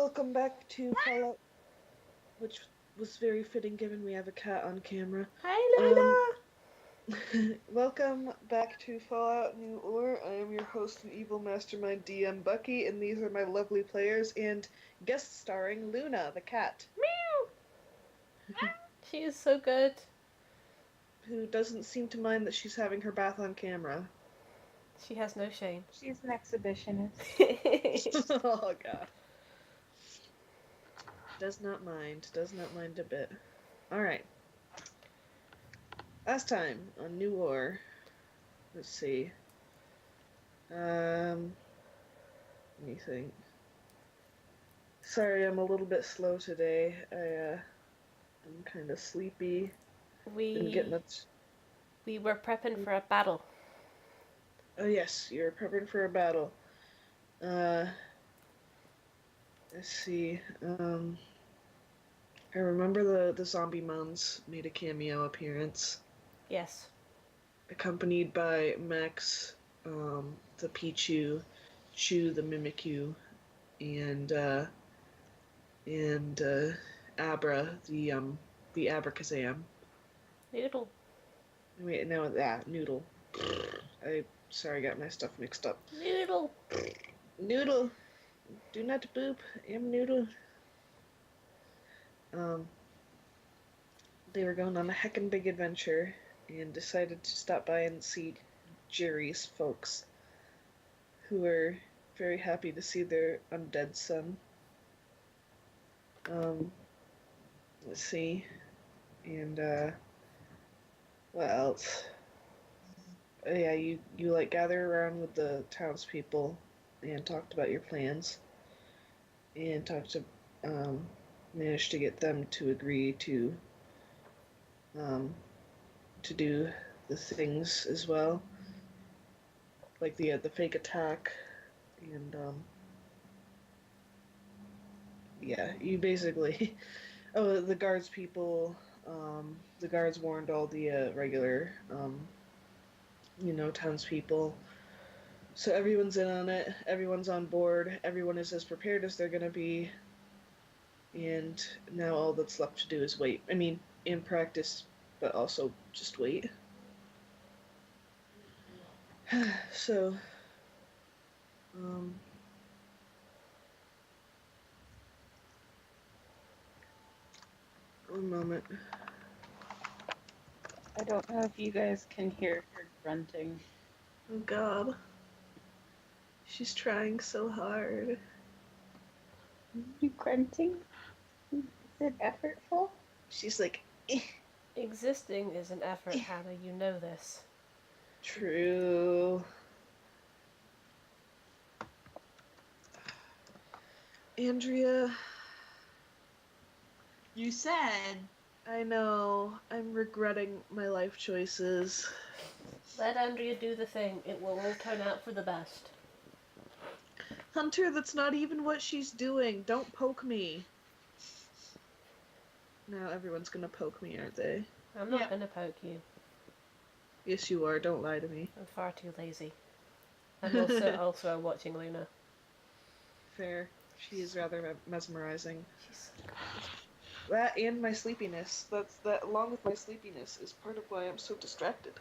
Welcome back to Fallout, which was very fitting given we have a cat on camera. Um, Hi, welcome back to Fallout New Orre. I am your host and evil mastermind DM Bucky, and these are my lovely players and guest starring Luna, the cat, Luna! She is so good. who doesn't seem to mind that she's having her bath on camera. She has no shame. She's an exhibitionist. Oh god. Does not mind a bit. Alright. Last time on New Orre. Let's see. Let me think. Sorry, I'm a little bit slow today. I'm kind of sleepy. Didn't get much. We were prepping for a battle. Oh yes, you're prepping for a battle. Let's see. I remember the zombie moms made a cameo appearance. Yes. Accompanied by Max, the Pichu, Chew the Mimikyu, and Abra, the Abracazam. Noodle. Wait, no, Noodle. Sorry, I got my stuff mixed up. Noodle. Noodle. Do not boop. I'm Noodle. They were going on a heckin' big adventure and decided to stop by and see Jerry's folks, who were very happy to see their undead son. Let's see. And, what else? Yeah, you like gather around with the townspeople and talked about your plans. And managed to get them to agree to do the things as well. Like the fake attack and yeah, you basically the guards people, the guards warned all the regular townspeople. So everyone's in on it, everyone's on board, everyone is as prepared as they're gonna be, and now all that's left to do is wait. I mean, in practice, but also just wait. So, one moment. I don't know if you guys can hear her grunting. Oh god. She's trying so hard. You grunting? Is it effortful? She's like, Existing is an effort, Hannah. You know this. True. Andrea. You said. I know. I'm regretting my life choices. Let Andrea do the thing. It will all turn out for the best. Hunter, that's not even what she's doing. Don't poke me. Now everyone's gonna poke me, aren't they? I'm not gonna poke you. Yes, you are. Don't lie to me. I'm far too lazy. I'm also watching Luna. Fair. She is rather mesmerizing. She's so good. That and my sleepiness. That along with my sleepiness is part of why I'm so distracted.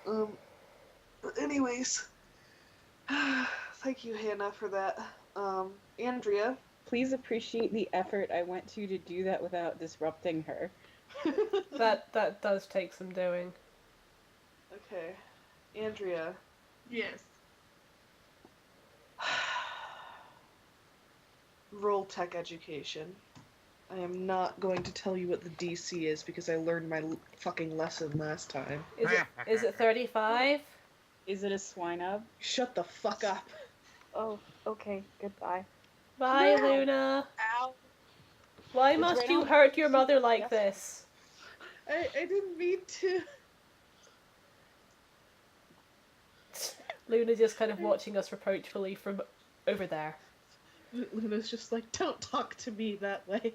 But anyways, thank you, Hannah, for that. Andrea. Please appreciate the effort I went to do that without disrupting her. That does take some doing. Okay. Andrea. Yes. Roll tech education. I am not going to tell you what the DC is because I learned my fucking lesson last time. Is it 35? Is it a swine up? Shut the fuck up. Oh, okay. Goodbye. Bye, Luna. Ow. Why must you hurt your mother like this? I didn't mean to. Luna just kind of watching us reproachfully from over there. Luna's just like, don't talk to me that way.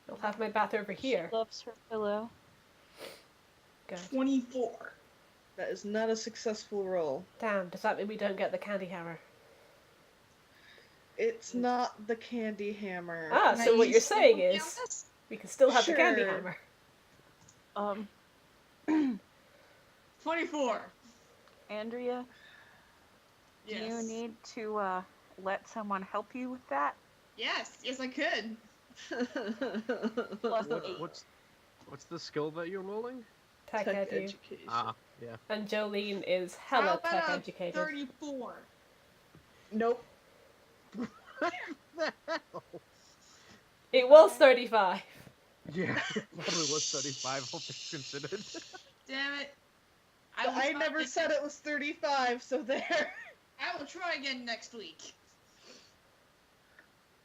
I'll have my bath over here. She loves her pillow. Good. 24. That is not a successful roll. Damn, does that mean we don't get the candy hammer? It's not the candy hammer. Ah, Can I so what use you're saying sympathy on is this? we can still have the candy Sure. hammer. 24. Andrea, do Yes. you need to let someone help you with that? Yes, I could. Plus What, 8. what's the skill that you're rolling? Tech Tech edu. education. Ah, yeah. And Jolene is How hella about tech a educated. 34? Nope. What the hell? It was 35. Yeah, it probably was 35, all things considered. Damn it. I never said it was 35, so there. I will try again next week.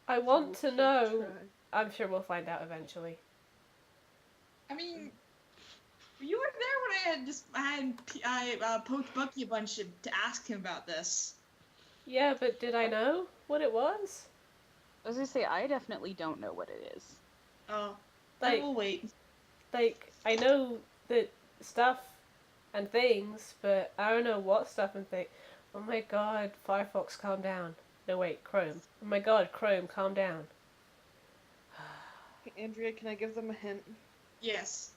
I want to know. Try. I'm sure we'll find out eventually. I mean, you were there when I poked Bucky a bunch to ask him about this. Yeah, but did I know what it was? I was gonna say, I definitely don't know what it is. Oh, Like, I will wait. Like, I know that stuff and things, but I don't know what stuff and things. Oh my god, Firefox, calm down. No, wait, Chrome. Oh my god, Chrome, calm down. Andrea, can I give them a hint? Yes.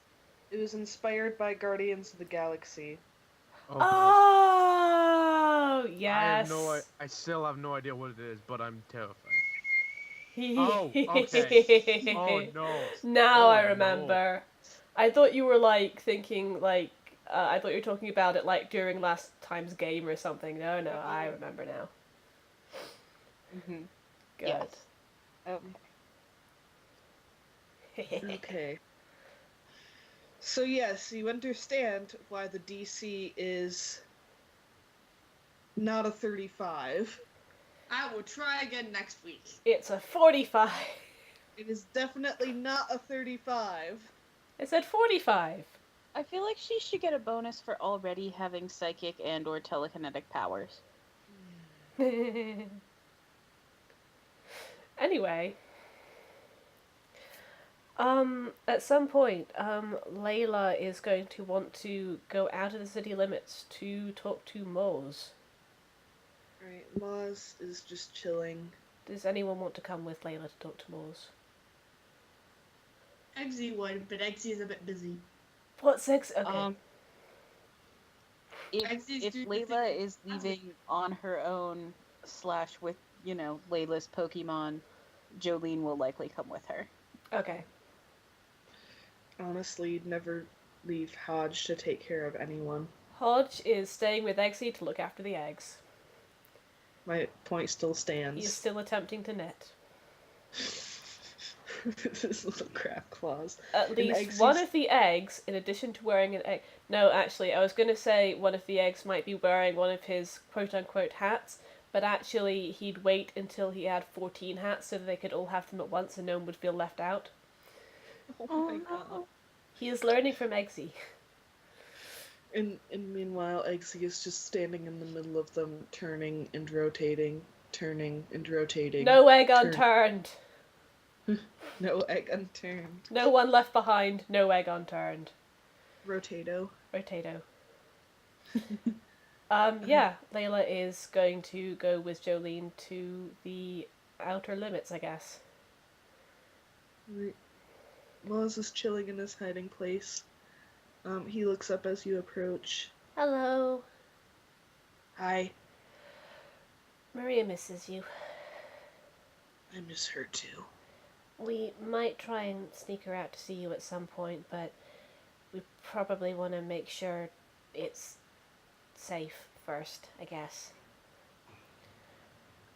It was inspired by Guardians of the Galaxy. Oh, God. Oh, yes. I still have no idea what it is, but I'm terrified. Oh, okay. Oh, no. Now Oh, I remember. No. I thought you were, like, thinking, like, I thought you were talking about it, like, during last time's game or something. No, I remember now. Mm-hmm. Good. Yes. Okay. Okay. So yes, you understand why the DC is not a 35. I will try again next week. It's a 45. It is definitely not a 35. It said 45. I feel like she should get a bonus for already having psychic and or telekinetic powers. Anyway. At some point, Layla is going to want to go out of the city limits to talk to Maws. Right, Maws is just chilling. Does anyone want to come with Layla to talk to Maws? Eggsy would, but Eggsy is a bit busy. What's X? Okay. If Layla is leaving on her own / with, Layla's Pokemon, Jolene will likely come with her. Okay. Honestly, you'd never leave Hodge to take care of anyone. Hodge is staying with Eggsy to look after the eggs. My point still stands. He is still attempting to net. This little crab claws. At least one of the eggs, in addition to wearing an egg... No, actually, I was going to say one of the eggs might be wearing one of his quote-unquote hats, but actually he'd wait until he had 14 hats so that they could all have them at once and no one would feel left out. Oh my god. He is learning from Eggsy. And meanwhile, Eggsy is just standing in the middle of them, turning and rotating, turning and rotating. No egg unturned. No egg unturned. No one left behind. No egg unturned. Rotato. Yeah, Layla is going to go with Jolene to the outer limits, I guess. Maws is chilling in his hiding place. He looks up as you approach. Hello. Hi. Maria misses you. I miss her too. We might try and sneak her out to see you at some point, but we probably want to make sure it's safe first, I guess.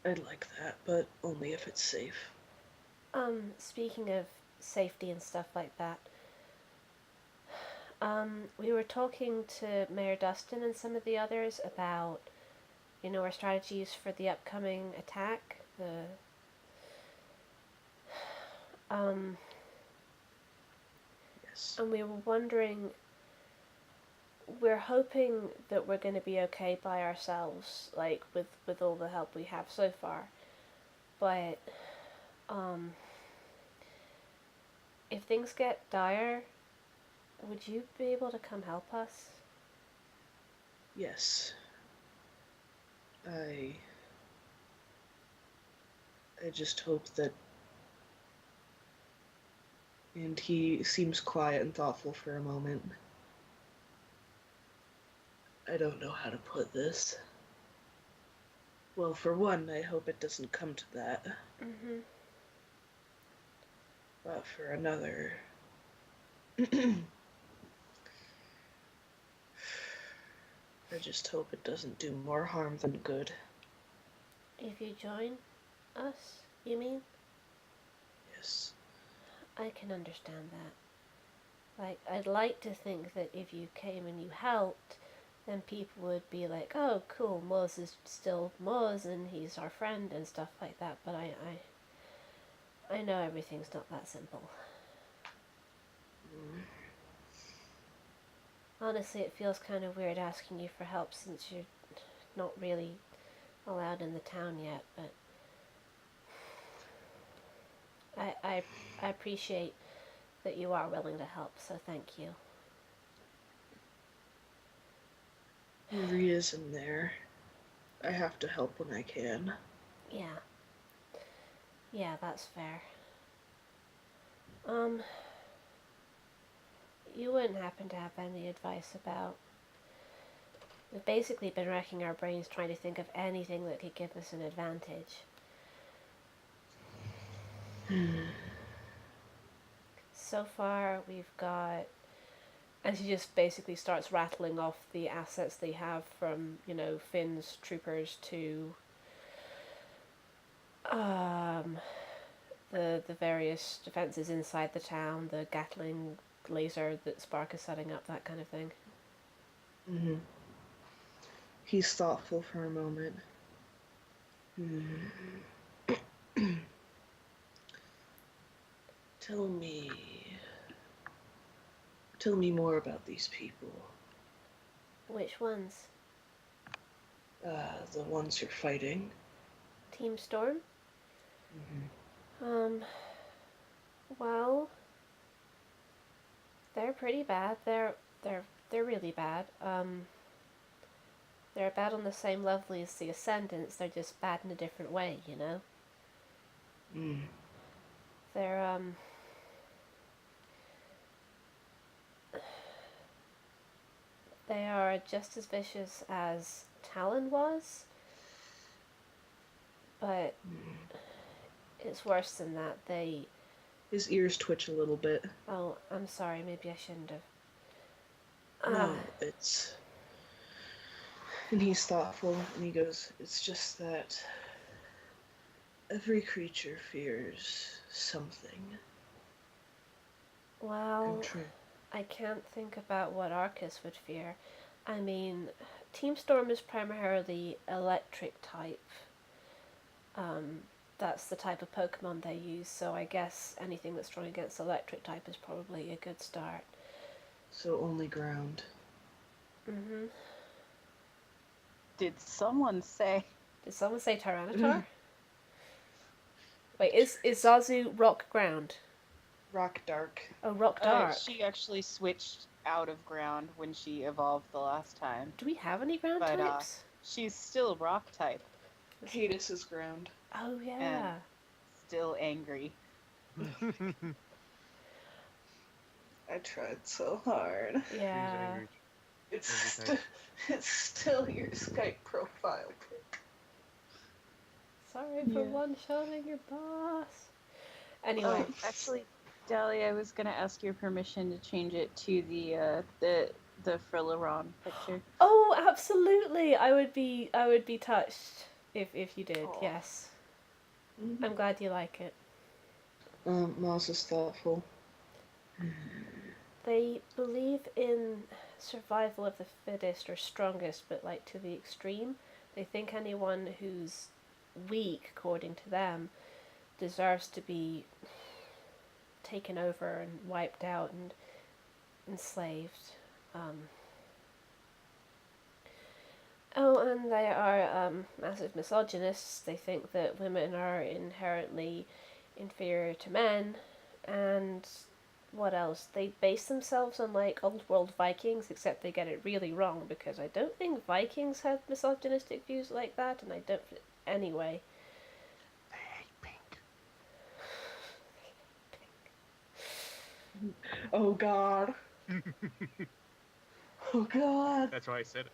I'd like that, but only if it's safe. Speaking of safety and stuff like that, we were talking to Mayor Dustin and some of the others about, our strategies for the upcoming attack, Yes. and we were wondering, we're hoping that we're going to be okay by ourselves, like, with all the help we have so far, but, if things get dire, would you be able to come help us? Yes. I just hope that. And he seems quiet and thoughtful for a moment. I don't know how to put this. Well, for one, I hope it doesn't come to that. Mm-hmm. But for another. I just hope it doesn't do more harm than good. If you join us, you mean? Yes. I can understand that. Like, I'd like to think that if you came and you helped, then people would be like, oh, cool, Maws is still Maws and he's our friend and stuff like that, but I know everything's not that simple. Mm. Honestly, it feels kind of weird asking you for help since you're not really allowed in the town yet, but I appreciate that you are willing to help, so thank you. Maria's in there. I have to help when I can. Yeah. Yeah, that's fair. You wouldn't happen to have any advice about... We've basically been racking our brains trying to think of anything that could give us an advantage. So far, we've got... And she just basically starts rattling off the assets they have from, Finn's troopers to the various defenses inside the town, the Gatling laser that Spark is setting up, that kind of thing. Mm-hmm. He's thoughtful for a moment. Tell me more about these people. Which ones? The ones you're fighting. Team Storm? Mm-hmm. Well, they're pretty bad. They're really bad. They're bad on the same level as the Ascendants. They're just bad in a different way, you know. Mm. They're they are just as vicious as Talon was, but it's worse than that. His ears twitch a little bit. Oh, I'm sorry. Maybe I shouldn't have. No, it's... And he's thoughtful, and he goes, it's just that every creature fears something. Well, I can't think about what Arcus would fear. I mean, Team Storm is primarily electric type. That's the type of Pokemon they use, so I guess anything that's strong against electric type is probably a good start. So only ground. Mm-hmm. Did someone say Tyranitar? Wait, is Zazu rock ground? Rock dark. Oh, rock dark. She actually switched out of ground when she evolved the last time. Do we have any ground types? She's still rock type. Cadus is ground. Oh, yeah. And still angry. I tried so hard. Yeah. It's still your Skype profile pic. Sorry for one-shotting your boss. Anyway. Oh, actually, Dali, I was gonna ask your permission to change it to the Frillaron picture. Oh, absolutely! I would be touched if you did. Aww. Yes. Mm-hmm. I'm glad you like it. Maws is thoughtful. They believe in survival of the fittest or strongest, but like to the extreme. They think anyone who's weak, according to them, deserves to be taken over and wiped out and enslaved. And they are massive misogynists. They think that women are inherently inferior to men, and what else? They base themselves on like old world Vikings, except they get it really wrong because I don't think Vikings had misogynistic views like that, and I don't... Anyway. They hate Oh God. Oh God. That's why I said it.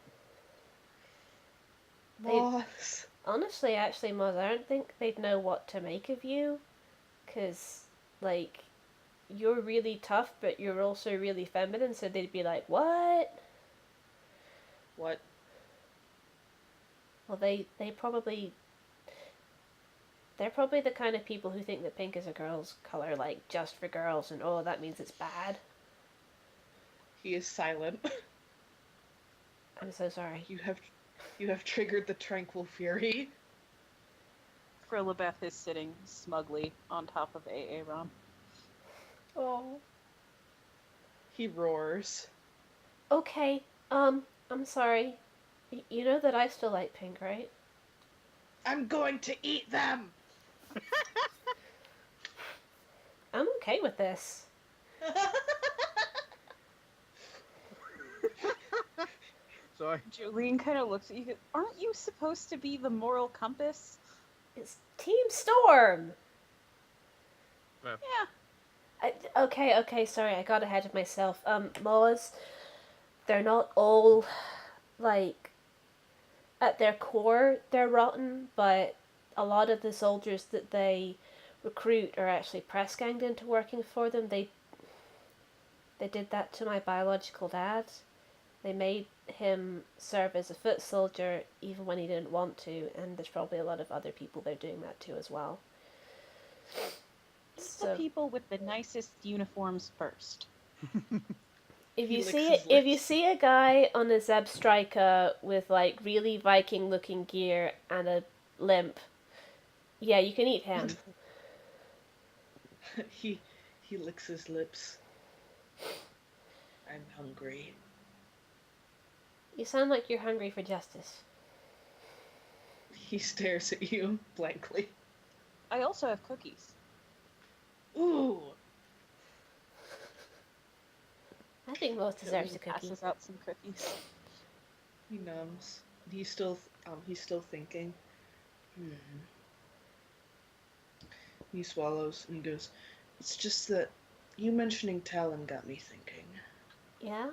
Moss. Honestly, actually, Maws, I don't think they'd know what to make of you, because, like, you're really tough, but you're also really feminine, so they'd be like, what? What? Well, they probably... They're probably the kind of people who think that pink is a girl's color, like, just for girls, and oh, that means it's bad. He is silent. I'm so sorry. You have triggered the tranquil fury. Frilabeth is sitting smugly on top of Aaron. Oh. He roars. Okay, I'm sorry. You know that I still like pink, right? I'm going to eat them! I'm okay with this. Sorry. Jolene kind of looks at you. Aren't you supposed to be the moral compass? It's Team Storm! Well, Yeah. Okay, sorry, I got ahead of myself. Maws, they're not all, like, at their core, they're rotten, but a lot of the soldiers that they recruit are actually press ganged into working for them. They did that to my biological dad. They made him serve as a foot soldier even when he didn't want to, and there's probably a lot of other people they're doing that to as well. It's the people with the nicest uniforms first. If He you licks see his if you lips. see a guy on a Zeb Striker with like really Viking looking gear and a limp, yeah, you can eat him. he licks his lips. I'm hungry. You sound like you're hungry for justice. He stares at you blankly. I also have cookies. Ooh! I think Maws deserves a Jolene cookie. passes out some cookies. He numbs. He's still thinking. He swallows and he goes, "It's just that you mentioning Talon got me thinking. Yeah?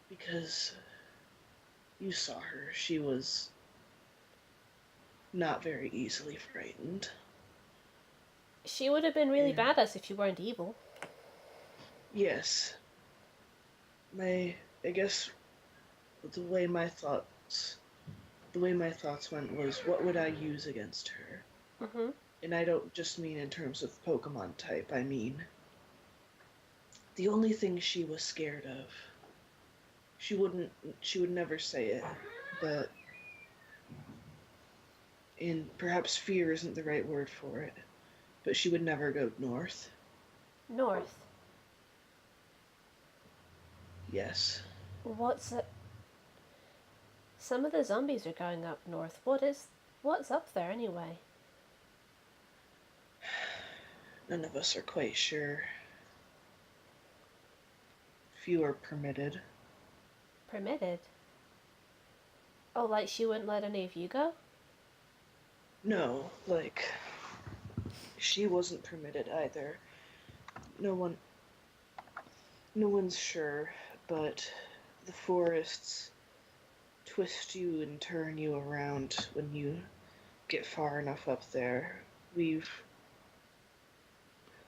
Because you saw her. She was not very easily frightened. She would have been really Yeah. badass if you weren't evil. Yes. I guess the way my thoughts went was, what would I use against her? Mm-hmm. And I don't just mean in terms of Pokemon type. I mean, the only thing she was scared of. She would never say it, but, and perhaps fear isn't the right word for it, but she would never go north. North. Yes. What's it? Some of the zombies are going up north. What's up there anyway? None of us are quite sure. Few are permitted. Permitted? Oh, like she wouldn't let any of you go? No, like, she wasn't permitted either. No one's sure, but the forests twist you and turn you around when you get far enough up there. A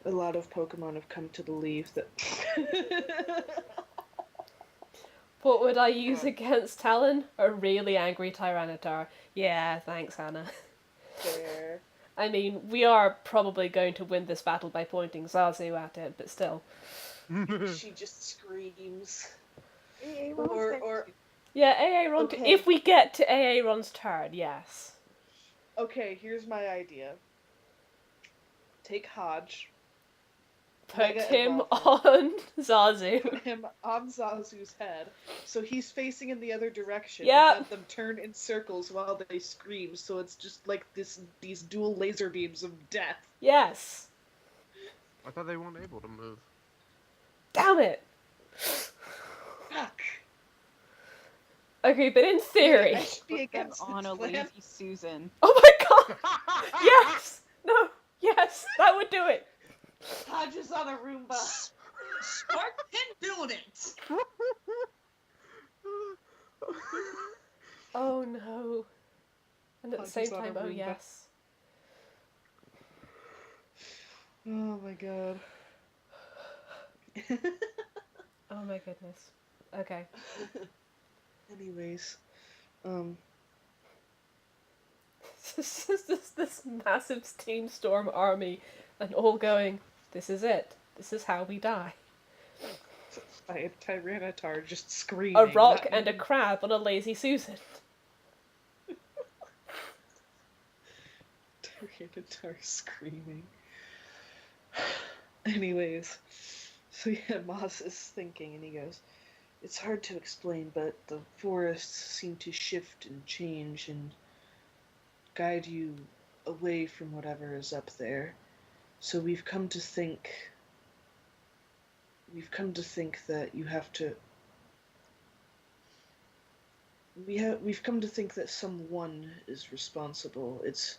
lot of Pokemon have come to believe that What would I use against Talon? A really angry Tyranitar. Yeah, thanks, Hannah. they're I mean, we are probably going to win this battle by pointing Zazu at it, but still. she just screams. Aaron's Or- there or- too. Yeah, Aaron. Okay. If we get to Aaron's turn, yes. Okay, here's my idea. Take Hodge, Put Mega him Evolve on Zazu. put him on Zazu's head, so he's facing in the other direction. Yep. And have them turn in circles while they scream, so it's just like these dual laser beams of death. Yes. I thought they weren't able to move. Damn it. Fuck. Okay, but in theory. I should be Put them against on this a plan. lazy Susan. Oh my god. Yes. No. Yes. That would do it. Hodges on a Roomba. Spark can build it. Oh no. And at the Hodges same on a time, oh Roomba. yes. Oh my god. Oh my goodness. Okay. Anyways, This massive steam storm army, and all going, this is it. This is how we die. by a Tyranitar just screaming. A rock not and a even- crab on a lazy Susan. Tyranitar screaming. Anyways, so yeah, Maws is thinking and he goes, it's hard to explain, but the forests seem to shift and change and guide you away from whatever is up there. So we've come to think that you have to we've come to think that someone is responsible. It's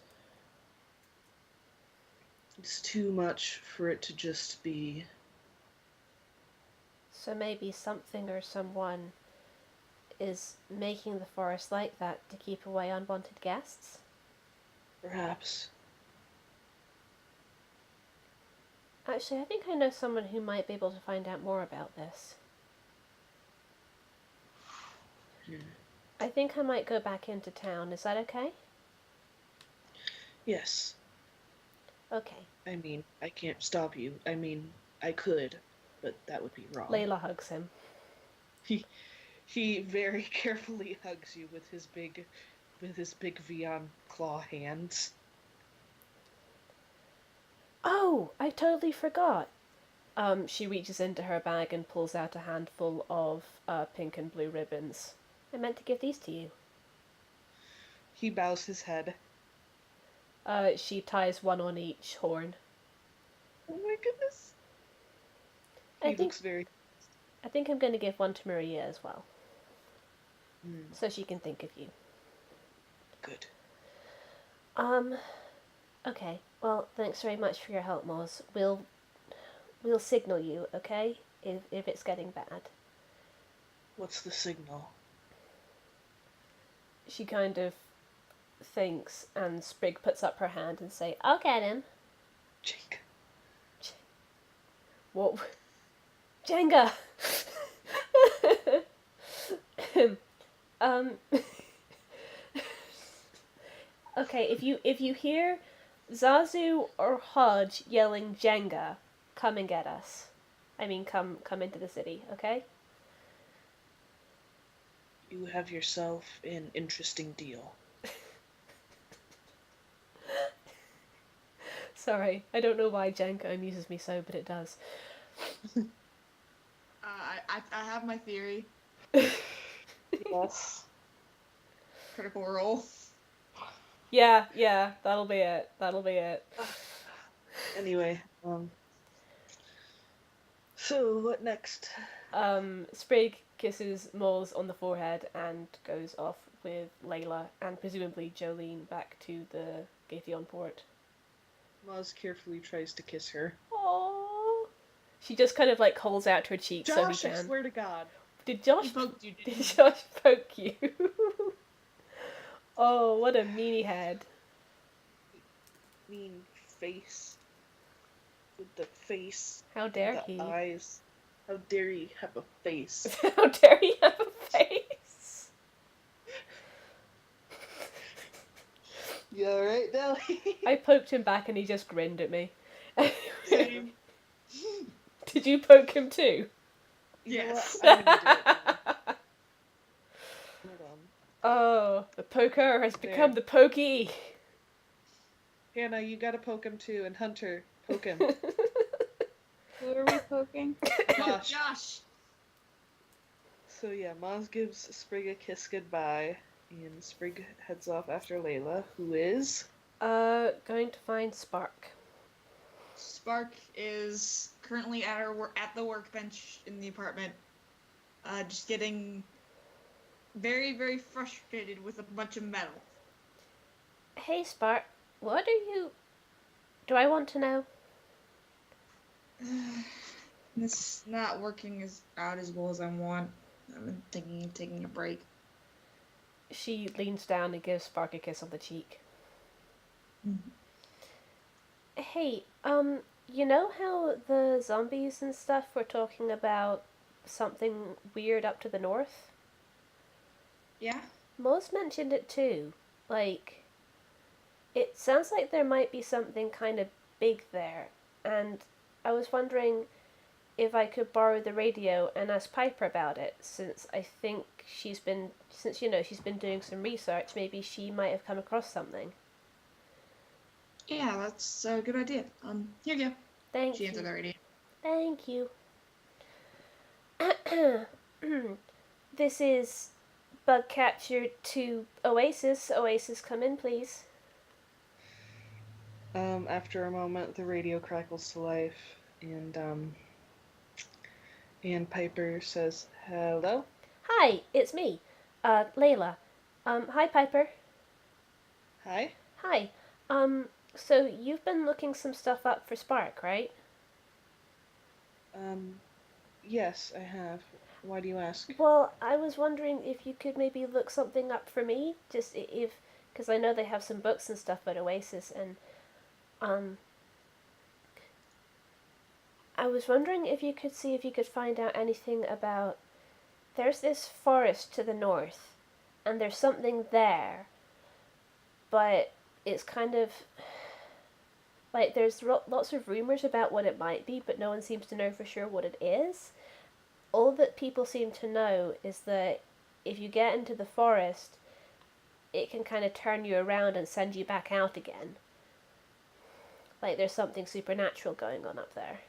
too much for it to just be. So maybe something or someone is making the forest like that to keep away unwanted guests? Perhaps. Actually, I think I know someone who might be able to find out more about this. I think I might go back into town. Is that okay? Yes. Okay. I mean, I can't stop you. I mean, I could, but that would be wrong. Layla hugs him. He very carefully hugs you with his big Vion claw hands. Oh, I totally forgot. She reaches into her bag and pulls out a handful of pink and blue ribbons. I meant to give these to you. He bows his head. She ties one on each horn. Oh my goodness. I He looks very. think I'm going to give one to Maria as well, Mm, so she can think of you. good. Okay. Well, thanks very much for your help, Maws. We'll signal you, okay? If it's getting bad. What's the signal? She kind of thinks, and Sprig puts up her hand and say, "I'll get him." Jake. What? Jenga. Okay, if you hear Zazu or Hodge yelling Jenga, come and get us. I mean, come into the city, okay? You have yourself an interesting deal. Sorry, I don't know why Jenga amuses me so, but it does. I have my theory. Yes. Critical Role. Yeah, that'll be it. Anyway, so what next? Sprig kisses Maws on the forehead and goes off with Layla and presumably Jolene back to the Gatheon port. Maws carefully tries to kiss her. Aww. She just kind of like holds out her cheek so he Josh, I can. swear to God. Did Josh He poked you, didn't did he? Josh poke you? Oh, what a meanie head. Mean face. With the face. How dare the he? eyes. How dare he have a face? How dare he have a face? You alright, Nelly? I poked him back and he just grinned at me. Same. Did you poke him too? You know Yes. what? I'm gonna do it now. Hold on. Oh, the poker has become There. the pokey. Hannah, you gotta poke him too, and Hunter, poke him. Who are we poking? Josh. Josh. So yeah, Maws gives Sprig a kiss goodbye, and Sprig heads off after Layla, who is... Going to find Spark. Spark is currently at the workbench in the apartment, just getting very, very frustrated with a bunch of metal. Hey, Spark, what are you... Do I want to know? It's not working out as well as I want. I've been thinking of taking a break. She leans down and gives Spark a kiss on the cheek. Hey, you know how the zombies and stuff were talking about something weird up to the north? Yeah? Maws mentioned it too. Like, it sounds like there might be something kind of big there, and I was wondering if I could borrow the radio and ask Piper about it, since I think she's been, since she's been doing some research, maybe she might have come across something. Yeah, that's a good idea. Here you go. Thank She answered you. the radio. Thank you. This is Bugcatcher to Oasis. Oasis, come in, please. After a moment, the radio crackles to life, and Piper says, "Hello." Hi, it's me, Layla. Hi, Piper. Hi. Hi. So you've been looking some stuff up for Spark, right? Yes, I have. Why do you ask? Well, I was wondering if you could maybe look something up for me, just if, because I know they have some books and stuff at Oasis, and um, I was wondering if you could see if you could find out anything about. There's this forest to the north, and there's something there, but it's kind of like there's lots of rumors about what it might be, but no one seems to know for sure what it is. All that people seem to know is that if you get into the forest, it can kind of turn you around and send you back out again. Like there's something supernatural going on up there.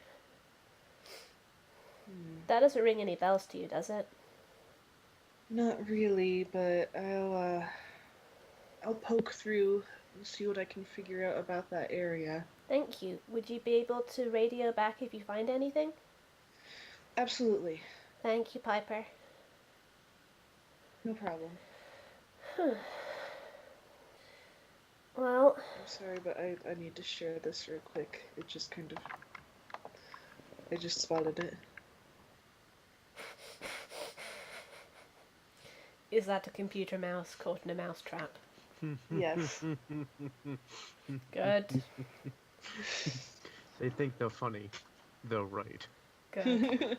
That doesn't ring any bells to you, does it? Not really, but I'll poke through and see what I can figure out about that area. Thank you. Would you be able to radio back if you find anything? Absolutely. Thank you, Piper. No problem. Well, I'm sorry, but I need to share this real quick. It just kind of... I just spotted it. is that a computer mouse caught in a mouse trap? Yes. Good. They think they're funny. They're right. Good.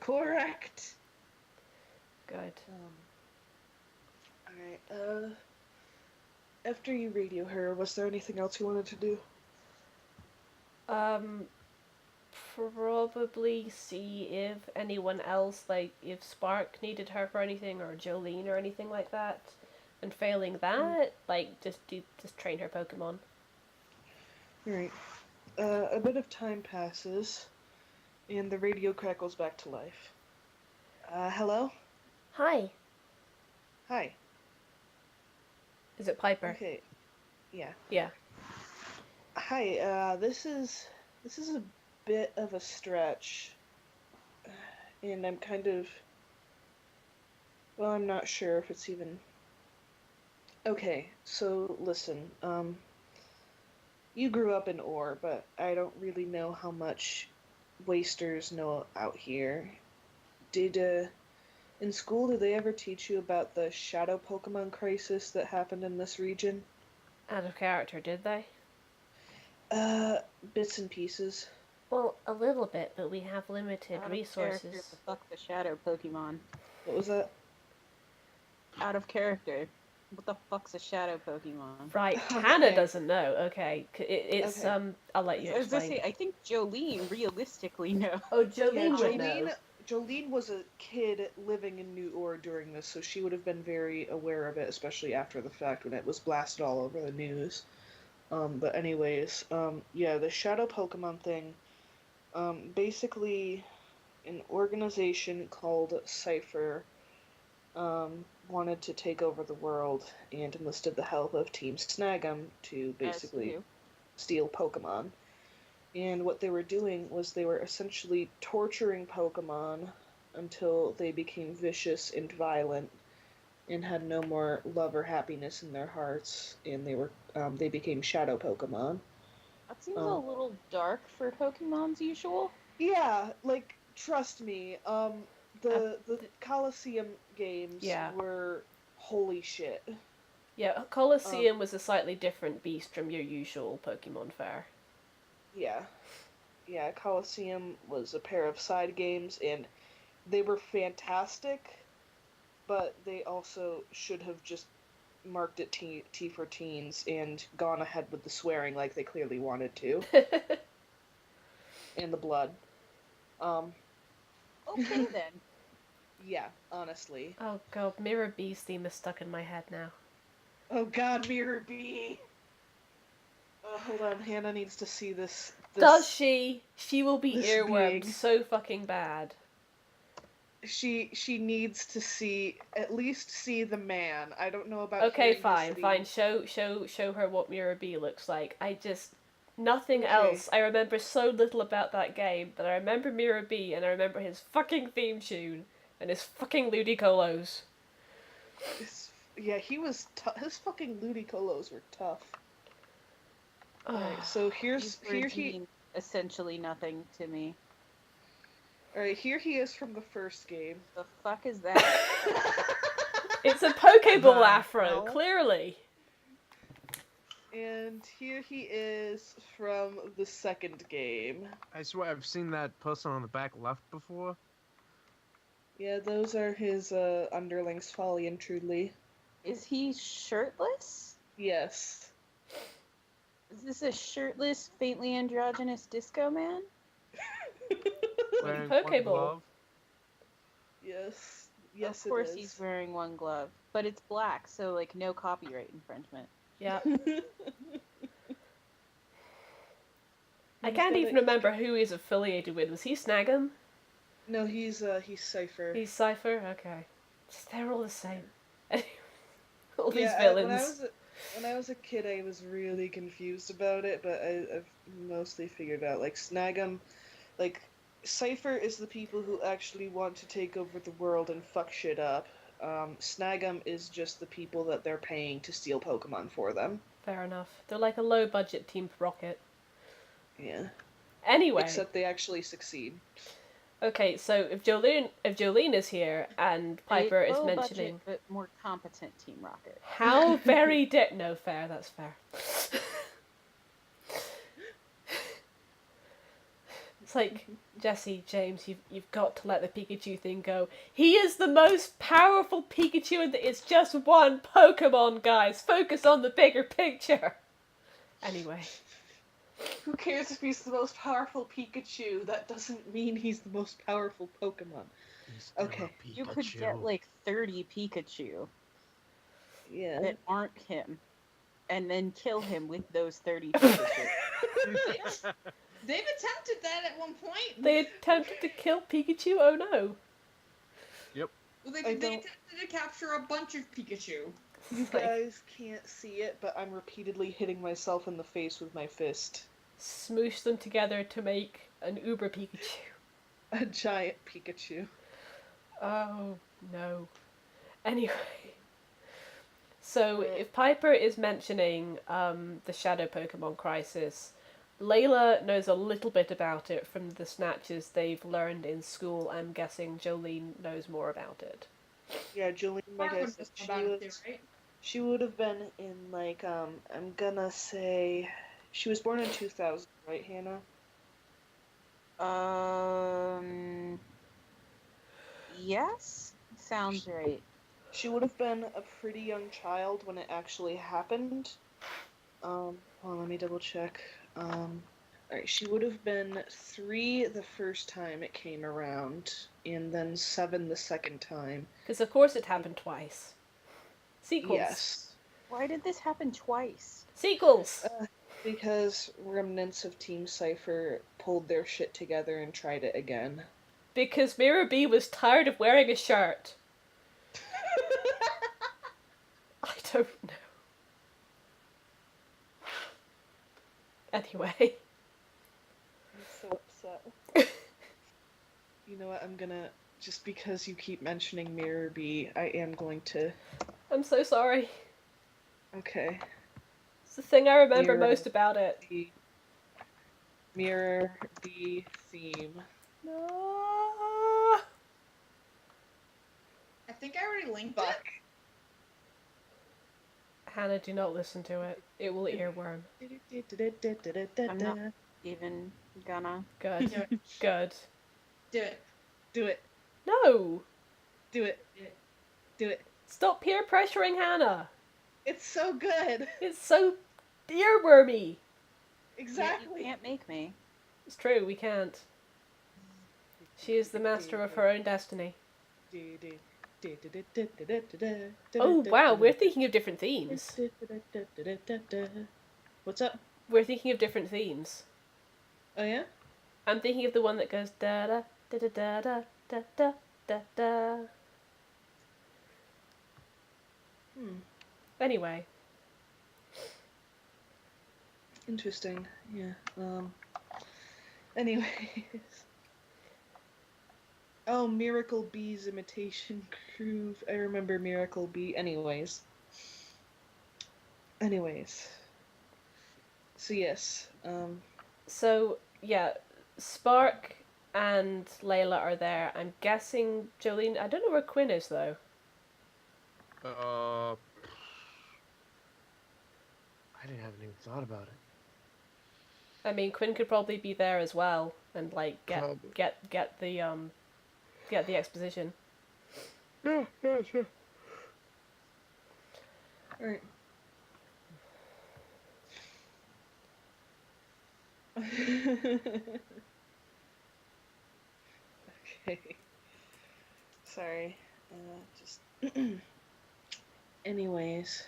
Correct. Good. Alright, after you radio her, was there anything else you wanted to do? Probably see if anyone else, like if Spark needed her for anything, or Jolene or anything like that. And failing that, like just train her Pokemon. Alright. A bit of time passes, and the radio crackles back to life. Hello? Hi. Hi. Is it Piper? Okay. Yeah. Yeah. Hi, this is a bit of a stretch, and I'm kind of, well, I'm not sure if it's even, okay, so listen, you grew up in Orre, but I don't really know how much wasters know out here. In school, did they ever teach you about the shadow Pokemon crisis that happened in this region? Out of character, did they? Bits and pieces. Well, a little bit, but we have limited Out of resources. character, fuck the shadow Pokemon. What was that? Out of character. What the fuck's a shadow Pokemon? Right, Okay. Hannah doesn't know. Okay, it's Okay. I'll let you I was gonna explain. say, I think Jolene realistically knows. Oh, Jolene Yeah, would know. Jolene was a kid living in New Orre during this, so she would have been very aware of it, especially after the fact when it was blasted all over the news. But anyways, yeah, the shadow Pokemon thing, basically an organization called Cypher, wanted to take over the world and enlisted the help of Team Snag'em to basically steal Pokemon. And what they were doing was they were essentially torturing Pokemon until they became vicious and violent and had no more love or happiness in their hearts, and they became shadow Pokemon. That seems a little dark for Pokemon's usual. Yeah, like trust me, the Coliseum games Yeah. were holy shit. Yeah, Colosseum was a slightly different beast from your usual Pokemon fair. Yeah. Yeah, Coliseum was a pair of side games and they were fantastic, but they also should have just marked it T for teens and gone ahead with the swearing like they clearly wanted to, and the blood. Um, Okay then. yeah, honestly. Oh god, Mirror B's theme is stuck in my head now. Oh God, Mirror B. Hold on, Hannah needs to see this. Does she? She will be this earwormed being. so fucking bad. She needs to see at least see the man. I don't know about Okay, hearing fine, his fine. theme. Show her what Mirror B looks like. I just nothing Okay. else. I remember so little about that game, but I remember Mirror B and I remember his fucking theme tune and his fucking Ludicolo's. Yeah, he was. His fucking Ludicolo's were tough. Alright, so here he. Mean essentially nothing to me. Alright, here he is from the first game. The fuck is that? It's a Pokeball The afro, hell? clearly. And here he is from the second game. I swear I've seen that person on the back left before. Yeah, those are his underlings, Folly and Trudely. Is he shirtless? Yes. Is this a shirtless, faintly androgynous disco man? Wearing Pokeball. one glove. Yes. Yes, Of course it is. he's wearing one glove. But it's black, so like no copyright infringement. Yeah. He's I can't got even a- remember who he's affiliated with. Was he Snag'em? No, he's Cypher. He's Cypher? Okay. Just, they're all the same. All these Yeah, villains. when I was a kid, I was really confused about it, but I've mostly figured out. Like Snag'em, like Cypher is the people who actually want to take over the world and fuck shit up. Snag'em is just the people that they're paying to steal Pokemon for them. Fair enough. They're like a low budget Team Rocket. Yeah. Anyway. Except they actually succeed. Okay, so if Jolene is here and Piper is Low mentioning budget, but more competent Team Rocket. how very no, fair, that's fair. It's like, Jesse, James, you've got to let the Pikachu thing go. He is the most powerful Pikachu and it's just one Pokemon, guys. Focus on the bigger picture. Anyway. Who cares if he's the most powerful Pikachu? That doesn't mean he's the most powerful Pokemon. He's still a Okay. You could get like 30 Pikachu Yeah. that aren't him, and then kill him with those 30 Pikachu. They've attempted that at one point. They attempted to kill Pikachu? Oh no. Well, I they don't- attempted to capture a bunch of Pikachu. You guys can't see it, but I'm repeatedly hitting myself in the face with my fist. Smoosh them together to make an Uber Pikachu. A giant Pikachu. Oh, no. Anyway. So, if Piper is mentioning the Shadow Pokemon Crisis, Layla knows a little bit about it from the snatches they've learned in school. I'm guessing Jolene knows more about it. Yeah, Jolene, like I Marvin said, knows about it too, right? she would have been in, like, I'm gonna say... She was born in 2000, right, Hannah? Yes? Sounds right. She would have been a pretty young child when it actually happened. Hold on, let me double check. Alright, she would have been 3 the first time it came around, and then 7 the second time. Because, of course, it happened twice. Sequels. Yes. Why did this happen twice? Sequels! Because remnants of Team Cypher pulled their shit together and tried it again. Because Mirror B was tired of wearing a shirt. I don't know. Anyway. I'm so upset. You know what, I'm gonna... Just because you keep mentioning Mirror B, I am going to... I'm so sorry. Okay. It's the thing I remember Mirror most about it. B. Mirror the theme. No. I think I already linked Fuck. it. Hannah, do not listen to it. It will earworm. I'm not even gonna. Good. Do it. Good. Do it. Do it. No! Do it. Do it. Do it. Stop peer pressuring Hannah! It's so good. It's so earwormy! Exactly. You can't make me. It's true, we can't. She is the master of her own destiny. Oh wow, we're thinking of different themes. What's up? We're thinking of different themes. Oh yeah? I'm thinking of the one that goes da da da da da da da da da da. Anyway. Interesting. Yeah. Anyways. Oh, Miracle Bee's imitation groove. I remember Miracle Bee. Anyways. So yes. So yeah, Spark and Layla are there. I'm guessing Jolene. I don't know where Quinn is though. I didn't have any thought about it. I mean, Quinn could probably be there as well, and like Probably. get the exposition. Yeah, sure. Alright. Okay. Sorry. Just. Anyways.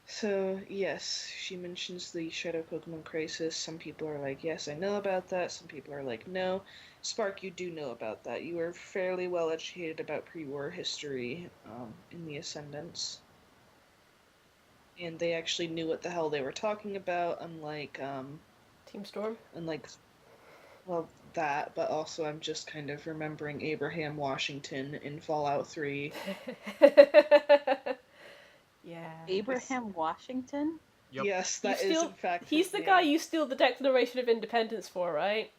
So, yes, she mentions the Shadow Pokemon Crisis. Some people are like, yes, I know about that. Some people are like, no. Spark, you do know about that. You are fairly well educated about pre-war history in the Ascendants. And they actually knew what the hell they were talking about, unlike, Team Storm? well, that, but also I'm just kind of remembering Abraham Washington in Fallout 3. Yeah. Abraham Washington? Yep. Yes, that is in fact He's his the name. guy you steal the Declaration of Independence for, right?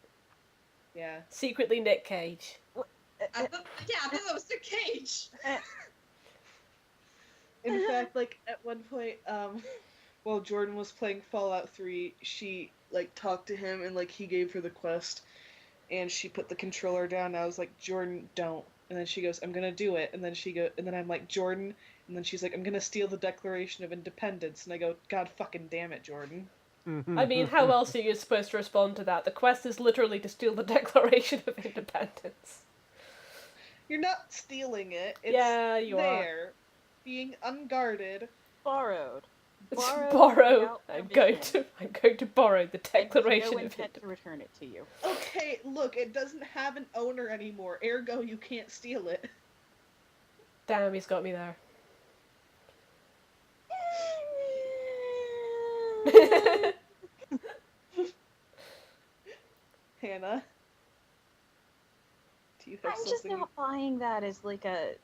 Yeah. Secretly Nick Cage. I thought that was Nick Cage. In fact, like, at one point, while Jordan was playing Fallout 3, she, like, talked to him, and, like, he gave her the quest, and she put the controller down, and I was like, Jordan, don't. And then she goes, I'm gonna do it, and then I'm like, Jordan, and then she's like, I'm gonna steal the Declaration of Independence, and I go, God fucking damn it, Jordan. I mean, how else are you supposed to respond to that? The quest is literally to steal the Declaration of Independence. You're not stealing it, it's Yeah, you there, being unguarded. Borrowed. It's Borrowed borrow. without I'm permission. going to borrow the And with Declaration no of intent Independence. to return it to you. Okay, look, it doesn't have an owner anymore, ergo you can't steal it. Damn, he's got me there. Hannah? Do you have I'm something just not buying that as like a...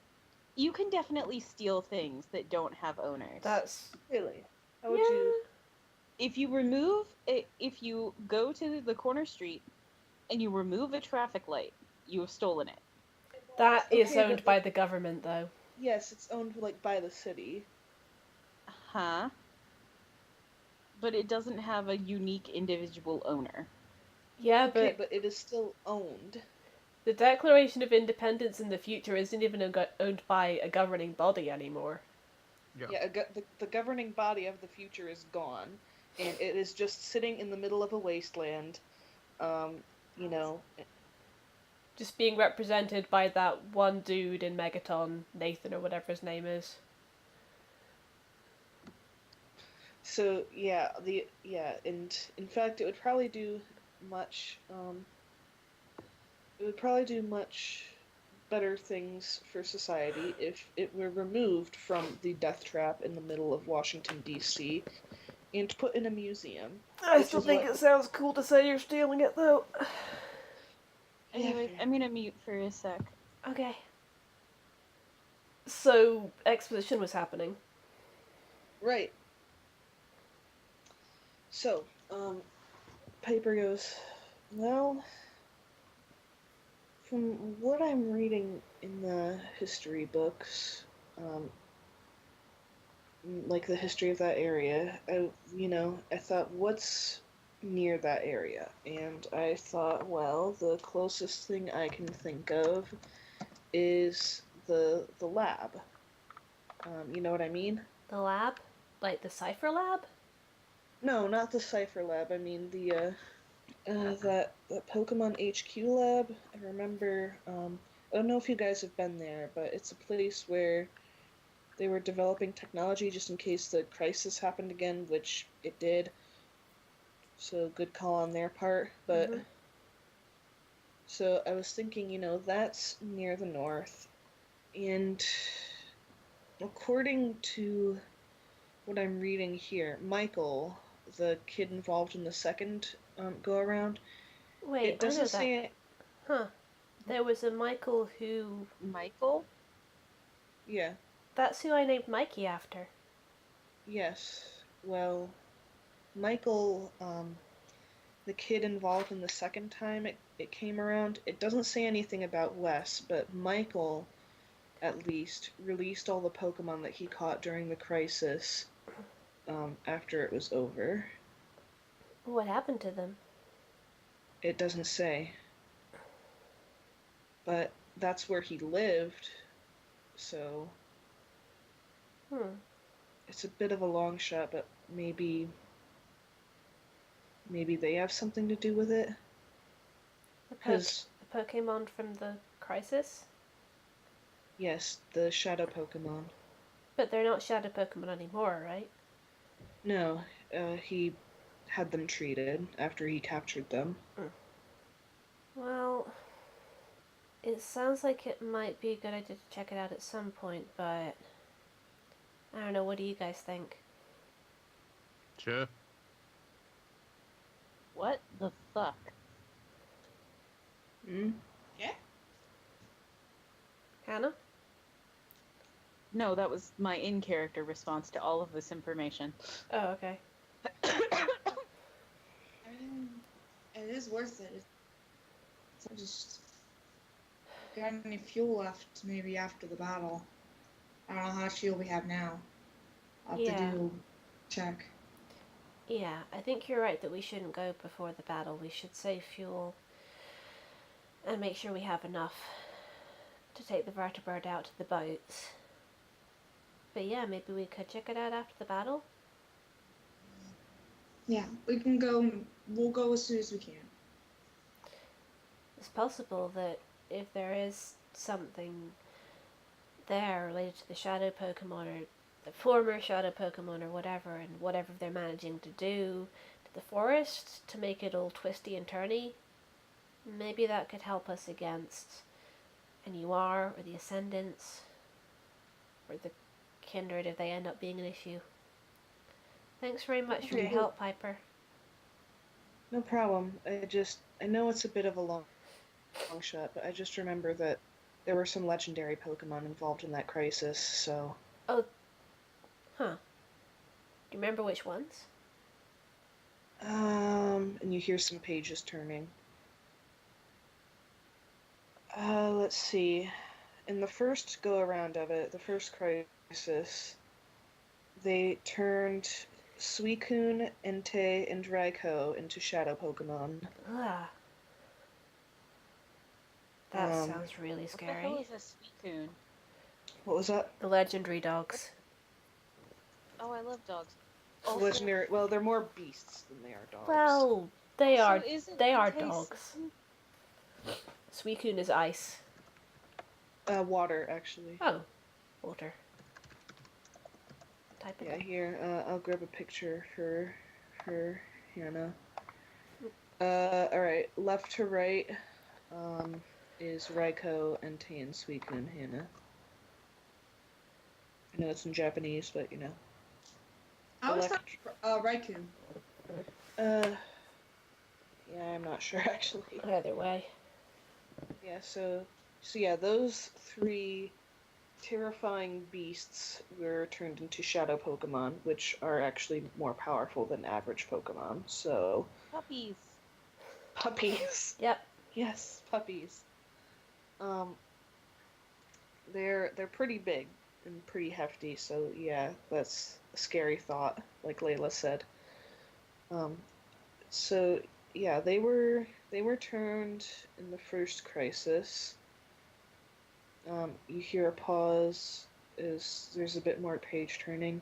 You can definitely steal things that don't have owners. That's Really? How would yeah. you... If you remove... If you go to the corner street and you remove a traffic light, you have stolen it. That is Okay, owned but by the government, though. Yes, it's owned, like, by the city. Huh? But it doesn't have a unique individual owner. Yeah, Okay, but it is still owned. the Declaration of Independence in the future isn't even owned by a governing body anymore. Yeah, the governing body of the future is gone, and it is just sitting in the middle of a wasteland, you know. Just being represented by that one dude in Megaton, Nathan or whatever his name is. So, yeah, and in fact, it would probably do much, better things for society if it were removed from the death trap in the middle of Washington, D.C., and put in a museum. I still think it sounds cool to say you're stealing it, though. Anyways, fair. I'm gonna mute for a sec. Okay. So, exposition was happening. Right. So, Piper goes, well, from what I'm reading in the history books, like the history of that area, I thought, what's near that area? And I thought, well, the closest thing I can think of is the lab. You know what I mean? The lab? Like the cipher lab? No, not the Cipher Lab. I mean that Pokemon HQ lab. I remember. I don't know if you guys have been there, but it's a place where they were developing technology just in case the crisis happened again, which it did. So good call on their part. But Mhm. so I was thinking, that's near the north, and according to what I'm reading here, Michael, the kid involved in the second go around, Wait, it I know doesn't that. say. Huh. There was a Michael who. Michael? Yeah, That's who I named Mikey after. yes. Well, Michael, the kid involved in the second time it came around, it doesn't say anything about Wes, but Michael, at least, released all the Pokemon that he caught during the crisis after it was over. What happened to them? It doesn't say, but that's where he lived, so Hmm. it's a bit of a long shot, but maybe they have something to do with it. Because, The Pokemon from the crisis? yes, the Shadow Pokemon. But they're not Shadow Pokemon anymore, right? No, he had them treated after he captured them. Well, it sounds like it might be a good idea to check it out at some point, but I don't know. What do you guys think? Sure. What the fuck? Hmm? Yeah. Hannah? No, that was my in-character response to all of this information. Oh, okay. I mean, it is worth it. It's just got any fuel left maybe after the battle. I don't know how much fuel we have now. I'll have to Yeah. do check. Yeah, I think you're right that we shouldn't go before the battle. We should save fuel and make sure we have enough to take the vertibird out to the boats. But yeah, maybe we could check it out after the battle. Yeah, we can go. We'll go as soon as we can. It's possible that if there is something there related to the shadow Pokemon or the former shadow Pokemon or whatever, and whatever they're managing to do to the forest to make it all twisty and turny, maybe that could help us against an UR or the Ascendants or the Kindred if they end up being an issue. Thanks very much for your help, Piper. No problem. I know it's a bit of a long shot, but I just remember that there were some legendary Pokemon involved in that crisis, so. Oh, huh. Do you remember which ones? And you hear some pages turning. Let's see. In the first go around of it, the first crisis, they turned Suicune, Entei, and Raikou into shadow Pokemon. Ugh. That Um, sounds really What the hell scary. is a Suicune? What was that? The legendary dogs. Oh, I love dogs. Also, Legendary. Well, they're more beasts than they are dogs. Well, they also, are isn't they are Entei dogs. something? Suicune is ice. Water, actually. Oh, water. Type of Yeah, here, I'll grab a picture for Hannah. Alright, left to right, is Raikou, Entei, and Suicune, Hannah. I know it's in Japanese, but I always Elect- thought Raikou. Yeah, I'm not sure actually. Either way. Yeah, so yeah, those three terrifying beasts were turned into shadow Pokemon, which are actually more powerful than average Pokemon. So, Puppies. Puppies. Yep. Yes, puppies. Um, they're pretty big and pretty hefty, so yeah, that's a scary thought, like Layla said. Um, so yeah, they were turned in the first crisis. You hear a pause as there's a bit more page turning.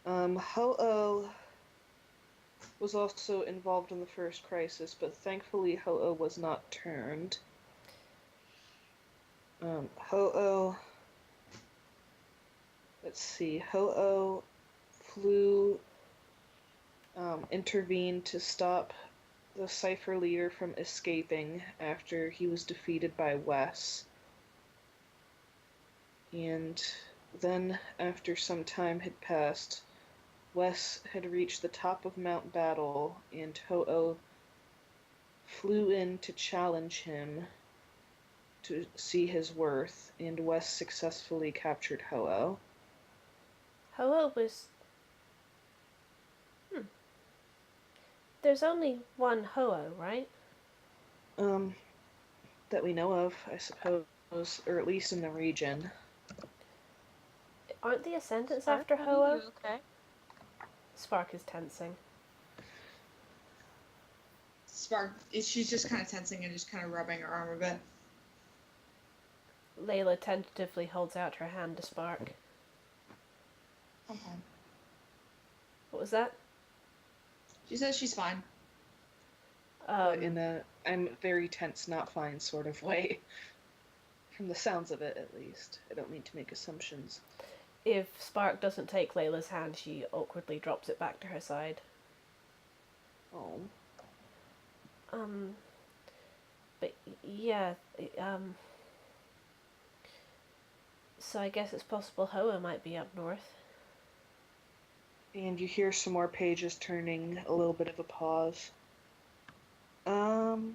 Ho-Oh was also involved in the first crisis, but thankfully Ho-Oh was not turned. Ho-Oh, let's see, Ho-Oh flew, intervened to stop the Cypher leader from escaping after he was defeated by Wes. And then, after some time had passed, Wes had reached the top of Mount Battle, and Ho-Oh flew in to challenge him to see his worth, and Wes successfully captured Ho-Oh. Ho-Oh was. There's only one Ho-Oh, right? Um, that we know of, I suppose, or at least in the region. Aren't the Ascendants Spark, after honey, Ho-Oh? you okay? Spark is tensing. Spark, she's just kind of tensing and just kind of rubbing her arm a bit. Layla tentatively holds out her hand to Spark. I'm fine. What was that? She says she's fine. But in a I'm very tense, not fine sort of way. From the sounds of it, at least. I don't mean to make assumptions. If Spark doesn't take Layla's hand, she awkwardly drops it back to her side. Oh. But yeah, so I guess it's possible Ho-Oh might be up north. And you hear some more pages turning, a little bit of a pause. In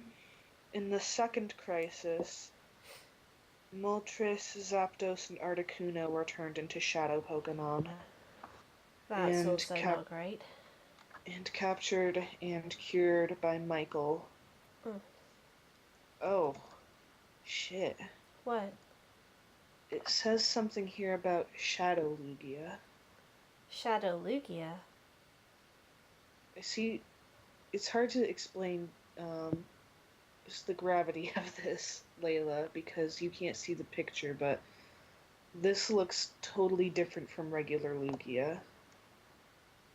the second crisis, Moltres, Zapdos, and Articuno were turned into shadow Pokemon. That's And also not great. And captured and cured by Michael. Oh, shit. What? It says something here about Shadow Lugia. Shadow Lugia? I see. It's hard to explain just the gravity of this, Layla, because you can't see the picture, but this looks totally different from regular Lugia.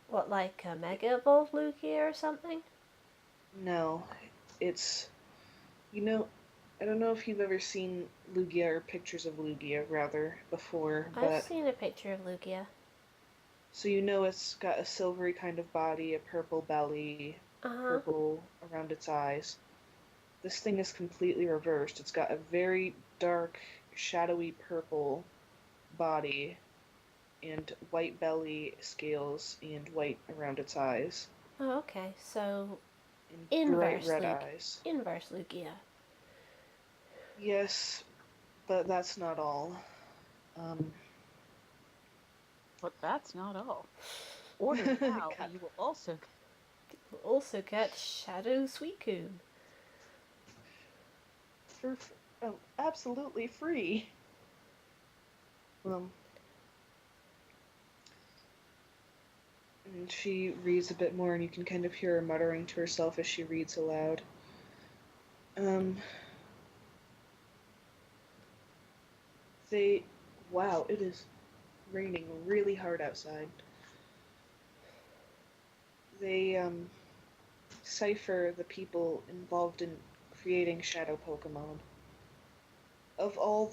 What, like a Mega Evolved Lugia or something? No, it's... I don't know if you've ever seen Lugia or pictures of Lugia, rather, before, but... I've seen a picture of Lugia. So it's got a silvery kind of body, a purple belly, purple around its eyes. This thing is completely reversed. It's got a very dark, shadowy purple body, and white belly, scales, and white around its eyes. Oh, okay. So, And bright red eyes. Inverse Lugia. Yes, but that's not all. But that's not all. Order now, and you will also get Shadow Suicune. For absolutely free. And she reads a bit more, and you can kind of hear her muttering to herself as she reads aloud. Wow, it is raining really hard outside. They, cipher the people involved in creating Shadow Pokemon. Of all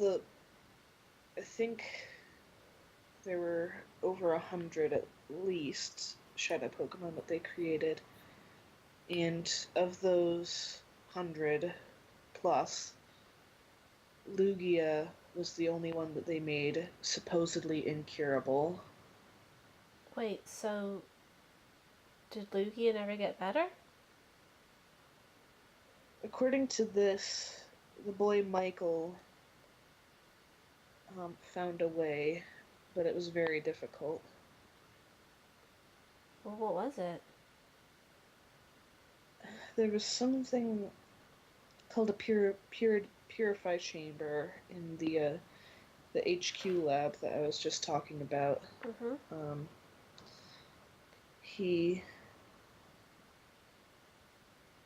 I think there were over 100 at least Shadow Pokemon that they created. And of those 100 plus, Lugia was the only one that they made supposedly incurable. Wait, so did Lugia never get better? According to this, the boy Michael found a way, but it was very difficult. Well, what was it? there was something called a purify chamber in the HQ lab that I was just talking about. Mm-hmm. He,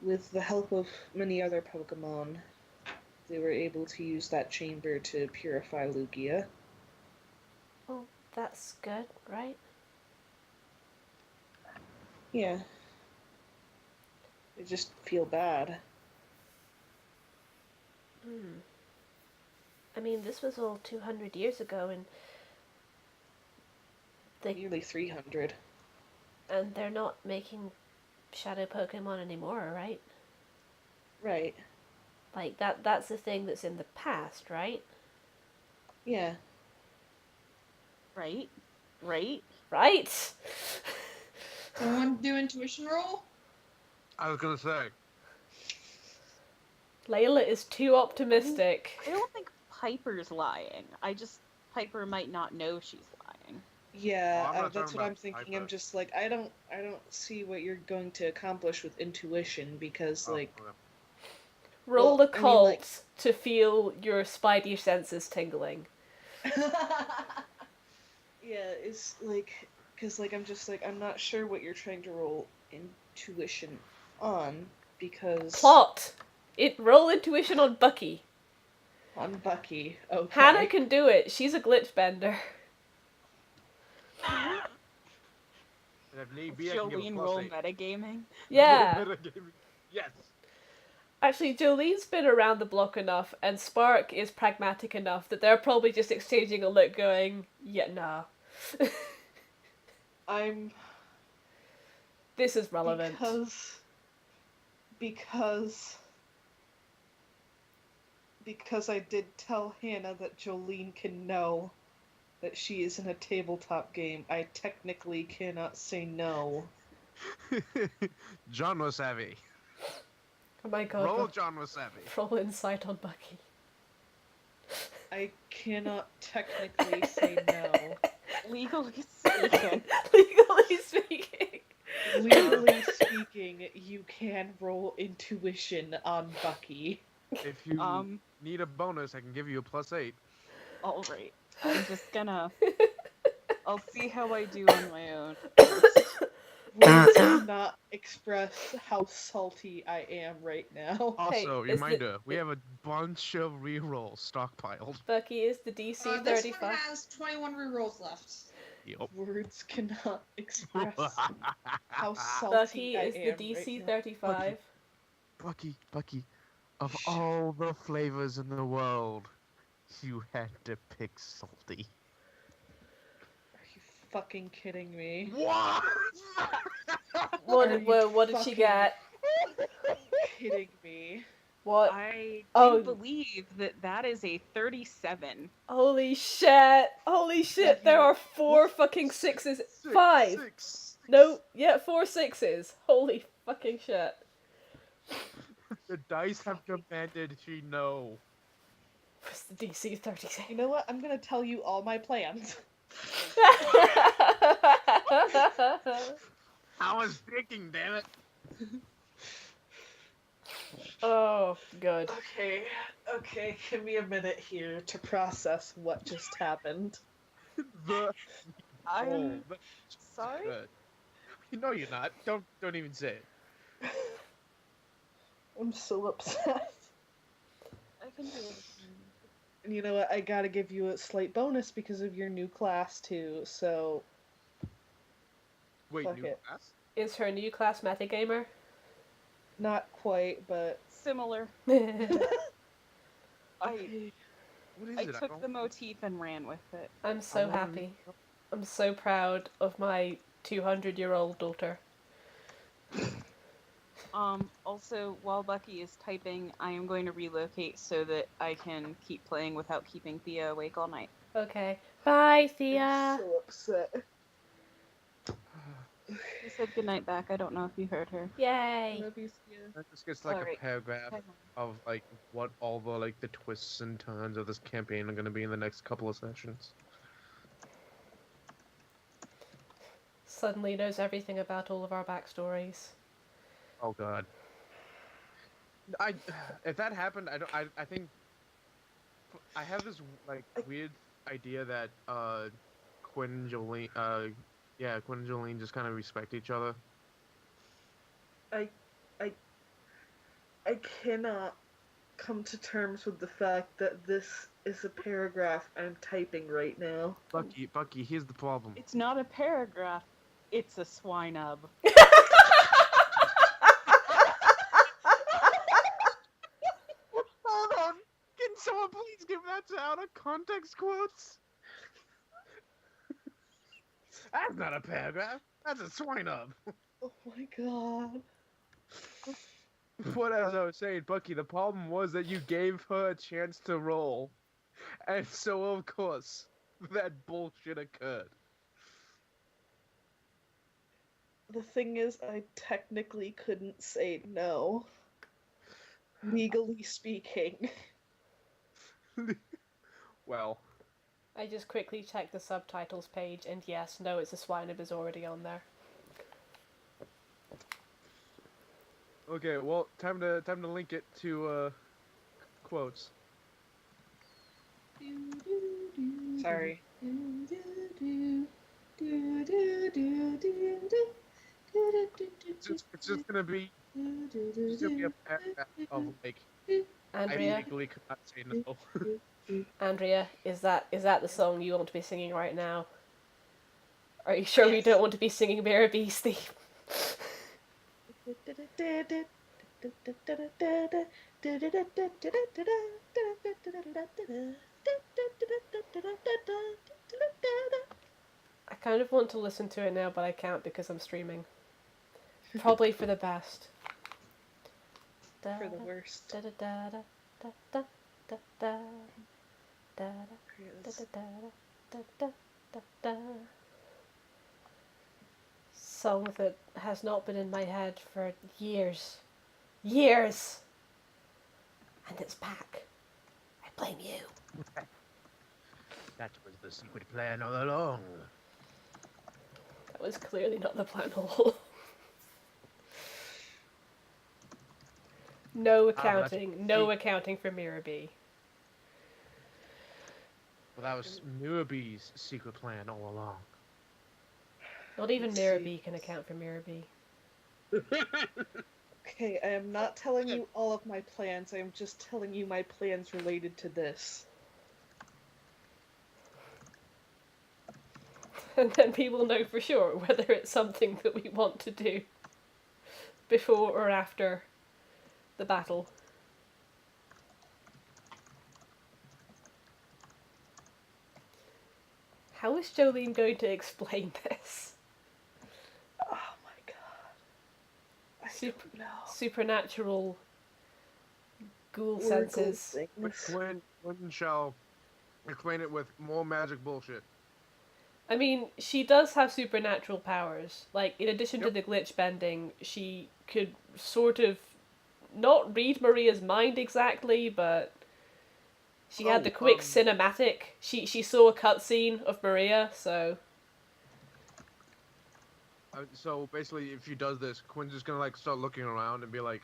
with the help of many other Pokemon, they were able to use that chamber to purify Lugia. Well, that's good, right? Yeah. I just feel bad. Hmm. I mean, this was all 200 years ago, and Nearly 300. they're not making shadow Pokemon anymore, right? Right. Like that's the thing that's in the past, right? Yeah. Right? Right? Right? Someone do intuition roll? I was gonna say. Layla is too optimistic. I don't think Piper's lying. Piper might not know she's lying. Yeah, Oh, I'm not that's talking what I'm about thinking. Piper. I'm just like, I don't see what you're going to accomplish with intuition because, Oh, like, okay. Roll well, a I mean, like- cult to feel your spidey senses tingling. yeah, it's like, because, like, I'm just like, I'm not sure what you're trying to roll intuition on because Plot! Roll intuition on Bucky. on Bucky, okay. Hannah can do it. She's a glitch bender. And if need be, I can give a Jolene plus roll 8. metagaming. Yeah. Metagaming. Yes. Actually, Jolene's been around the block enough, and Spark is pragmatic enough that they're probably just exchanging a look going, yeah, nah. I'm This is relevant. because I did tell Hannah that Jolene can know that she is in a tabletop game. I technically cannot say no. Genre savvy. Oh my god. Roll genre savvy. Roll insight on Bucky. I cannot technically say no. Legally speaking. Legally speaking. Legally speaking, you can roll intuition on Bucky. If you need a bonus, I can give you a plus 8. Alright. I'm just gonna... I'll see how I do on my own first. Words cannot express how salty I am right now. Also, Hey, is reminder, we have a bunch of rerolls stockpiled. Bucky is the DC This 35. one has 21 rerolls left. Yup. Words cannot express how salty Bucky I is the am DC right 35. Bucky, of all the flavors in the world, you had to pick salty. Are you fucking kidding me? What? What Are did you she get? Kidding me? What? I do Oh. believe that is a 37. Holy shit! Holy shit! There are 4 fucking 6s. 5. Six. No, yeah, 4 6s. Holy fucking shit! The dice have demanded she know. What's the DC 36? You know what? I'm gonna tell you all my plans. I was thinking, damn it. Oh, good. Okay, give me a minute here to process what just happened. I'm the- sorry? Good. No, you're not. Don't even say it. I'm so upset. I can do it. And you know what? I gotta give you a slight bonus because of your new class too, so Wait, Fuck new it. class? Is her new class metagamer? not quite, but Similar. okay. What is I it? took the motif and ran with it. I'm so happy. I'm so proud of my 200-year-old daughter. Also, while Bucky is typing, I am going to relocate so that I can keep playing without keeping Thea awake all night. Okay. Bye, I'm Thea. so upset. She said goodnight back. I don't know if you heard her. Yay. Love you, Thea. That just gets like Alright. a paragraph Bye, of like what all the like the twists and turns of this campaign are going to be in the next couple of sessions. Suddenly knows everything about all of our backstories. Oh god. If that happened, I think I have this like weird idea that Quinn and Jolene Quinn and Jolene just kind of respect each other. I, I, I cannot come to terms with the fact that this is a paragraph I'm typing right now. Bucky, here's the problem. It's not a paragraph. It's a swine-ub. Hold on. Can someone please give that to out of context quotes? That's not a paragraph. That's a swine up. Oh my god. What as I was saying, Bucky, the problem was that you gave her a chance to roll. And so of course that bullshit occurred. The thing is, I technically couldn't say no. Legally speaking. Well, I just quickly checked the subtitles page, and yes, no, it's a swinub is already on there. okay, well, time to link it to quotes. Sorry. It's just gonna be a paragraph of like Andrea, I legally could not say no. Andrea, is that the song you want to be singing right now? Are you sure we Yes. don't want to be singing Mary B's theme? I kind of want to listen to it now, but I can't because I'm streaming. Probably for the best. For the worst. Song that has not been in my head for years. Years! And it's back. I blame you. That was the secret plan all along. That was clearly not the plan all along. No accounting for Mirabee. Well, that was Mirabee's secret plan all along. Not even Let's Mirabee can account for Mirabee. Okay, I am not telling you all of my plans, I am just telling you my plans related to this. And then we will know for sure whether it's something that we want to do before or after the battle. How is Jolene going to explain this? Oh my god. I don't know. Supernatural ghoul Or senses. gold things. When shall explain it with more magic bullshit. I mean, she does have supernatural powers. Like, in addition to the glitch bending, she could sort of not read Maria's mind exactly, but she had the quick cinematic. She saw a cutscene of Maria, so So basically, if she does this, Quinn's just gonna like start looking around and be like,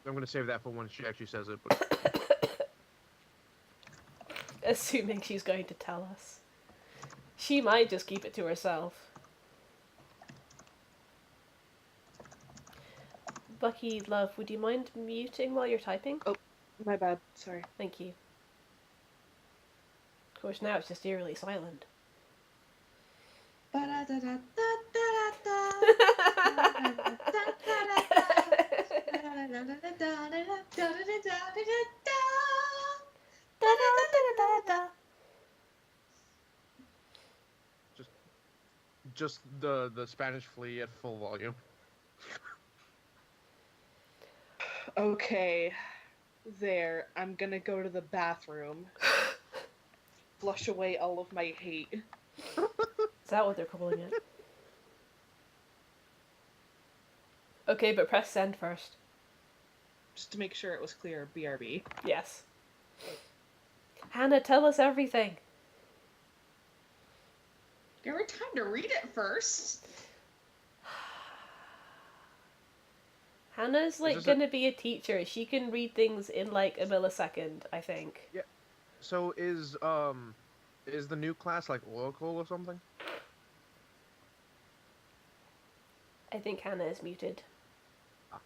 "I'm gonna save that for when she actually says it." But assuming she's going to tell us. She might just keep it to herself. Bucky, love, would you mind muting while you're typing? Oh, my bad. Sorry. Thank you. Of course, now it's just eerily silent. just the Spanish flea at full volume. Okay. There. I'm gonna go to the bathroom. Flush away all of my hate. Is that what they're calling it? Okay, but press send first. Just to make sure it was clear, BRB. Yes. Hannah, tell us everything. Give her time to read it first. Hannah's like just gonna be a teacher. She can read things in like a millisecond, I think. Yeah. So is the new class like Oracle or something? I think Hannah is muted. Ah.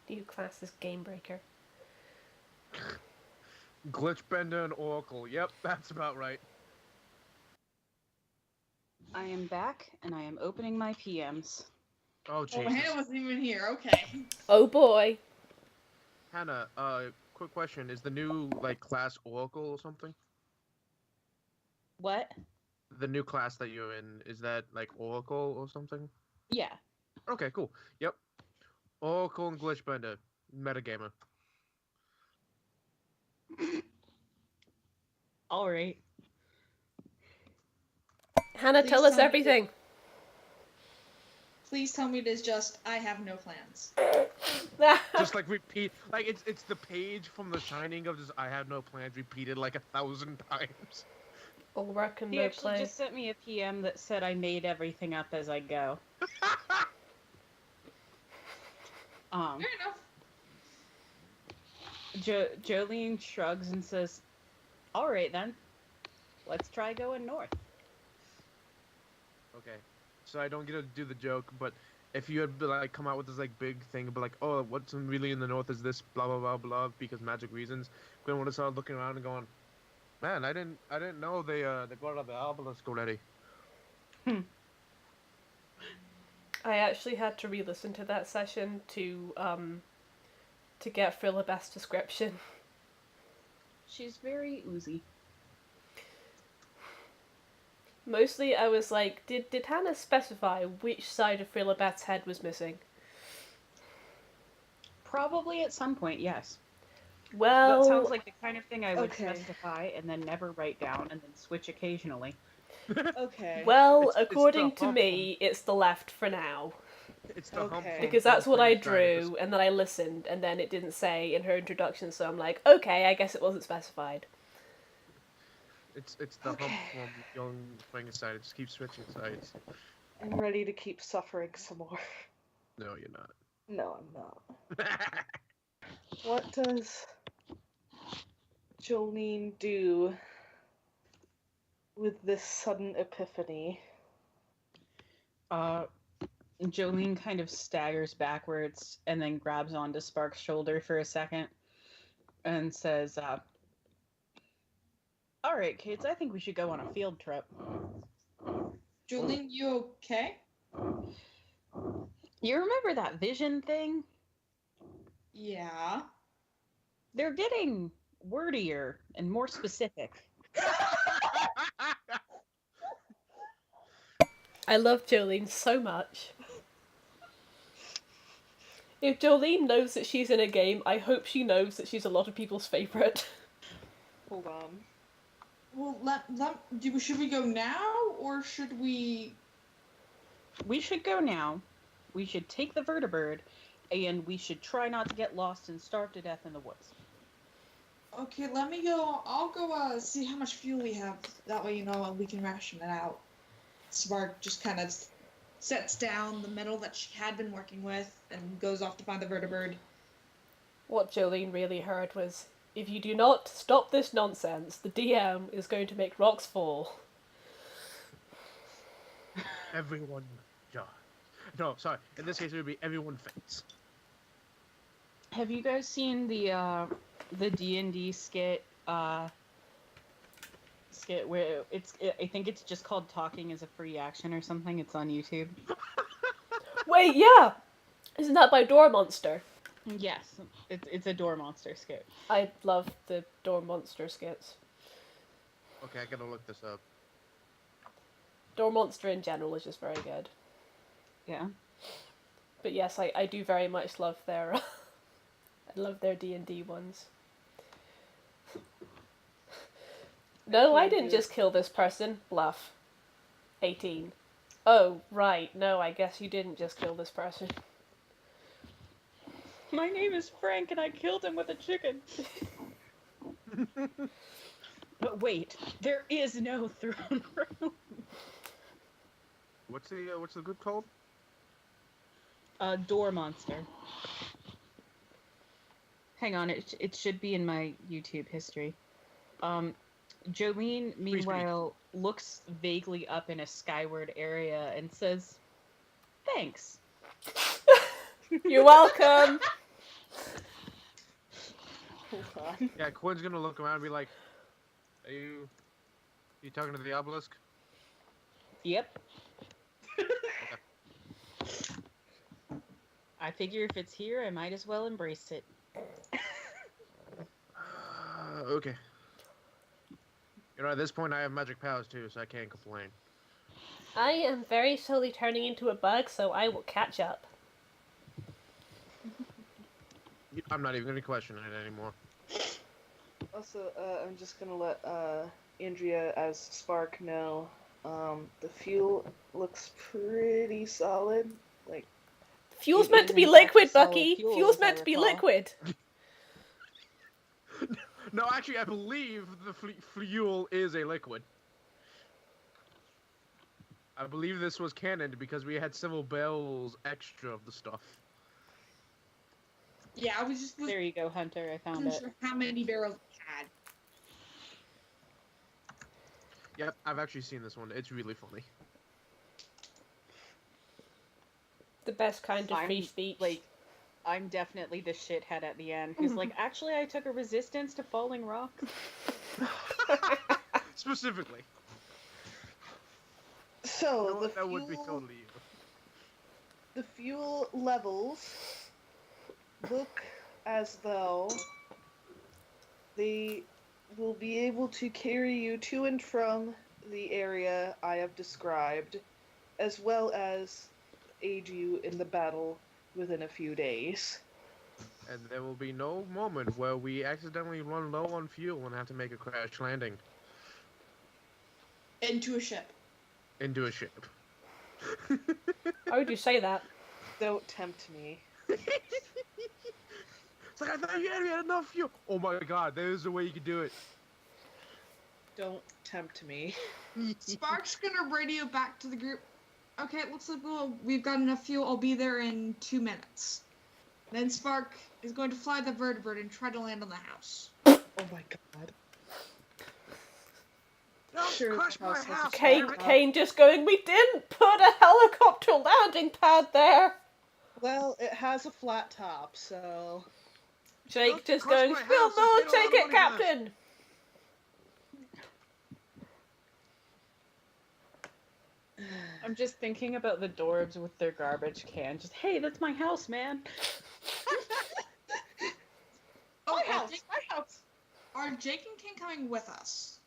New class is Game Breaker. Glitchbender and Oracle. Yep, that's about right. I am back, and I am opening my PMs. Oh Oh, Jesus. Hannah wasn't even here. Okay. Oh boy. Hannah, quick question: is the new like class Oracle or something? What? The new class that you're in, is that like Oracle or something? Yeah. Okay, cool. Yep. Oracle and Glitchbender, metagamer. All right. Hannah, Please tell us tell me everything. Please tell me it is just I have no plans. Just like repeat, like it's the page from The Shining of just I have no plans repeated like 1,000 times. All work and He no actually play. just sent me a PM that said I made everything up as I go. Fair enough. Jolene shrugs and says, "All right then, let's try going north." Okay, so I don't get to do the joke, but if you had like come out with this like big thing, but like, oh, what's really in the north is this blah blah blah blah because magic reasons, Gwen would have started looking around and going, man, I didn't know they got out of the obelisk already. I actually had to re-listen to that session to get Frilla best description. She's very oozy. Mostly I was like, did Hannah specify which side of Frilla Beth's head was missing? Probably at some point, yes. Well, That sounds like the kind of thing I would Okay. specify and then never write down and then switch occasionally. Okay. well, It's according the to hump. me, it's the left for now. It's the hump Okay. from- Because from that's what I Frankenstein. drew, and then I listened, and then it didn't say in her introduction, so I'm like, okay, I guess it wasn't specified. It's the Okay. hump from young Frankenstein. It just keeps switching sides. I'm ready to keep suffering some more. No, you're not. No, I'm not. What does Jolene do with this sudden epiphany? Jolene kind of staggers backwards and then grabs onto Spark's shoulder for a second and says, all right, kids, I think we should go on a field trip. Jolene, you okay? You remember that vision thing? Yeah. They're getting wordier and more specific. I love Jolene so much. If Jolene knows that she's in a game, I hope she knows that she's a lot of people's favourite. Hold on. Well, should we go now or should we? We should go now. We should take the vertibird, and we should try not to get lost and starve to death in the woods. Okay, let me go. I'll go see how much fuel we have. That way, we can ration it out. Spark just kind of sets down the metal that she had been working with and goes off to find the vertibird. What Jolene really heard was, if you do not stop this nonsense, the DM is going to make rocks fall. Everyone dies. No, sorry. In this case, it would be everyone faints. Have you guys seen the D&D skit? Skit where I think it's just called "Talking is a Free Action" or something. It's on YouTube. Wait, yeah! Isn't that by Door Monster? Yes, it's a door monster skit. I love the Door Monster skits. Okay, I gotta look this up. Door Monster in general is just very good. Yeah. But yes, I do very much love their I love their D&D ones. No, I didn't just kill this person. Bluff. 18. Oh, right. No, I guess you didn't just kill this person. My name is Frank, and I killed him with a chicken. But wait, there is no throne room. What's the group called? Door monster. Hang on, it should be in my YouTube history. Jolene, meanwhile, looks vaguely up in a skyward area and says, "Thanks." You're welcome. Hold on. Yeah, Quinn's gonna look around and be like, "Are you talking to the obelisk?" Yep. I figure if it's here, I might as well embrace it. Okay. You know, at this point, I have magic powers too, so I can't complain. I am very slowly turning into a bug, so I will catch up. I'm not even gonna question it anymore. Also, I'm just gonna let Andrea as Spark know. The fuel looks pretty solid. Like, Fuel's It meant is, to be in fact, liquid, a solid Bucky. fuel, Fuel's as I meant to be recall. liquid. No, actually, I believe the fuel is a liquid. I believe this was canon because we had several barrels extra of the stuff. Yeah, I was just There you go, Hunter. I found wasn't it. sure how many barrels we had. Yep, I've actually seen this one. It's really funny. The best kind of free I'm, speech. like, I'm definitely the shithead at the end who's like, actually, I took a resistance to falling rocks. Specifically. so No, the that would be fuel, totally you. the fuel levels look as though they will be able to carry you to and from the area I have described, as well as aid you in the battle within a few days. And there will be no moment where we accidentally run low on fuel and have to make a crash landing Into a ship. into a ship. How would you say that? Don't tempt me. It's like, I thought you had enough fuel. Oh my god, there's a way you could do it. Don't tempt me. Spark's gonna radio back to the group. Okay, it looks like we've got enough fuel. I'll be there in 2 minutes. Then Spark is going to fly the vertebrate and try to land on the house. Oh my god. Don't Sure, crush the my house has a house, Kane, damn it. Kane just going, we didn't put a helicopter landing pad there. Well, it has a flat top, so... Jake Don't just crush going, my we'll house, no, I paid a lot take of it, money for this." Captain. I'm just thinking about the dwarves with their garbage can. Just, hey, that's my house, man. Oh, My house! My house! Are Jake and King coming with us?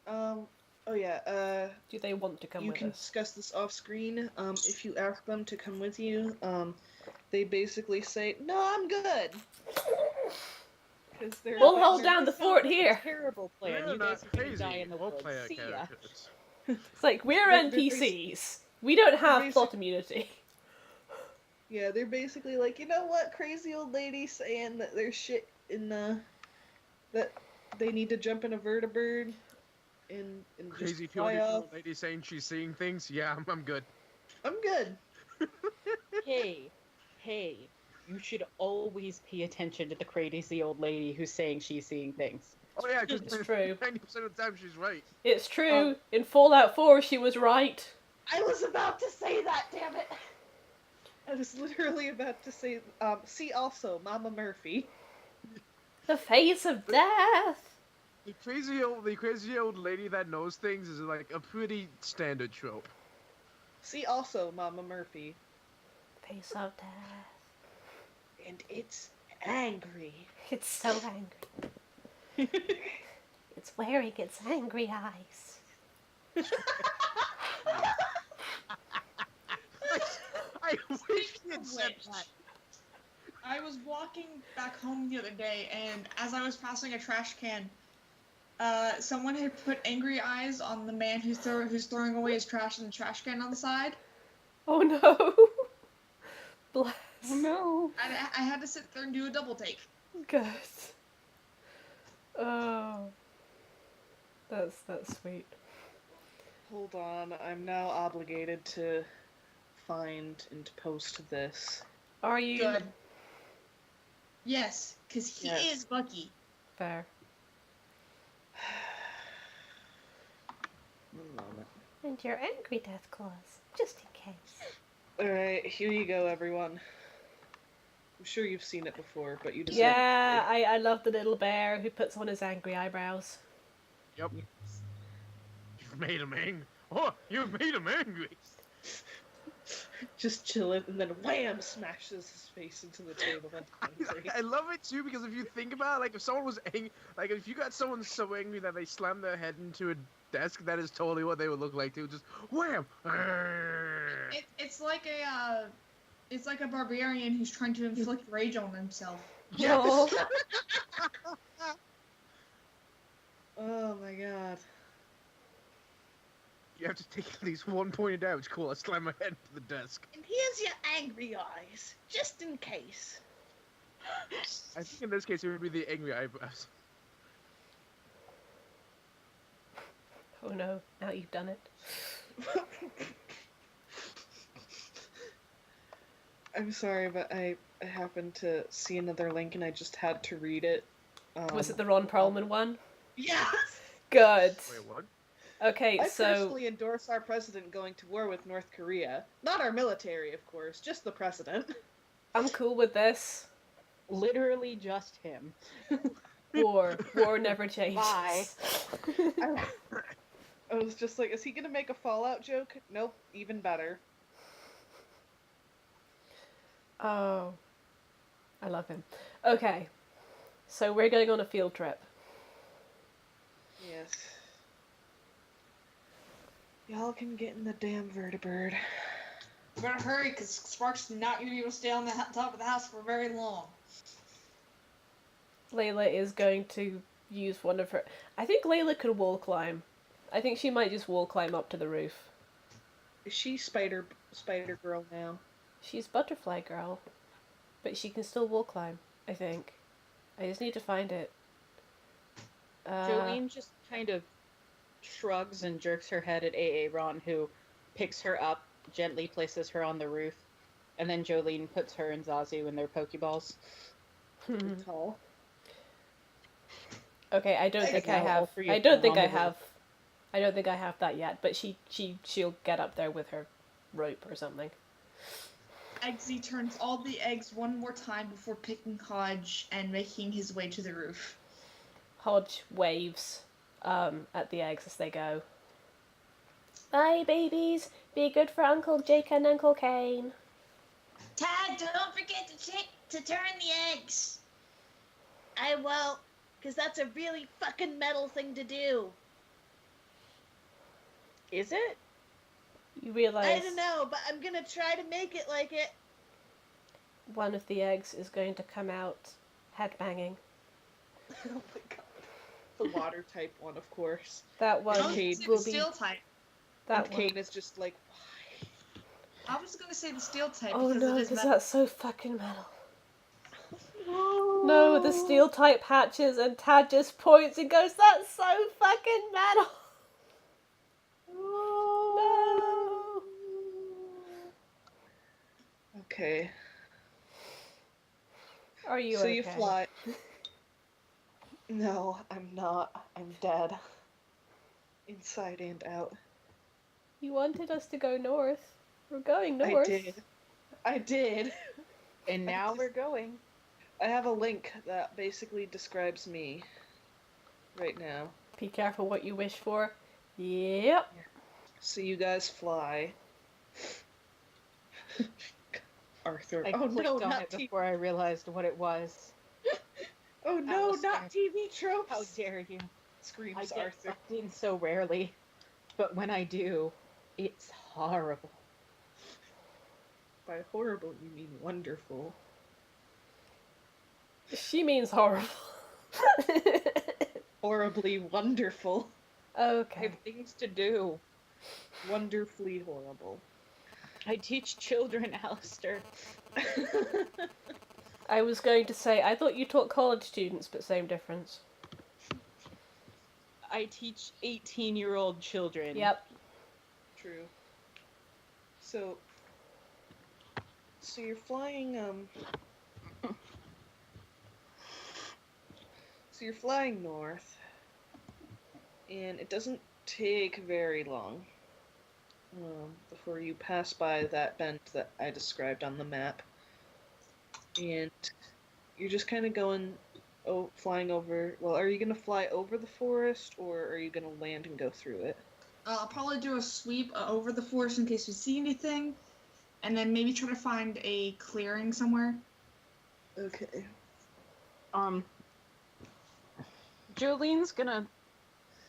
Oh yeah, Do they want to come you with can us? discuss this off screen. If you ask them to come with you, they basically say, "No, I'm good." Because they're We'll like, hold they're- down the Sounds fort like a here. terrible plan. We're You guys not are gonna crazy die in the woods. role-player See ya. characters. It's like, we're They're NPCs. We don't have basic- plot immunity. Yeah, they're basically like, you know what, crazy old lady saying that there's shit in the... that they need to jump in a vertibird and Crazy just fly off. lady saying she's seeing things. Yeah, I'm good. I'm good. Hey, you should always pay attention to the crazy old lady who's saying she's seeing things. Oh yeah, because It's true. 90% of the time she's right. It's true. In Fallout 4, she was right. I was about to say that, damn it! I was literally about to say, see also, Mama Murphy. The face of death. The crazy old lady that knows things is like a pretty standard trope. See also, Mama Murphy. Face of death. And it's angry. It's so angry. It's wearing its angry eyes. I wish Speaking he had of said which, that. I was walking back home the other day, and as I was passing a trash can, someone had put angry eyes on the man who's throwing away his trash in the trash can on the side. Oh no. Bless. Oh no. And I had to sit there and do a double take. Good. Oh. That's sweet. Hold on, I'm now obligated to find and post this. Are you? Good. Yes, because he Yes. is Bucky. Fair. One moment. And your angry death claws, just in case. Alright, here you go, everyone. I'm sure you've seen it before, but you just Yeah, I love the little bear who puts on his angry eyebrows. Yep. You've made him angry. Oh, you've made him angry. just chilling, and then wham, smashes his face into the table. That's angry. I love it too because if you think about it, like if someone was angry, like if you got someone so angry that they slammed their head into a desk, that is totally what they would look like too. Just wham. It's like a barbarian who's trying to inflict rage on himself. No. Oh my god. You have to take at least one pointed out. It's cool. I slam my head into the desk. And here's your angry eyes, just in case. I think in this case it would be the angry eyebrows. Oh no, now you've done it. I'm sorry, but I happened to see another link and I just had to read it. Was it the Ron Perlman one? Yes! Good. Wait, what? Okay, I so personally endorse our president going to war with North Korea. Not our military, of course, just the president. I'm cool with this. Literally just him. War never changes. Bye. I was just like, is he gonna make a Fallout joke? Nope, even better. Oh, I love him. Okay, so we're going on a field trip. Yes. Y'all can get in the damn vertibird. We better hurry, because Sparks is not going to be able to stay on the top of the house for very long. Layla is going to use one of her... I think Layla could wall climb. I think she might just wall climb up to the roof. Is she Spider Girl now? She's Butterfly Girl, but she can still wall climb, I think. I just need to find it. Jolene just kind of shrugs and jerks her head at Ron, who picks her up, gently places her on the roof, and then Jolene puts her and Zazu in their Pokeballs. Tall. Okay, I don't think I Now all have. three I of don't them think on I the roof. have. I don't think I have that yet. But she'll get up there with her rope or something. Eggsy turns all the eggs one more time before picking Hodge and making his way to the roof. Hodge waves at the eggs as they go. Bye, babies. Be good for Uncle Jake and Uncle Kane. Tad, don't forget to turn the eggs. I won't, because that's a really fucking metal thing to do. Is it? You realize I don't know, but I'm gonna try to make it like it. one of the eggs is going to come out headbanging. Oh my god. The water type one, of course. That one Okay, It's will the be steel type. that And one. Kane is just like, why? I was going to say the steel type Oh because no, it is because metal. that's so fucking metal. No, the steel type hatches and Tad just points and goes, "That's so fucking metal." No. Okay. Are you So okay? you fly. No, I'm not. I'm dead. Inside and out. You wanted us to go north. We're going north. I did. And now we're going. I have a link that basically describes me right now. Be careful what you wish for. Yep. So you guys fly. Arthur. I Oh clicked no, on not it TV. before I realized what it was. Oh no, Alistair. not TV tropes. How dare you? I Screams get Arthur. sucked in so rarely, but when I do, it's horrible. By horrible, you mean wonderful. She means horrible. Horribly wonderful. I Okay. have things to do. Wonderfully horrible. I teach children, Alistair. I was going to say, I thought you taught college students, but same difference. I teach 18-year-old children. Yep. True. So, So you're flying, so you're flying north, and it doesn't take very long before you pass by that bend that I described on the map. And you're just kind of going, flying over. Well, are you going to fly over the forest, or are you going to land and go through it? I'll probably do a sweep over the forest in case we see anything, and then maybe try to find a clearing somewhere. Okay. Jolene's gonna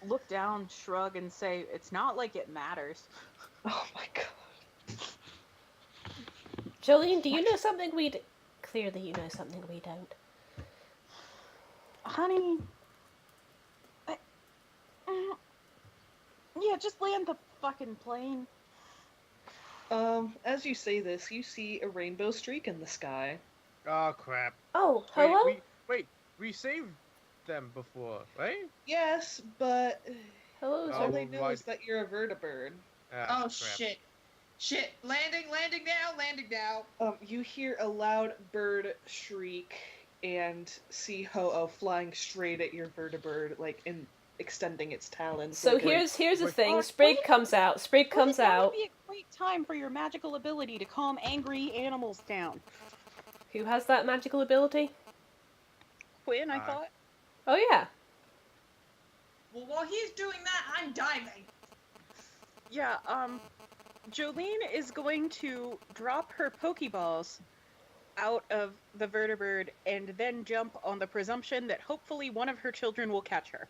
look down, shrug, and say, "It's not like it matters." Oh my god. Jolene, do you know something we Clearly you know something we don't. Honey, yeah, just land the fucking plane. As you say this, you see a rainbow streak in the sky. Oh crap! Oh, Wait, hello? we saved them before, right? Yes, but Hello, all Oh, they know right. is that you're a vertibird. Ah, Oh, crap. shit. Shit. Landing now. You hear a loud bird shriek and see Ho-Oh flying straight at your vertibird, like extending its talons. So like here's the wait. thing. Oh, Sprig wait. comes out. Sprig comes That out. would be a great time for your magical ability to calm angry animals down. Who has that magical ability? Quinn, I Hi. thought. Oh yeah. Well, while he's doing that, I'm diving. Yeah, Jolene is going to drop her Pokeballs out of the vertibird and then jump on the presumption that hopefully one of her children will catch her.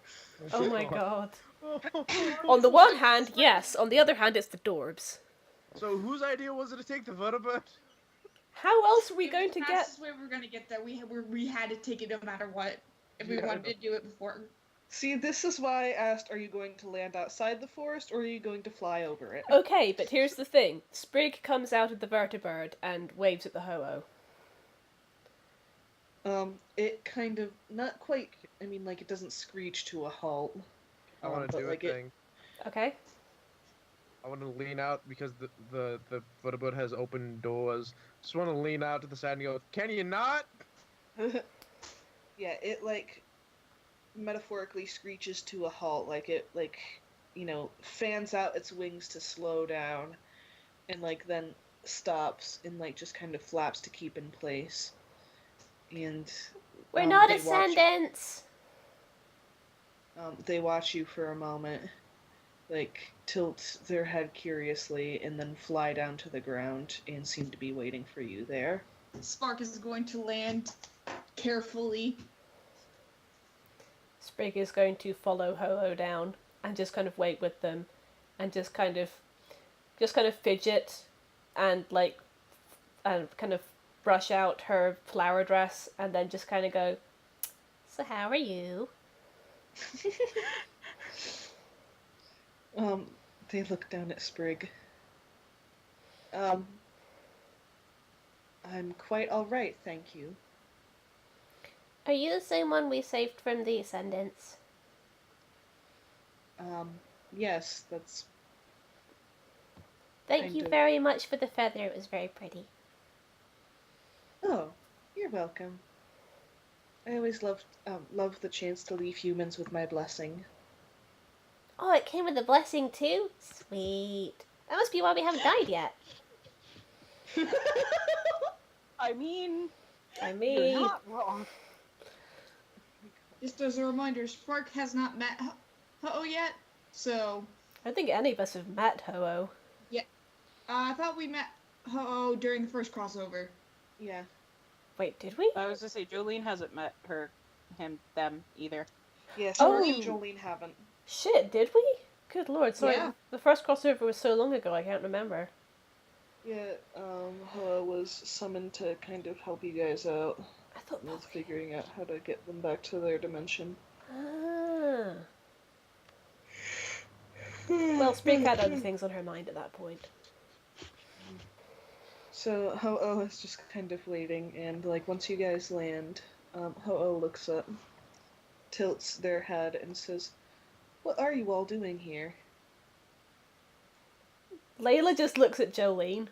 Oh my god. Oh. On the one hand, yes. On the other hand, it's the Dorbs. So whose idea was it to take the vertibird? How else are we It was going the to get? fastest way we were gonna get there. We had to take it no matter what if we Yeah. wanted to do it before. See, this is why I asked, are you going to land outside the forest, or are you going to fly over it? Okay, but here's the thing. Sprig comes out of the vertibird and waves at the Ho-Oh. It kind of, not quite, I mean, like, it doesn't screech to a halt. I want to but, do like, a thing. Okay. I want to lean out because the vertibird has open doors. Just want to lean out to the side and go, "Can you not?" Yeah, it, like, metaphorically screeches to a halt, like it, like, fans out its wings to slow down, and, like, then stops and, like, just kind of flaps to keep in place. And We're not they watch you- ascendants. They watch you for a moment, like, tilt their head curiously, and then fly down to the ground and seem to be waiting for you there. Spark is going to land carefully. Sprig is going to follow Ho-Oh down and just kind of wait with them, and just kind of fidget, and kind of brush out her flower dress, and then just kind of go, "So how are you?" They look down at Sprig. I'm quite alright, thank you. Are you the same one we saved from the Ascendants? Yes, that's... Thank Kind you of. very much for the feather, it was very pretty. Oh, you're welcome. I always loved the chance to leave humans with my blessing. Oh, it came with a blessing too? Sweet. That must be why we haven't died yet. I mean, I you're mean... not wrong. Just as a reminder, Spark has not met Ho-Oh yet, so I don't think any of us have met Ho-Oh. I thought we met Ho-Oh during the first crossover. Yeah. Wait, did we? I was gonna say, Jolene hasn't met them either. Yes, Oh. Orre and Jolene haven't. Shit, did we? Good lord, sorry. Yeah. The first crossover was so long ago, I can't remember. Yeah, Hoa was summoned to kind of help you guys out I thought with figuring out how to get them back to their dimension. Ah. Well, Sprig had other things on her mind at that point. So Ho-Oh is just kind of waiting, and like once you guys land, Ho-Oh looks up, tilts their head, and says, "What are you all doing here?" Layla just looks at Jolene.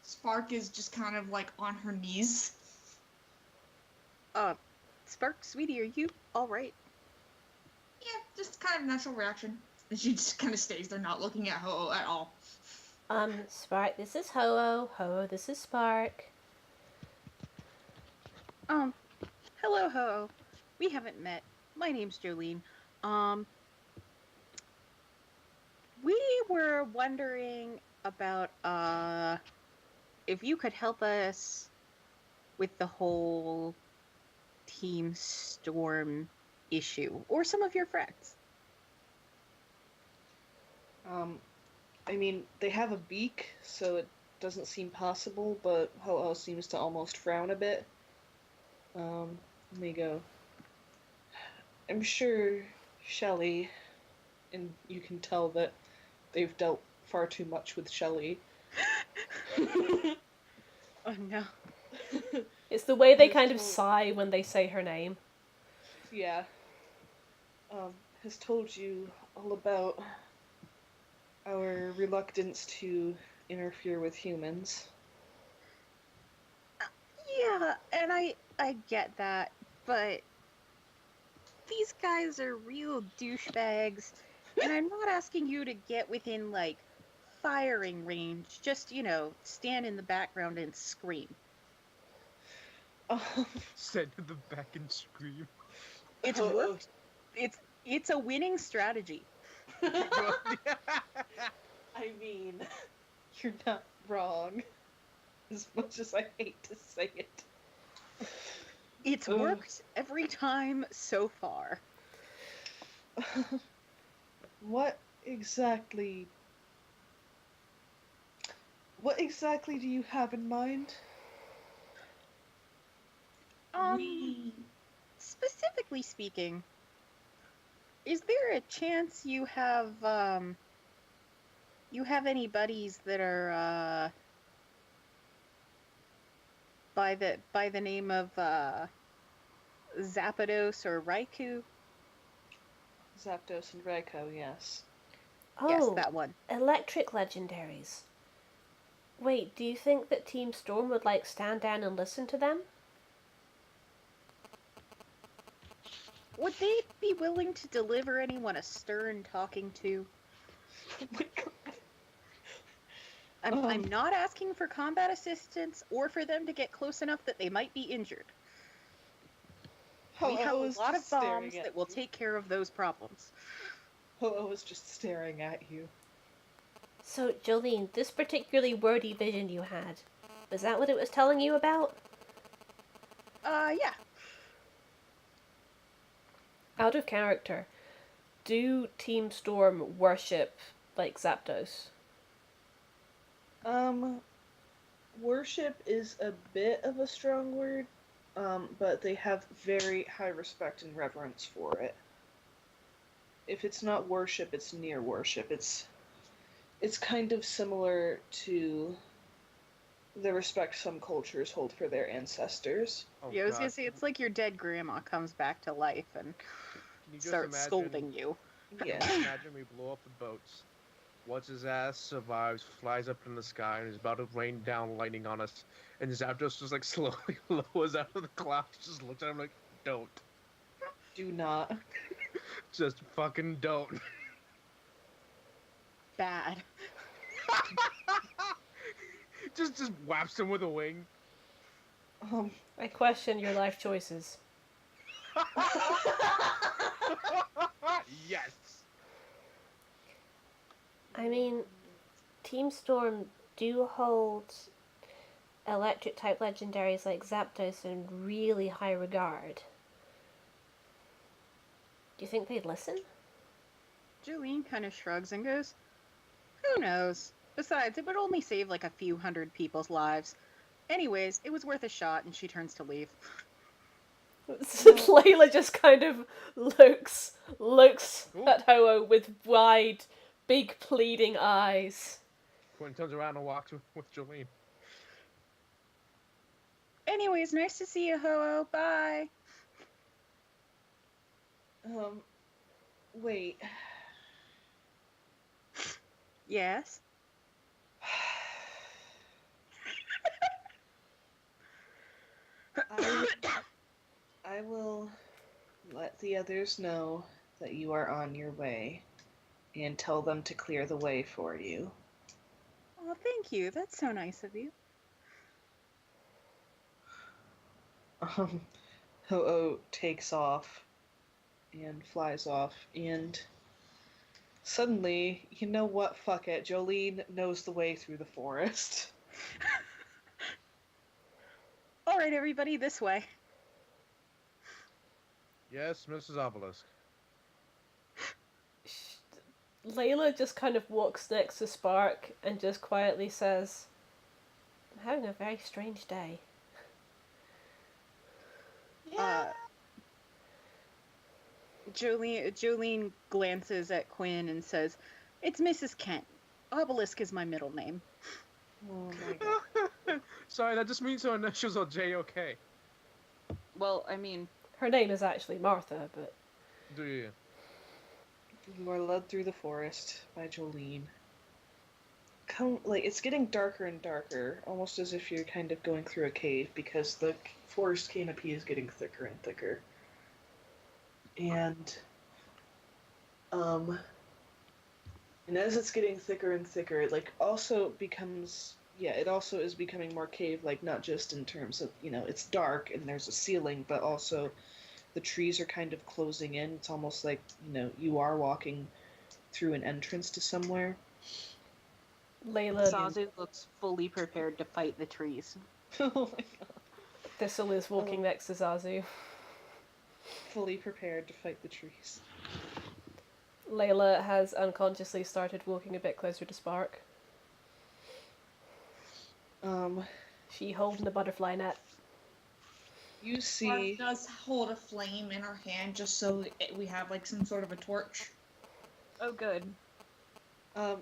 Spark is just kind of like on her knees. Spark, sweetie, are you all right? Yeah, just kind of natural reaction. And she just kind of stays there, not looking at Ho-Oh at all. Spark, this is Ho-Oh. Ho-Oh, this is Spark. Hello, Ho. We haven't met. My name's Jolene. We were wondering about, if you could help us with the whole Team Storm issue, or some of your friends. I mean, they have a beak, so it doesn't seem possible, but Ho-Oh seems to almost frown a bit. Let me go. I'm sure Shelley, and you can tell that they've dealt far too much with Shelley. Oh no. It's the way they Has kind of told- sigh when they say her name. Yeah. Has told you all about our reluctance to interfere with humans. Yeah, and I get that, but these guys are real douchebags, and I'm not asking you to get within, like, firing range. Just, stand in the background and scream. Send to the back and scream. It's Oh. worked. It's a winning strategy. I mean, you're not wrong. As much as I hate to say it. It's worked every time so far. What exactly do you have in mind? Specifically speaking, is there a chance you have any buddies that are by the name of Zapdos or Raikou? Zapdos and Raikou, yes. Oh, Yes, that one. electric legendaries. Wait, do you think that Team Storm would, like, stand down and listen to them? Would they be willing to deliver anyone a stern talking to? Oh my god. I'm not asking for combat assistance or for them to get close enough that they might be injured. We have a lot of bombs that will take care of those problems. Ho-Oh was just staring at you. So, Jolene, this particularly wordy vision you had, was that what it was telling you about? Yeah. Out of character, do Team Storm worship, like, Zapdos? Worship is a bit of a strong word, but they have very high respect and reverence for it. If it's not worship, it's near worship. It's kind of similar to the respect some cultures hold for their ancestors. Oh, Yeah, I was gonna God. say, it's like your dead grandma comes back to life and Can you just starts imagine, scolding you. Yeah. Imagine we blow up the boats. What's his ass survives, flies up in the sky, and is about to rain down lightning on us. And Zapdos just like slowly lowers out of the clouds, just looks at him like, don't. Do not. Just fucking don't. Bad. just whaps him with a wing. I question your life choices. Yes. I mean, Team Storm do hold electric type legendaries like Zapdos in really high regard. Do you think they'd listen? Jolene kind of shrugs and goes, who knows? Besides, it would only save like a few hundred people's lives. Anyways, it was worth a shot, and she turns to leave. Layla just kind of looks Ooh. at Ho-Oh with wide, big, pleading eyes. Quinn turns around and walks with Jolene. Anyways, nice to see you, Ho-Oh. Bye. Wait. Yes? I will let the others know that you are on your way and tell them to clear the way for you. Oh, thank you. That's so nice of you. Ho-Oh takes off and flies off, and suddenly, you know what? Fuck it. Jolene knows the way through the forest. All right, everybody, this way. Yes, Mrs. Obelisk. Layla just kind of walks next to Spark and just quietly says, "I'm having a very strange day." Yeah. Jolene glances at Quinn and says, "It's Mrs. Kent. Obelisk is my middle name." Oh my god. Sorry, that just means her initials are J-O-K. Well, I mean, Her name is actually Martha, but Do you? You are led through the forest by Jolene. It's getting darker and darker, almost as if you're kind of going through a cave, because the forest canopy is getting thicker and thicker. And, and as it's getting thicker and thicker, it, also becomes, it also is becoming more cave-like, not just in terms of, it's dark and there's a ceiling, but also the trees are kind of closing in. It's almost like, you are walking through an entrance to somewhere. Layla Zazu looks fully prepared to fight the trees. Oh my god. Thistle is walking next to Zazu. Fully prepared to fight the trees. Layla has unconsciously started walking a bit closer to Spark. She holding the butterfly net. You Spark see... does hold a flame in her hand just so we have some sort of a torch. Oh, good.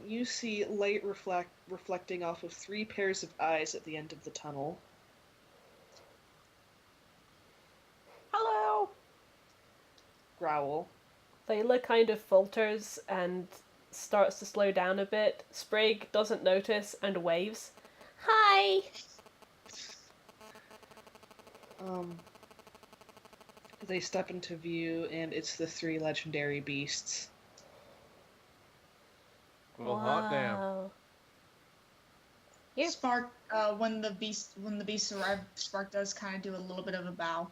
You see light reflecting off of 3 pairs of eyes at the end of the tunnel. Hello! Growl. Layla kind of falters and starts to slow down a bit. Sprig doesn't notice and waves. Hi! They step into view, and it's the 3 legendary beasts. Well, hot damn. Wow. Yep. Spark, when the beasts arrive, Spark does kind of do a little bit of a bow.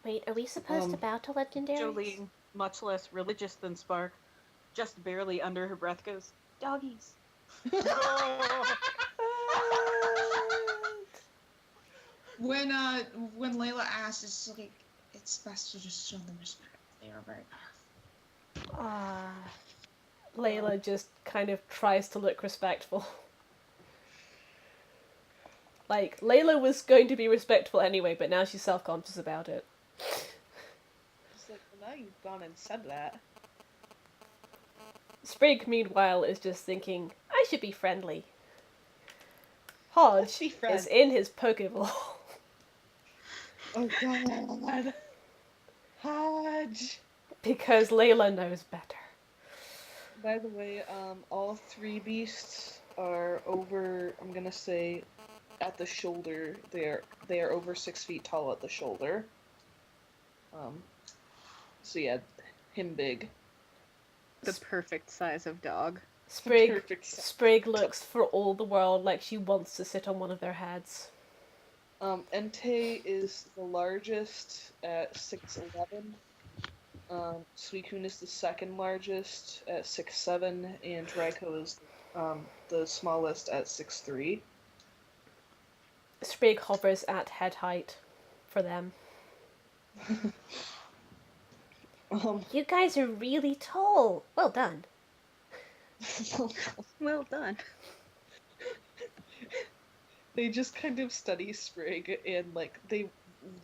Wait, are we supposed to bow to legendaries? Jolene, much less religious than Spark, just barely under her breath goes, "Doggies." When Layla asks, it's like it's best to just show them respect. They are very powerful. Layla just kind of tries to look respectful. Layla was going to be respectful anyway, but now she's self-conscious about it. It's like, well, now you've gone and said that. Sprig, meanwhile, is just thinking, I should be friendly. Hodge be friends. is in his Pokeball. Oh god. Hodge. Because Layla knows better. By the way, all 3 beasts are over, I'm gonna say, at the shoulder. They are over 6 feet tall at the shoulder. So yeah, him big. The perfect size of dog. Sprig looks for all the world like she wants to sit on one of their heads. Entei is the largest at 6'11". Suicune is the second largest at 6'7", and Draco is the smallest at 6'3". Sprig hovers at head height for them. You guys are really tall. Well done. Well done. They just kind of study Sprig, and they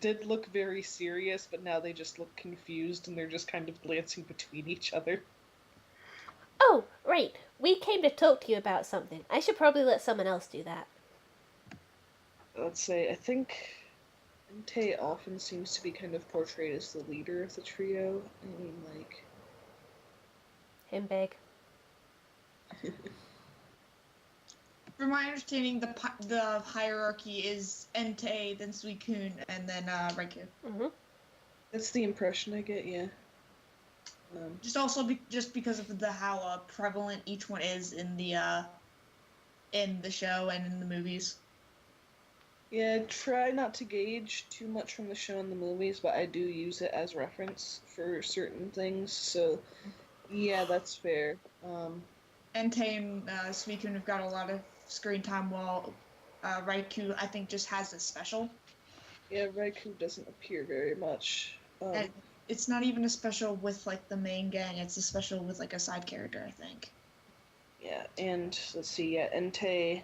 did look very serious, but now they just look confused, and they're just kind of glancing between each other. Oh, right. We came to talk to you about something. I should probably let someone else do that. Let's say, I think Entei often seems to be kind of portrayed as the leader of the trio. I mean, Him big. from my understanding, the hierarchy is Entei, then Suicune, and then Raikou. Mm-hmm. That's the impression I get. Yeah. Just also just because of how prevalent each one is in the show and in the movies. Yeah, try not to gauge too much from the show and the movies, but I do use it as reference for certain things. So, yeah, that's fair. Entei and Suicune have got a lot of screen time, while Raikou, I think, just has a special. Yeah, Raikou doesn't appear very much. And it's not even a special with like the main gang; it's a special with like a side character, I think. Yeah, and let's see. Yeah, Entei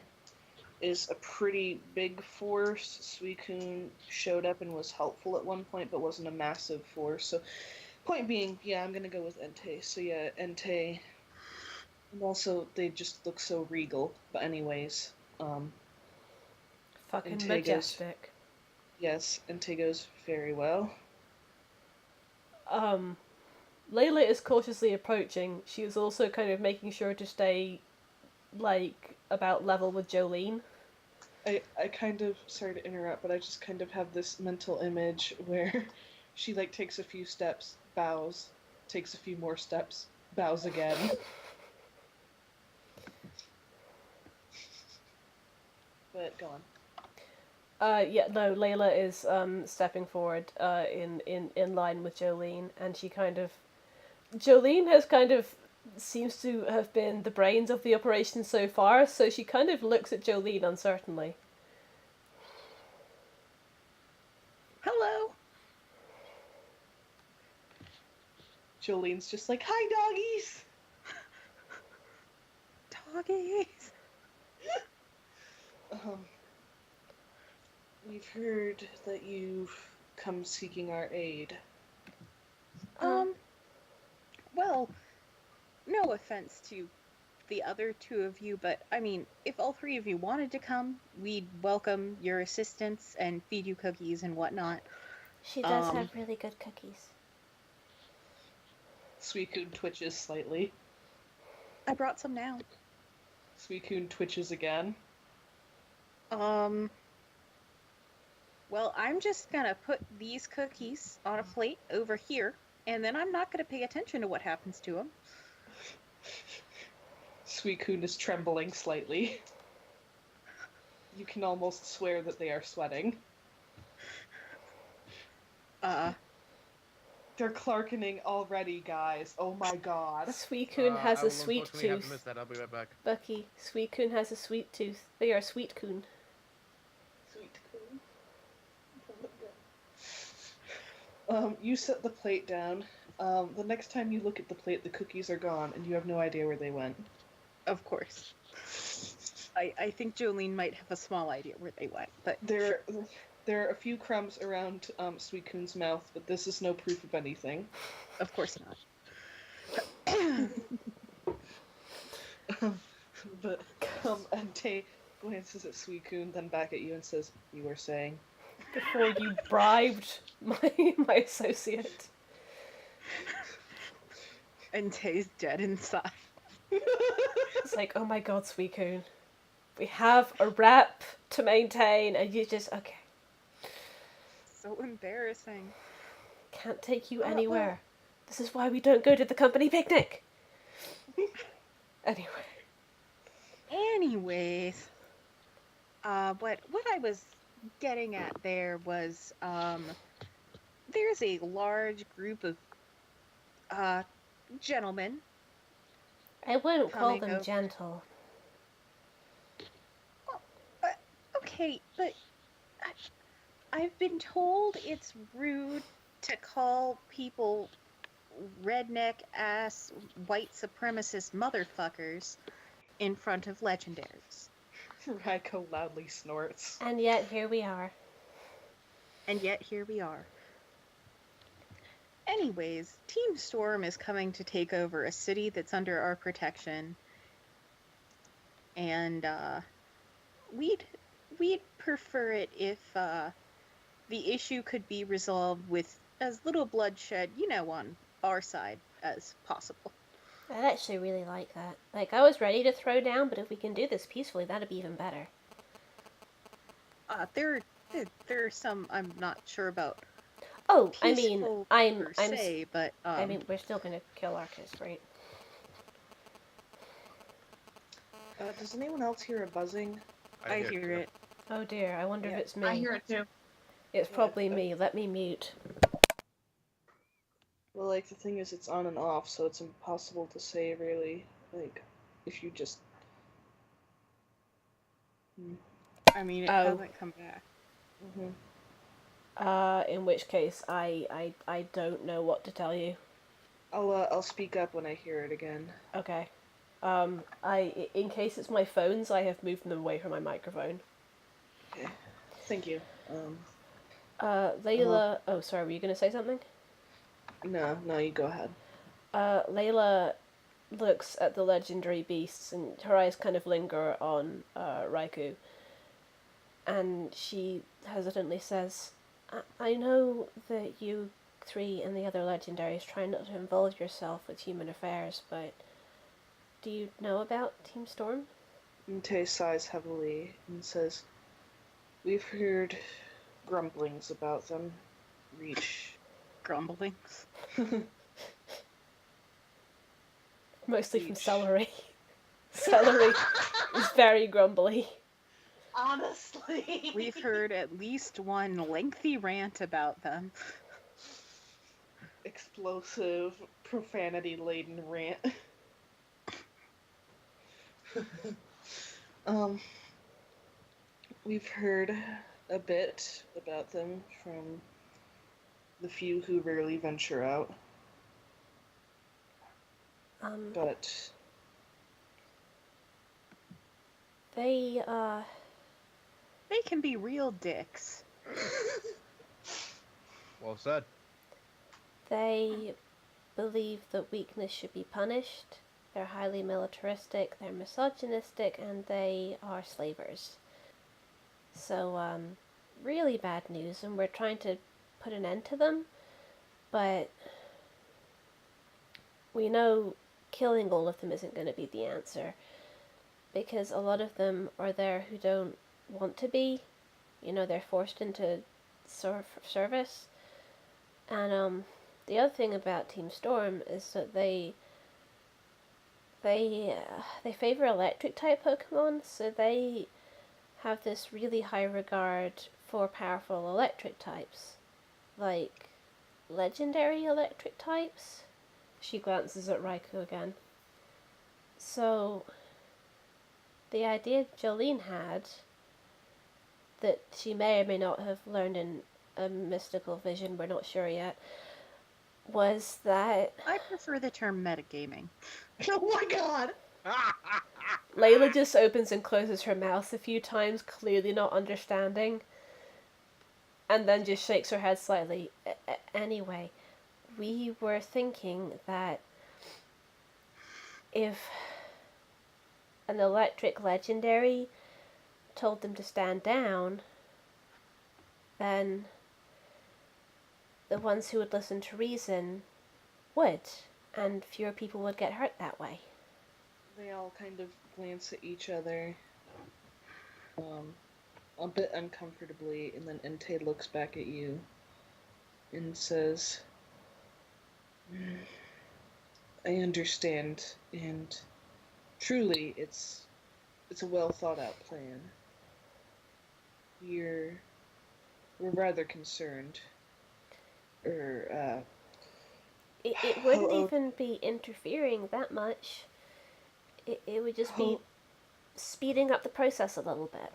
is a pretty big force. Suicune showed up and was helpful at one point, but wasn't a massive force. So, point being, yeah, I'm gonna go with Entei. So yeah, Entei. And also, they just look so regal. But anyways, Fucking Entei majestic. yes, Entei goes very well. Layla is cautiously approaching. She is also kind of making sure to stay, like, about level with Jolene. I kind of, sorry to interrupt, but I just kind of have this mental image where she like takes a few steps, bows, takes a few more steps, bows again. But go on. Yeah, no, Layla is stepping forward in line with Jolene, and she kind of... Jolene has kind of seems to have been the brains of the operation so far, so she kind of looks at Jolene uncertainly. Hello. Jolene's just like, hi, doggies! Doggies. We've heard that you've come seeking our aid. Well, no offense to the other two of you, but I mean, if all three of you wanted to come, we'd welcome your assistance and feed you cookies and whatnot. She does have really good cookies. Suicune twitches slightly. I brought some now. Suicune twitches again. Well, I'm just gonna put these cookies on a plate over here, and then I'm not gonna pay attention to what happens to them. Suicune is trembling slightly. You can almost swear that they are sweating. They're Clarkening already, guys. Oh my god. Suicune has I a will sweet unfortunately have to tooth. miss that. I'll be right back. Bucky, Suicune has a sweet tooth. They are Sweetcoon. Suicune. You set the plate down. The next time you look at the plate, the cookies are gone, and you have no idea where they went. Of course. I think Jolene might have a small idea where they went, but There are a few crumbs around Suicune's mouth, but this is no proof of anything. of course not. But Entei glances at Suicune, then back at you and says, "You were saying." Before you bribed my associate. And Tay's dead inside. It's like, oh my god, Suicune. We have a rep to maintain, and you just, okay. So embarrassing. Can't take you anywhere. This is why we don't go to the company picnic. Anyway. Anyways, what I was getting at there was, there's a large group of, gentlemen. I wouldn't call Coming them over. gentle. Okay, but I've been told it's rude to call people redneck-ass white supremacist motherfuckers in front of legendaries. Raikou loudly snorts. And yet, here we are. And yet, here we are. Anyways, Team Storm is coming to take over a city that's under our protection. And, we'd prefer it if, the issue could be resolved with as little bloodshed, on our side as possible. I'd actually really like that. Like, I was ready to throw down, but if we can do this peacefully, that'd be even better. There are some I'm not sure about Oh, peaceful per se, but I mean, we're still gonna kill Arcus, right? Does anyone else hear a buzzing? I hear it. Oh dear, I wonder Yeah, if it's me. I hear it too. It's Yeah, probably me. Let me mute. Well, like, the thing is, it's on and off, so it's impossible to say, really. Like, if you just... I mean, it Oh. hasn't come back. In which case, I don't know what to tell you. I'll speak up when I hear it again. Okay. In case it's my phones, I have moved them away from my microphone. Okay. Thank you. Layla... Oh, sorry, were you gonna say something? No, you go ahead. Layla looks at the legendary beasts, and her eyes kind of linger on Raikou. And she hesitantly says, I know that you three and the other legendaries try not to involve yourself with human affairs, but do you know about Team Storm? Mte sighs heavily and says, we've heard grumblings about them reach. Grumblings. Mostly from Reach. Celery. Celery is very grumbly. Honestly. We've heard at least one lengthy rant about them. Explosive, profanity-laden rant. We've heard a bit about them from the few who rarely venture out, but They can be real dicks. Well said. They believe that weakness should be punished. They're highly militaristic, they're misogynistic, and they are slavers. So, really bad news, and we're trying to put an end to them, but we know killing all of them isn't going to be the answer, because a lot of them are there who don't want to be. You know, they're forced into service. And the other thing about Team Storm is that they favor electric type Pokemon, so they have this really high regard for powerful electric types, like legendary electric types. She glances at Raikou again. So the idea Jolene had, that she may or may not have learned in a mystical vision, we're not sure yet, was that I prefer the term metagaming. Oh my god. Layla just opens and closes her mouth a few times, clearly not understanding, and then just shakes her head slightly. Anyway, we were thinking that if an electric legendary told them to stand down, then the ones who would listen to reason would, and fewer people would get hurt that way. They all kind of glance at each other, a bit uncomfortably, and then Entei looks back at you and says, I understand, and truly it's a well thought out plan. We're rather concerned. It wouldn't even be interfering that much. It would just be speeding up the process a little bit.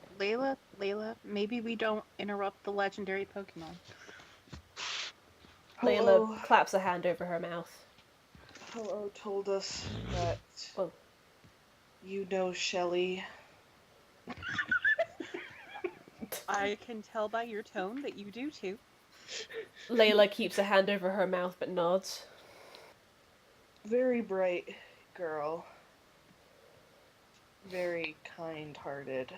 Layla, maybe we don't interrupt the legendary Pokemon. Layla claps a hand over her mouth. Hello told us that you know Shelly. I can tell by your tone that you do too. Layla keeps a hand over her mouth but nods. Very bright girl. Very kind-hearted.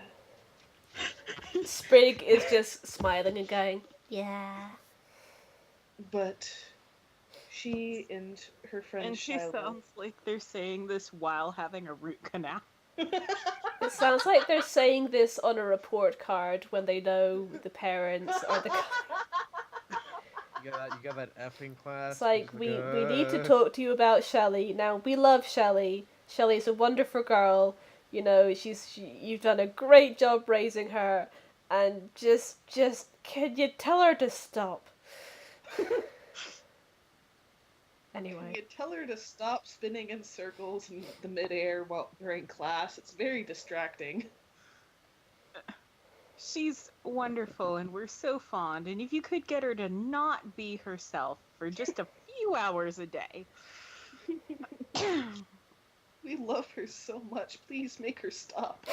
Sprig is just smiling and going, yeah. But she and her friend And she Shiloh. sounds like they're saying this while having a root canal. It sounds like they're saying this on a report card when they know the parents or the. You got that effing class. It's like, we need to talk to you about Shelley. Now, we love Shelley. Shelley's a wonderful girl. You know, you've done a great job raising her. And just, can you tell her to stop? Anyway. Can you tell her to stop spinning in circles in the midair while during class? It's very distracting. She's wonderful and we're so fond, and if you could get her to not be herself for just a few hours a day. We love her so much. Please make her stop.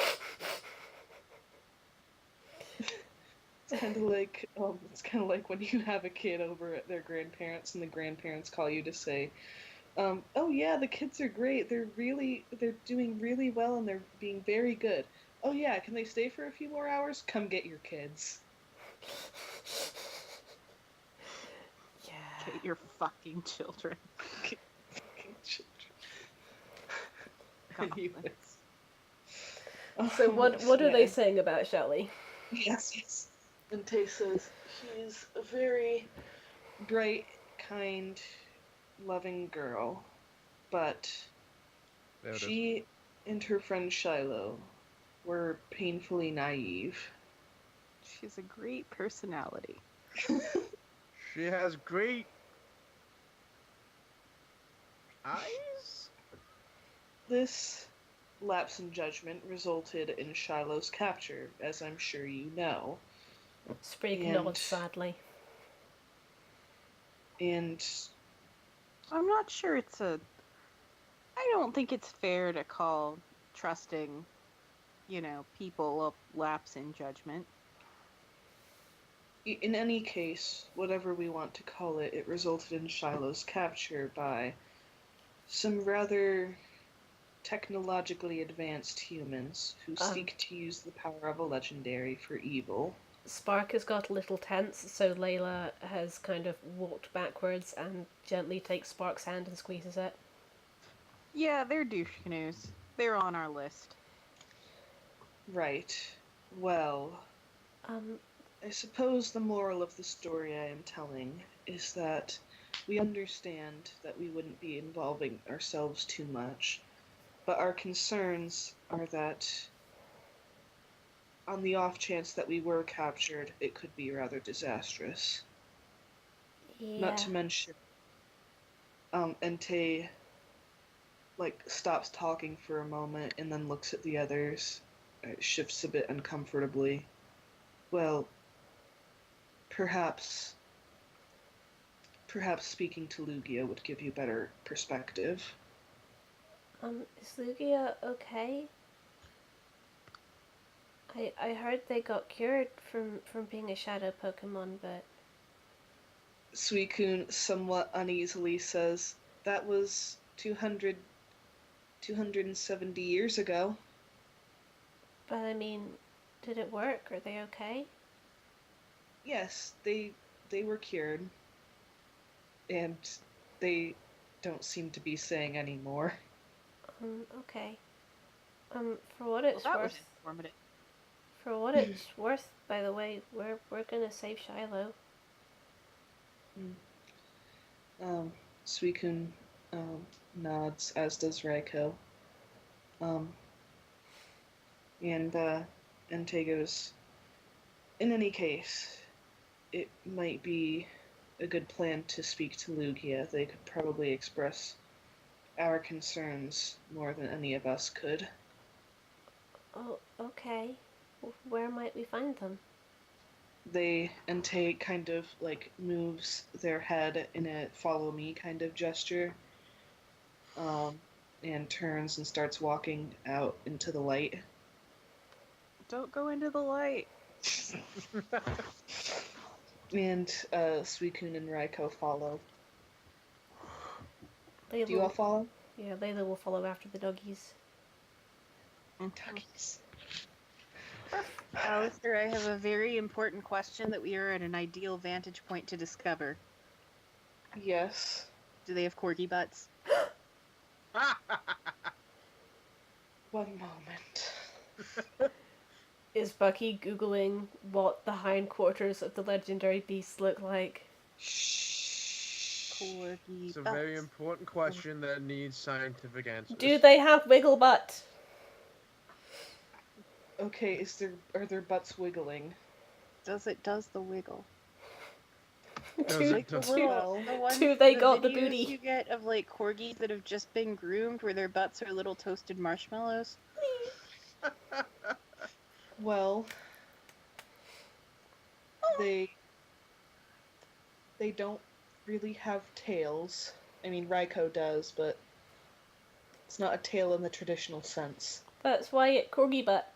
It's kind of like when you have a kid over at their grandparents and the grandparents call you to say, oh yeah, the kids are great. They're doing really well and they're being very good. Oh yeah, can they stay for a few more hours? Come get your kids. Yeah. Get your fucking children. Get fucking children. Anyways. So what are they saying about Shelley? Yes. And Tay says she's a very bright, kind, loving girl, but she and her friend Shiloh were painfully naive. She's a great personality. She has great eyes? This lapse in judgment resulted in Shiloh's capture, as I'm sure you know. Sprig nods sadly. And I'm not sure I don't think it's fair to call trusting, people a lapse in judgment. in any case, whatever we want to call it, it resulted in Shiloh's capture by some rather technologically advanced humans who seek to use the power of a legendary for evil. Spark has got a little tense, so Layla has kind of walked backwards and gently takes Spark's hand and squeezes it. Yeah, they're douche canoes. They're on our list. Right. Well, I suppose the moral of the story I am telling is that we understand that we wouldn't be involving ourselves too much, but our concerns are that on the off chance that we were captured, it could be rather disastrous. Yeah. Not to mention, Entei, stops talking for a moment and then looks at the others, shifts a bit uncomfortably. Well, perhaps speaking to Lugia would give you better perspective. Is Lugia okay? I heard they got cured from being a shadow Pokemon, but... Suicune somewhat uneasily says, that was 270 years ago. But I mean, did it work? Are they okay? Yes, they were cured. And they don't seem to be saying any more. Okay. For what it's That was worth... informative. For what it's worth, by the way, we're gonna save Shiloh. Suicune nods, as does Reiko. And Entei goes, in any case, it might be a good plan to speak to Lugia. They could probably express our concerns more than any of us could. Oh, okay. Where might we find them? Entei kind of moves their head in a follow me kind of gesture, and turns and starts walking out into the light. Don't go into the light. And Suicune and Raiko follow. Layla Do you all follow? Yeah, Layla will follow after the doggies. Doggies. Alistair, I have a very important question that we are at an ideal vantage point to discover. Yes. Do they have corgi butts? One moment. Is Bucky Googling what the hindquarters of the legendary beast look like? Shh. Corgi It's a butts. very important question that needs scientific answers. Do they have wiggle butt? Okay, are their butts wiggling? Does the wiggle? Does Do, it- does- Well, the ones, do they got the videos booty? you get of like corgis that have just been groomed where their butts are little toasted marshmallows? well, they don't really have tails. I mean, Raiko does, but it's not a tail in the traditional sense. That's why it corgi butt.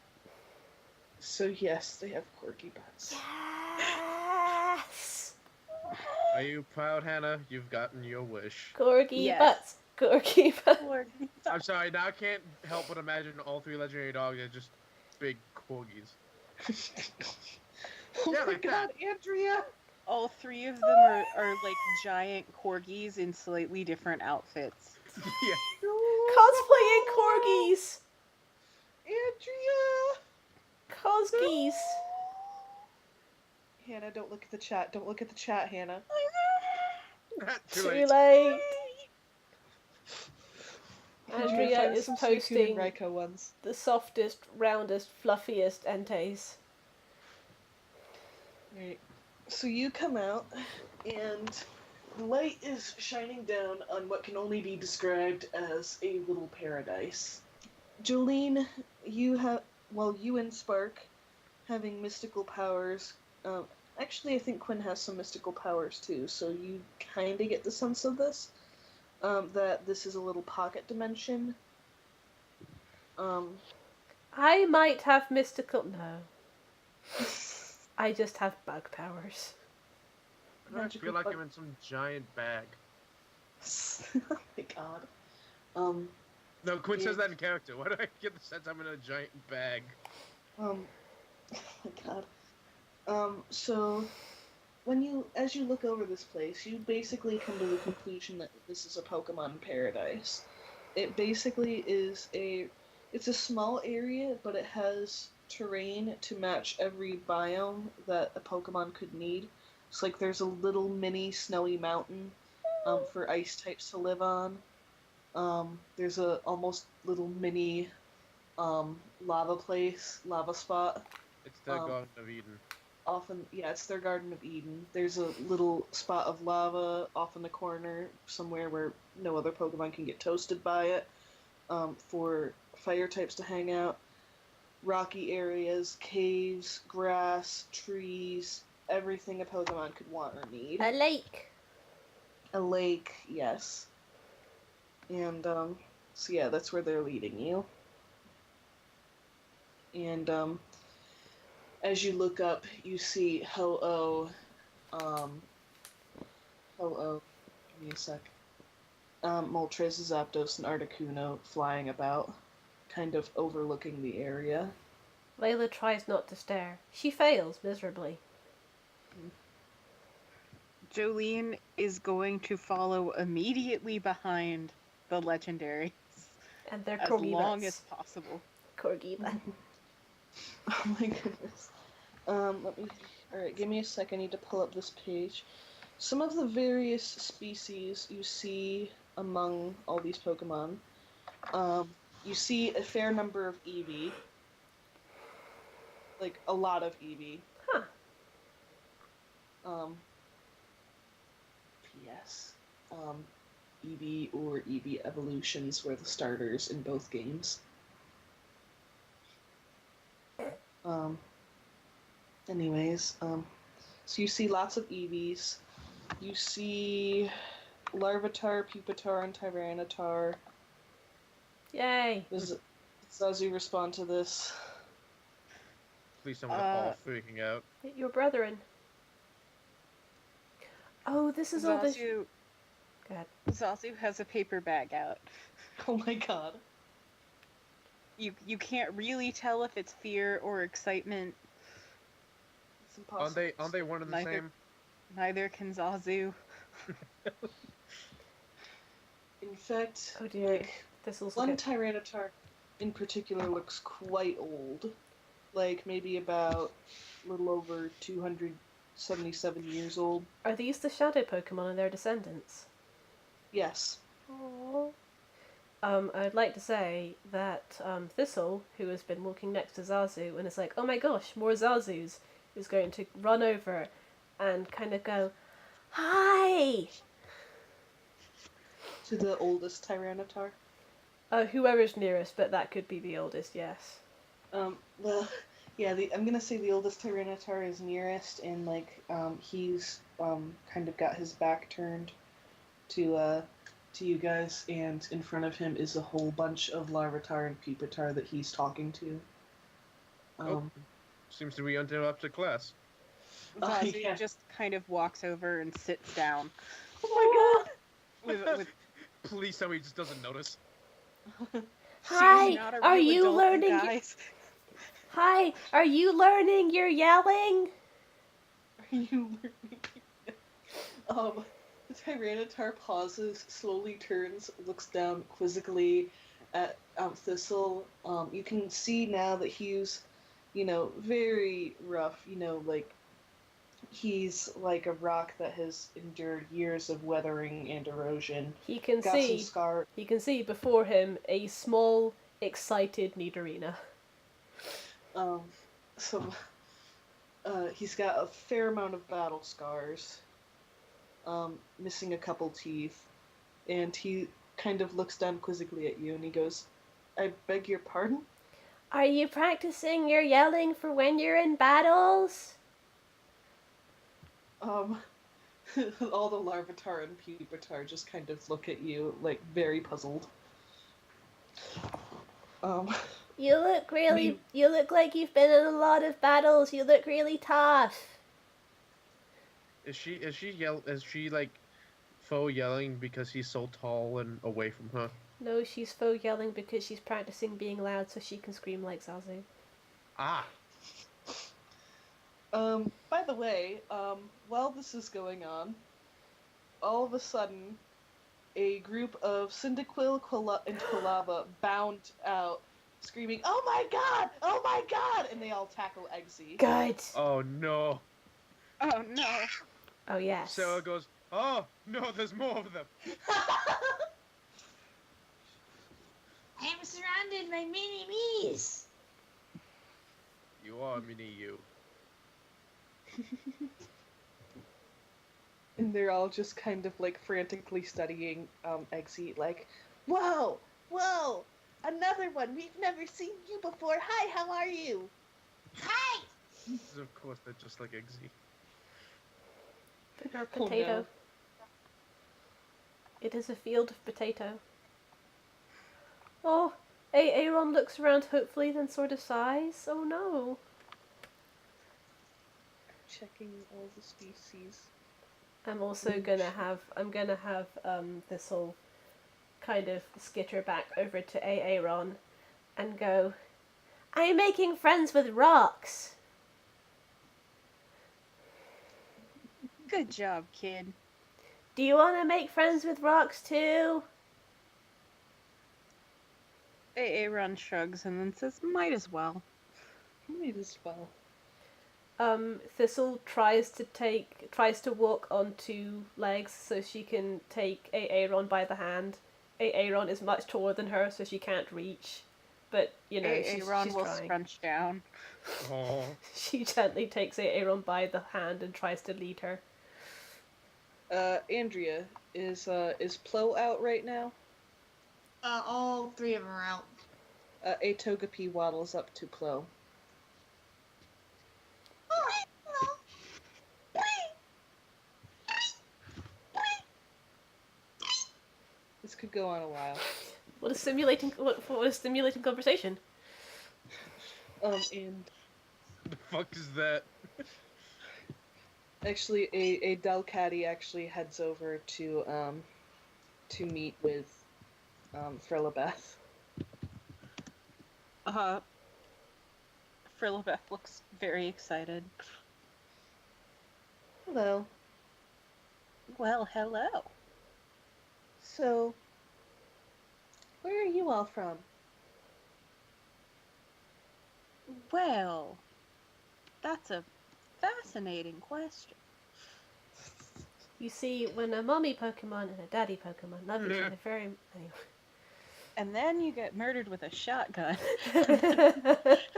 So yes, they have corgi butts. Yes! Are you proud, Hannah? You've gotten your wish. Corgi Yes. butts. Corgi butts. Corgi I'm sorry, now I can't help but imagine all 3 legendary dogs are just big corgis. Oh Yeah, my like god, Andrea! All 3 of them are like giant corgis in slightly different outfits. Yeah. Cosplaying corgis! Andrea! Cosgies. Hannah, don't look at the chat. Don't look at the chat, Hannah. Too Too late. late. Andrea, Andrea find is some Suicune posting and Raiko ones. the softest, roundest, fluffiest entes. Right. So you come out, and the light is shining down on what can only be described as a little paradise. Jolene, you and Spark, having mystical powers. Actually, I think Quinn has some mystical powers too, so you kind of get the sense of this. That this is a little pocket dimension. I might have mystical. No. I just have bug powers. I feel like I'm in some giant bag. Oh my god. No, Quinn Yeah. says that in character. Why do I get the sense I'm in a giant bag? Oh my god. So as you look over this place, you basically come to the conclusion that this is a Pokemon paradise. It basically is it's a small area, but it has terrain to match every biome that a Pokemon could need. It's like there's a little mini snowy mountain for ice types to live on. There's a almost little mini lava spot. It's the Garden of Eden. It's their Garden of Eden. There's a little spot of lava off in the corner somewhere where no other Pokemon can get toasted by it, for fire types to hang out. Rocky areas, caves, grass, trees, everything a Pokemon could want or need. A lake. A lake, yes. And, so yeah, that's where they're leading you. And, as you look up, you see Ho-Oh, give me a sec. Moltres, Zapdos, and Articuno flying about, kind of overlooking the area. Layla tries not to stare. She fails miserably. Jolene is going to follow immediately behind the legendaries And they're as corgi long butts. as possible. Corgi butt. Oh my goodness. Alright, give me a sec, I need to pull up this page. Some of the various species you see among all these Pokemon. You see a fair number of Eevee. Like, a lot of Eevee. Huh. P.S. Eevee or Eevee evolutions were the starters in both games. So you see lots of Eevees. You see Larvitar, Pupitar, and Tyranitar. Yay. Does Zazu respond to this? Please someone all freaking out. Your brethren. Oh, this is all this. Zazu, Go ahead. Zazu has a paper bag out. Oh my god. You can't really tell if it's fear or excitement. It's impossible. Aren't they one and the Neither. same? Neither can Zazu. In fact, Oh dear. like, This'll one get... Tyranitar in particular looks quite old. Like, maybe about a little over 277 years old. Are these the shadow Pokemon and their descendants? Yes. Aww. I'd like to say that Thistle, who has been walking next to Zazu and is like, oh my gosh, more Zazus, is going to run over and kind of go, hi! To the oldest Tyranitar. Whoever's nearest, but that could be the oldest, yes. Well, yeah, I'm gonna say the oldest Tyranitar is nearest, and, like, he's, kind of got his back turned to you guys, and in front of him is a whole bunch of Larvitar and Pupitar that he's talking to. Seems to be interrupted class. Zazu yeah. just kind of walks over and sits down. Oh With Please tell me he just doesn't notice. Hi, she's not a are real you adult, learning? guys. Hi, are you learning your yelling? Are you learning? The Tyranitar pauses, slowly turns, looks down quizzically at Thistle. You can see now that he's, very rough. Like, he's like a rock that has endured years of weathering and erosion. He can Got some see. scar. He can see before him a small, excited Nidorina. Some. He's got a fair amount of battle scars. Missing a couple teeth, and he kind of looks down quizzically at you, and he goes, "I beg your pardon?" Are you practicing your yelling for when you're in battles? All the Larvitar and Pupitar just kind of look at you, like, very puzzled. You look like you've been in a lot of battles. You look really tough. Is she like faux yelling because he's so tall and away from her? No, she's faux yelling because she's practicing being loud so she can scream like Zazu. Ah. By the way, while this is going on, all of a sudden, a group of Cyndaquil and Quilava bound out, screaming, "Oh my god! Oh my god!" And they all tackle Eggsy. Good. Oh no. Oh no. Oh yes. Sarah goes, oh no, there's more of them. I'm surrounded by mini-me's. You are mini you. And they're all just kind of, like, frantically studying Eggsy, like, "Whoa! Whoa! Another one! We've never seen you before! Hi, how are you?" Hi! Of course, they're just like Eggsy. Or Oh, potato. no. It is a field of potato. Oh, Aaron looks around hopefully then sort of sighs. Oh no. Checking all the species. I'm also gonna have Thistle kind of skitter back over to Aaron and go, I'm making friends with rocks. Good job, kid. Do you want to make friends with rocks too? Aaron shrugs and then says, might as well. Might as well. Thistle tries to walk on two legs so she can take Aaron by the hand. Aaron is much taller than her, so she can't reach. But, she's Aaron will trying. scrunch down. Oh. She gently takes Aaron by the hand and tries to lead her. Andrea, is Plo out right now? All three of them are out. Atogepi waddles up to Plo. Oh, hello. This could go on a while. What a stimulating conversation. And The fuck is that? actually, a Delcatty actually heads over to meet with Frilabeth. Frilabeth looks very excited. Hello. Well, hello. So, Where are you all from? Well, that's a fascinating question. You see, when a mommy Pokemon and a daddy Pokemon love each other very anyway. And then you get murdered with a shotgun. And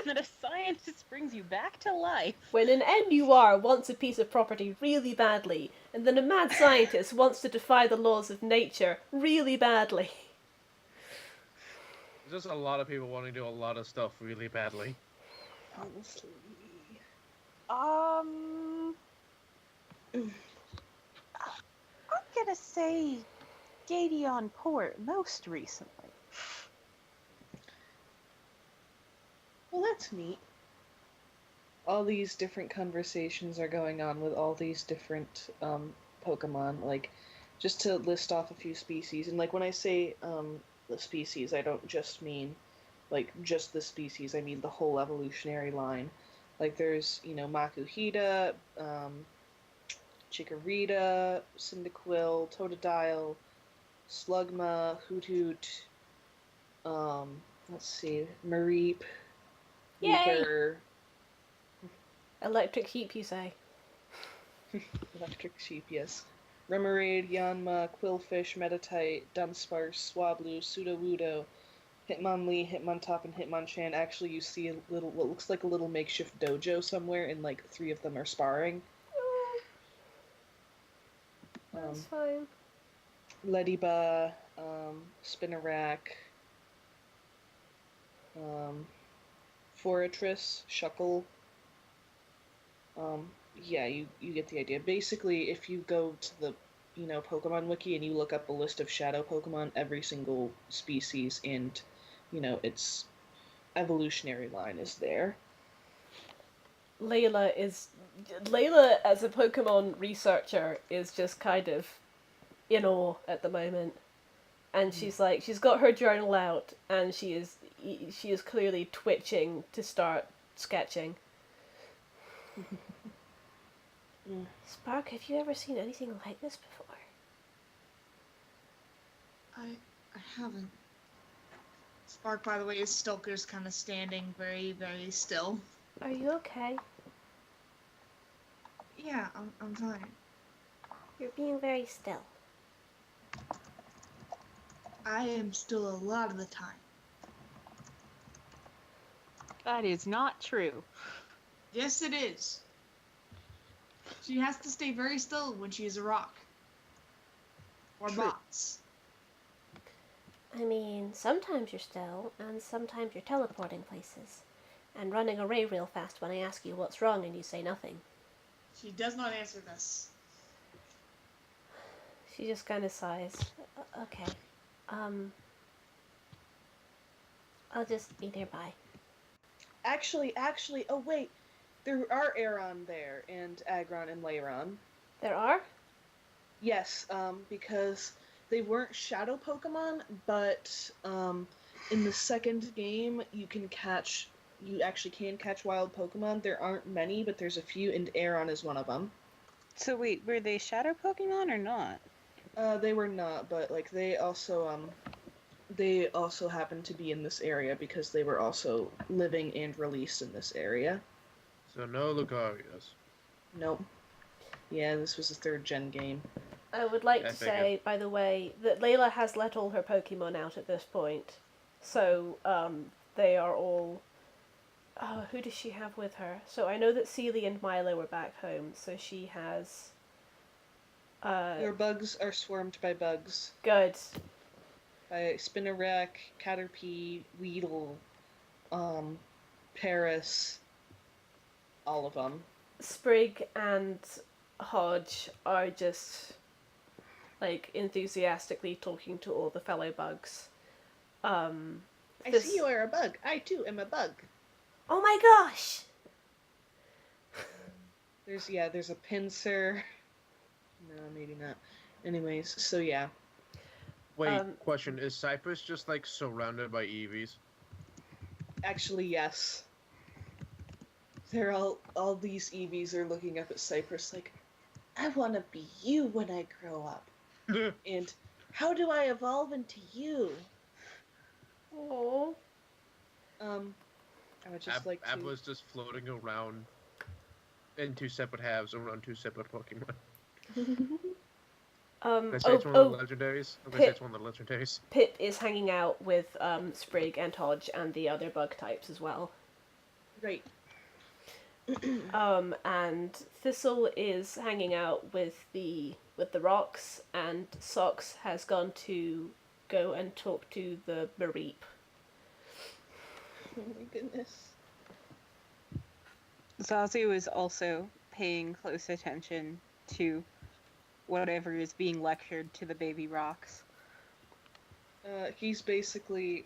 then a scientist brings you back to life. When an NUR wants a piece of property really badly, and then a mad scientist wants to defy the laws of nature really badly. There's just a lot of people wanting to do a lot of stuff really badly. Honestly. I'm gonna say Gadion Port most recently. Well, that's neat. All these different conversations are going on with all these different Pokemon. Like, just to list off a few species, and like when I say the species, I don't just mean like just the species. I mean the whole evolutionary line. Like there's Makuhita, Chikorita, Cyndaquil, Totodile, Slugma, Hoothoot. Let's see, Mareep, Yay! Weeper, Electric Heap, you say? Electric Sheep, yes. Remoraid, Yanma, Quillfish, Meditite, Dunsparce, Swablu, Sudowoodo, Hitmonlee, Hitmontop, and Hitmonchan. Actually, you see a little, what looks like a little makeshift dojo somewhere, and like 3 of them are sparring. That's fine. Leddyba, Spinarak, Forretress, Shuckle. Yeah, you get the idea. Basically, if you go to the Pokemon Wiki and you look up a list of shadow Pokemon, every single species and its evolutionary line is there. Layla as a Pokemon researcher is just kind of in awe at the moment, and she's got her journal out and she is clearly twitching to start sketching. Spark, have you ever seen anything like this before? I haven't. Spark, by the way, is still just kind of standing very, very still. Are you okay? Yeah, I'm fine. You're being very still. I am still a lot of the time. That is not true. Yes, it is. She has to stay very still when she is a rock. Or True. box. I mean, sometimes you're still, and sometimes you're teleporting places, and running away real fast when I ask you what's wrong and you say nothing. She does not answer this. She just kind of sighs. Okay. I'll just be nearby. Actually, oh wait, there are Aeron there, and Aggron and Lairon. There are? Yes, because they weren't shadow Pokemon, but in the second game you actually can catch wild Pokemon. There aren't many, but there's a few, and Aeron is one of them. So wait, were they shadow Pokemon or not? They were not, but like they also happen to be in this area because they were also living and released in this area. So no Lucarias. Nope. Yeah, this was a 3rd gen game. I would like to say, by the way, that Layla has let all her Pokemon out at this point. So, they are all... who does she have with her? So I know that Sealy and Milo were back home, so she has... Your bugs are swarmed by bugs. Good. By Spinarak, Caterpie, Weedle, Paris, all of them. Sprig and Hodge are just, like, enthusiastically talking to all the fellow bugs. I see you are a bug. I, too, am a bug. Oh my gosh! There's a Pinsir. No, maybe not. Anyways, so yeah. Wait, question. Is Cypress just, like, surrounded by Eevees? Actually, yes. They're all these Eevees are looking up at Cypress like, I want to be you when I grow up. And how do I evolve into you? Oh. I would just like to. Abla's just floating around in two separate halves around two separate Pokemon. Did I say it's one of the legendaries? I'm gonna say it's one of the legendaries. Pip is hanging out with Sprig and Hodge and the other bug types as well. Right. And Thistle is hanging out with the rocks, and Socks has gone to go and talk to the Mareep. Oh my goodness. Zazu is also paying close attention to whatever is being lectured to the baby rocks. He's basically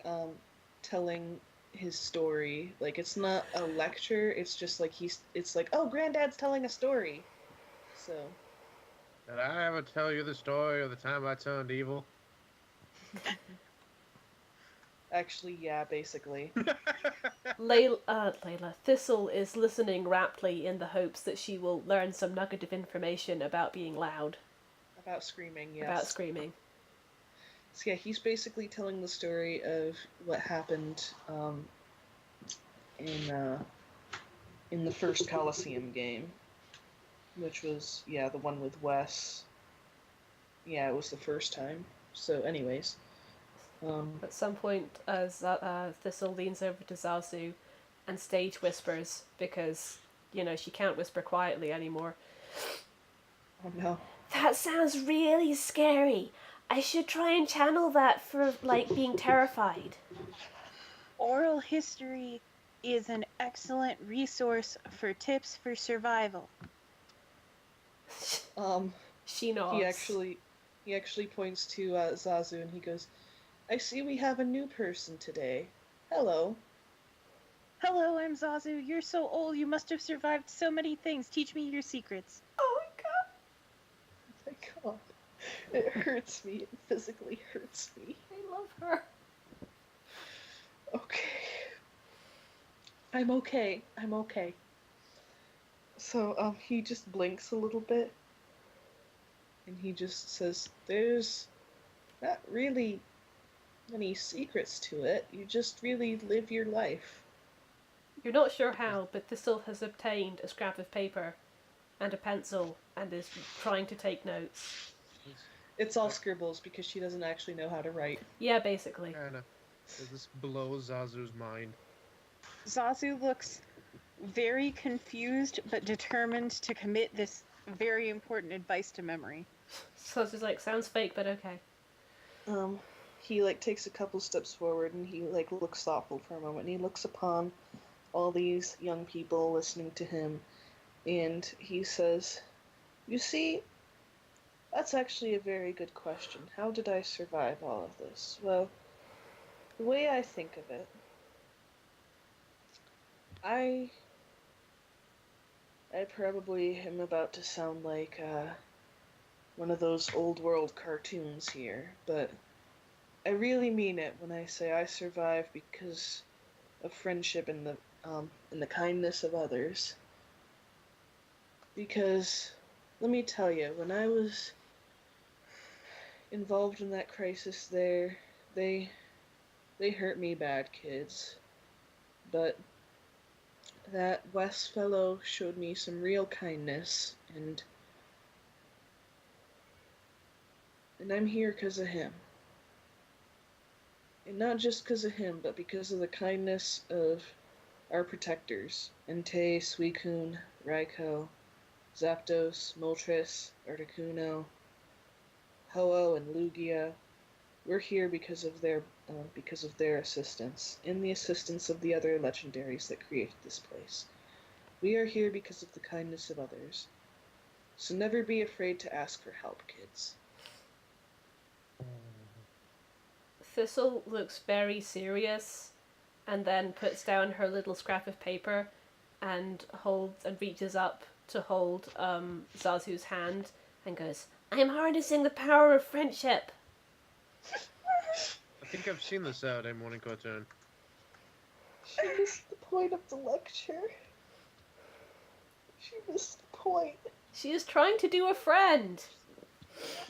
telling his story. Like, it's not a lecture, it's just like it's like, oh, Granddad's telling a story. So. Did I ever tell you the story of the time I turned evil? Actually, yeah, basically. Layla, Thistle is listening raptly in the hopes that she will learn some nugget of information about being loud. About screaming, yes. About screaming. So yeah, he's basically telling the story of what happened in the first Coliseum game, which was, yeah, the one with Wes. Yeah, it was the first time. So anyways. At some point, Thistle leans over to Zazu and stage whispers because, she can't whisper quietly anymore. Oh no. That sounds really scary. I should try and channel that for, being terrified. Oral history is an excellent resource for tips for survival. She nods. He actually points to Zazu and he goes, I see we have a new person today. Hello. Hello, I'm Zazu. You're so old, you must have survived so many things. Teach me your secrets. Oh my god. Oh my god. It hurts me. It physically hurts me. I love her. Okay. I'm okay. So, he just blinks a little bit. And he just says, there's not really any secrets to it. You just really live your life. You're not sure how, but Thistle has obtained a scrap of paper and a pencil and is trying to take notes. It's all scribbles because she doesn't actually know how to write. Yeah, basically. Does this blow Zazu's mind? Zazu looks very confused but determined to commit this very important advice to memory. So it's like, sounds fake, but okay. He takes a couple steps forward and he looks thoughtful for a moment and he looks upon all these young people listening to him and he says, you see, that's actually a very good question. How did I survive all of this? Well, the way I think of it, I probably am about to sound like one of those old world cartoons here, but I really mean it when I say I survive because of friendship and the kindness of others. Because let me tell you, when I was involved in that crisis there, they hurt me bad, kids. But that West fellow showed me some real kindness, and I'm here because of him. And not just because of him, but because of the kindness of our protectors. Entei, Suicune, Raikou, Zapdos, Moltres, Articuno, Ho-Oh, and Lugia. We're here because of their assistance, and the assistance of the other legendaries that created this place. We are here because of the kindness of others. So never be afraid to ask for help, kids. Thistle looks very serious and then puts down her little scrap of paper and reaches up to hold Zazu's hand and goes, I'm harnessing the power of friendship. I think I've seen this Saturday morning cartoon. She missed the point of the lecture. She missed the point. She is trying to do a friend. Oh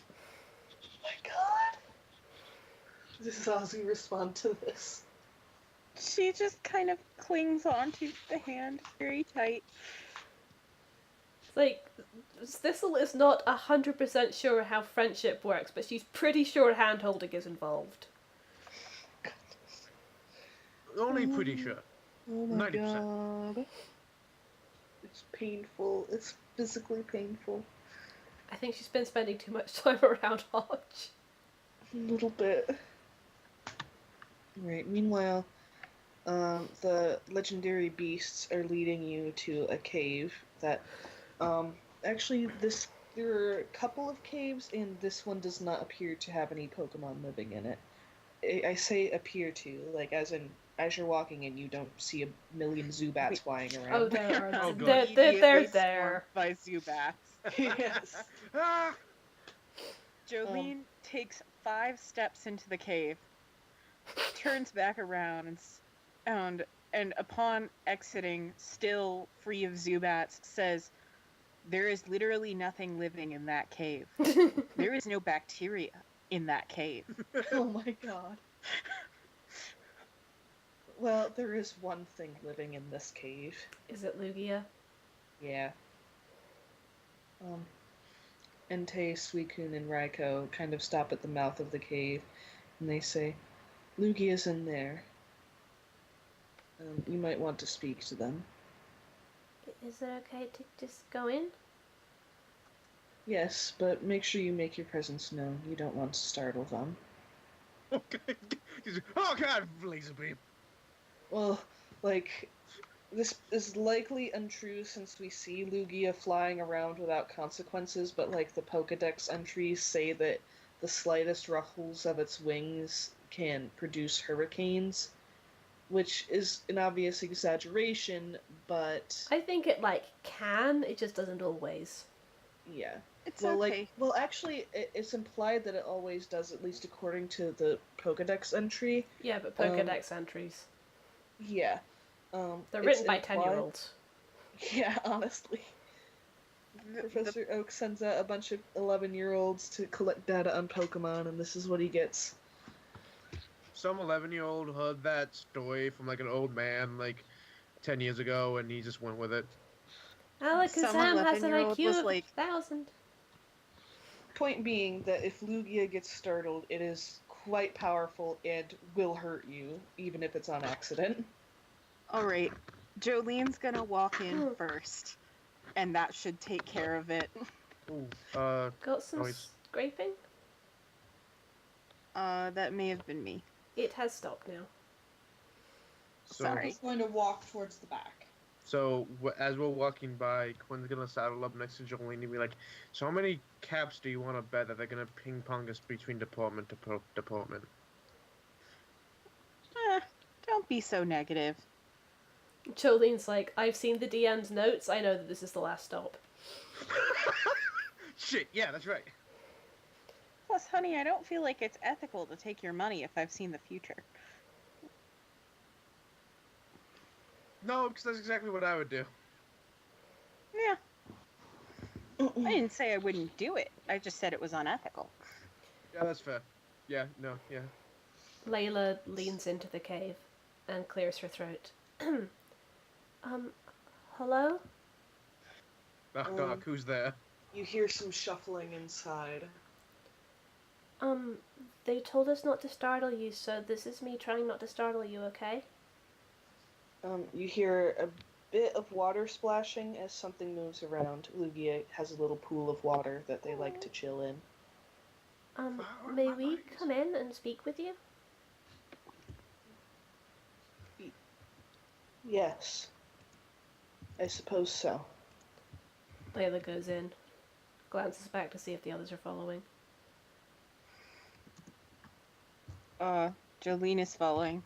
my god. Does Zazu respond to this? She just kind of clings onto the hand very tight. It's like, Thistle is not 100% sure how friendship works, but she's pretty sure hand-holding is involved. Only pretty sure. Oh my 90%. god. It's painful. It's physically painful. I think she's been spending too much time around Hodge. A little bit. Right, meanwhile, the legendary beasts are leading you to a cave that, actually, there are a couple of caves, and this one does not appear to have any Pokemon living in it. I say appear to, like, as you're walking in, you don't see a million Zubats flying around. Oh, there are. Oh, good. they're Immediately there. swarmed by Zubats. Yes. Ah! Jolene takes 5 steps into the cave, turns back around, and upon exiting, still free of Zubats, says, "There is literally nothing living in that cave. There is no bacteria in that cave." Oh my god. Well, there is one thing living in this cave. Is it Lugia? Yeah. Entei, Suicune, and Raikou kind of stop at the mouth of the cave, and they say, Lugia's in there. You might want to speak to them. Is it okay to just go in? Yes, but make sure you make your presence known. You don't want to startle them. Okay. Oh god, laser beam. Well, like, this is likely untrue since we see Lugia flying around without consequences, but, like, the Pokedex entries say that the slightest ruffles of its wings can produce hurricanes, which is an obvious exaggeration, but... I think it, can, it just doesn't always. Yeah. It's well, okay. Actually, it's implied that it always does, at least according to the Pokedex entry. Yeah, but Pokedex entries. Yeah. They're written by 10-year-olds. Yeah, honestly. Professor Oak sends out a bunch of 11-year-olds to collect data on Pokemon, and this is what he gets. Some 11-year-old heard that story from, like, an old man, like, 10 years ago, and he just went with it. Alakazam has an 11-year-old IQ was of like- 1,000. Point being that if Lugia gets startled, it is quite powerful and will hurt you, even if it's on accident. Alright, Jolene's gonna walk in first, and that should take care of it. Ooh, Got some noise. scraping? That may have been me. It has stopped now. So, Sorry. He's going to walk towards the back. So, as we're walking by, Quinn's gonna saddle up next to Jolene and be like, so how many caps do you want to bet that they're gonna ping-pong us between department to department? Don't be so negative. Jolene's like, I've seen the DM's notes, I know that this is the last stop. Shit, yeah, that's right. Plus, honey, I don't feel like it's ethical to take your money if I've seen the future. No, because that's exactly what I would do. Yeah. I didn't say I wouldn't do it. I just said it was unethical. Yeah, that's fair. Yeah, no, yeah. Layla leans into the cave and clears her throat. Hello? Oh, Doc, who's there? You hear some shuffling inside. They told us not to startle you, so this is me trying not to startle you, okay? You hear a bit of water splashing as something moves around. Lugia has a little pool of water that they like to chill in. May we come in and speak with you? Yes. I suppose so. Layla goes in, glances back to see if the others are following. Jolene is following.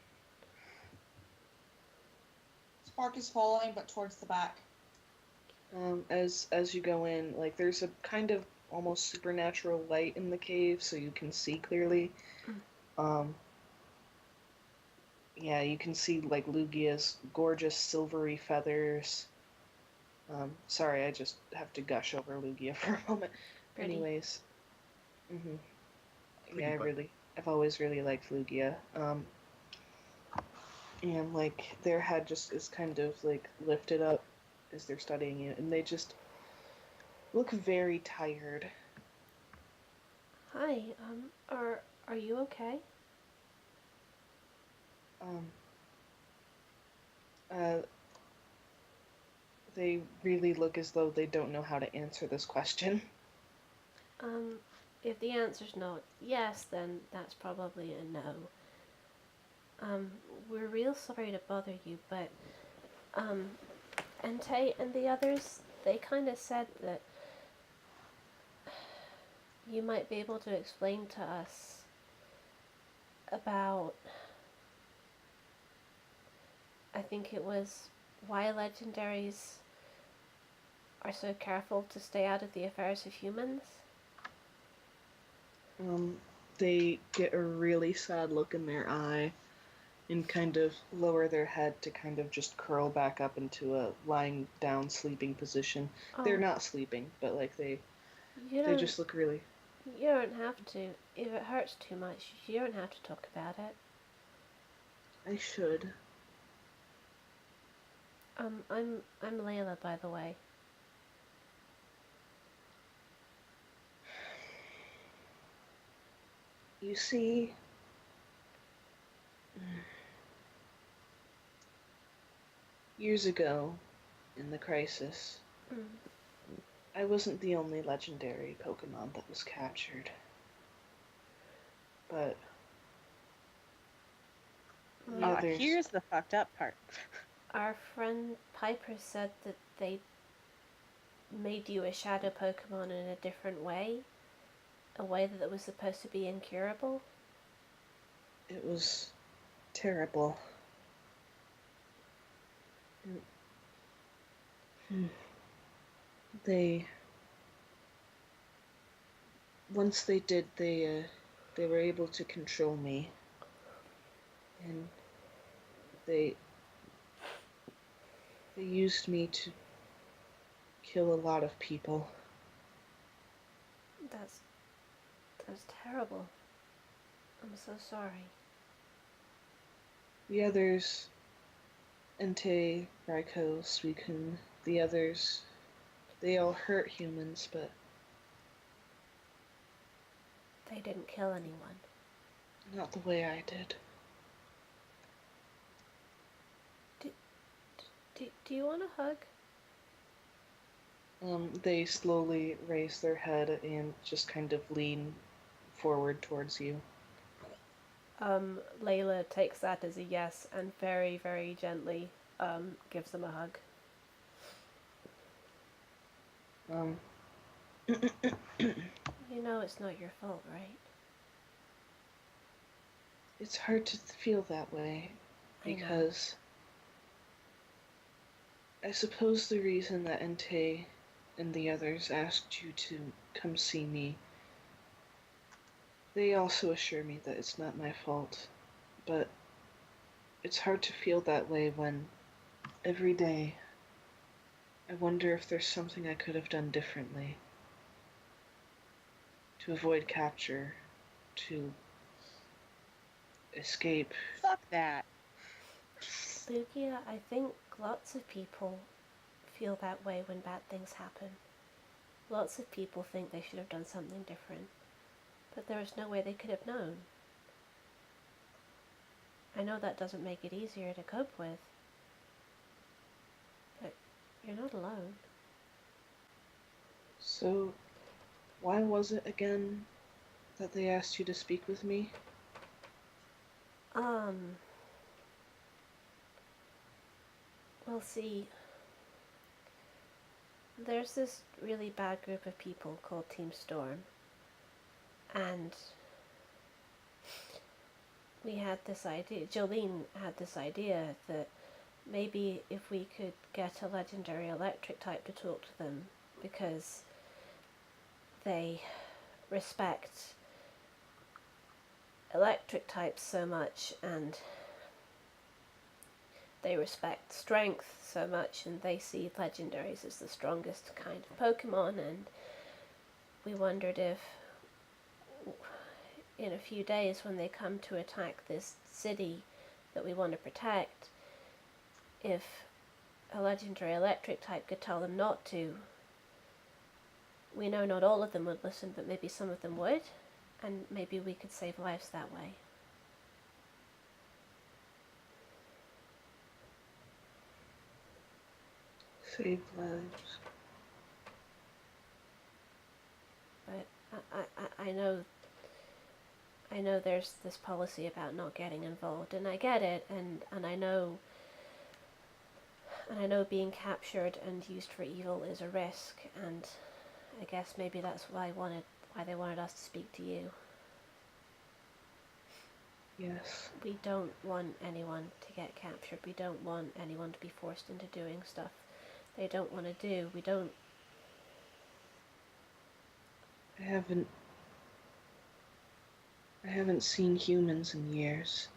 Spark is following, but towards the back. As you go in, like, there's a kind of almost supernatural light in the cave, so you can see clearly. Yeah, you can see, like, Lugia's gorgeous silvery feathers. Sorry, I just have to gush over Lugia for a moment. Pretty. Anyways. Pretty Yeah, butt. I've always really liked Lugia. and like their head just is kind of like lifted up as they're studying it, and they just look very tired. Hi, are you okay? Um, uh, they really look as though they don't know how to answer this question. Um, if the answer's not yes, then that's probably a no. Um, we're real sorry to bother you, but, Entei and the others, they kind of said that you might be able to explain to us about, I think it was, why legendaries are so careful to stay out of the affairs of humans. Um, they get a really sad look in their eye and kind of lower their head to kind of just curl back up into a lying down sleeping position. They're Oh, not sleeping, but like you they don't, just look really. you don't have to. If it hurts too much, you don't have to talk about it. I should. I'm Layla, by the way. You see, years ago in the crisis, Mm. I wasn't the only legendary Pokemon that was captured. But the others. Here's the fucked up part. Our friend Piper said that they made you a shadow Pokemon in a different way, a way that was supposed to be incurable. It was terrible. They once they did, they were able to control me, and they they used me to kill a lot of people. That's that's terrible. I'm so sorry. The others, Entei, Raiko, Suicune, the others, they all hurt humans, but They didn't kill anyone. not the way I did. Do you want a hug? They slowly raise their head and just kind of lean forward towards you. Layla takes that as a yes and very, very gently gives them a hug. Um, You know it's not your fault, right? it's hard to feel that way because I suppose the reason that Entei and the others asked you to come see me, they also assure me that it's not my fault, but it's hard to feel that way when every day I wonder if there's something I could have done differently to avoid capture, to escape. Fuck that. Lugia, I think lots of people feel that way when bad things happen. Lots of people think they should have done something different, but there was no way they could have known. I know that doesn't make it easier to cope with, but you're not alone. So, why was it again that they asked you to speak with me? We'll see. There's this really bad group of people called Team Storm, and we had this idea, Jolene had this idea that maybe if we could get a legendary electric type to talk to them, because they respect electric types so much and they respect strength so much and they see legendaries as the strongest kind of Pokemon, and we wondered if in a few days when they come to attack this city that we want to protect, if a legendary electric type could tell them not to, we know not all of them would listen, but maybe some of them would, and maybe we could save lives that way. Save lives. But I know there's this policy about not getting involved, and I get it, and I know being captured and used for evil is a risk, and I guess maybe that's why they wanted us to speak to you. Yes. We don't want anyone to get captured. We don't want anyone to be forced into doing stuff they don't want to do. We don't. I haven't seen humans in years.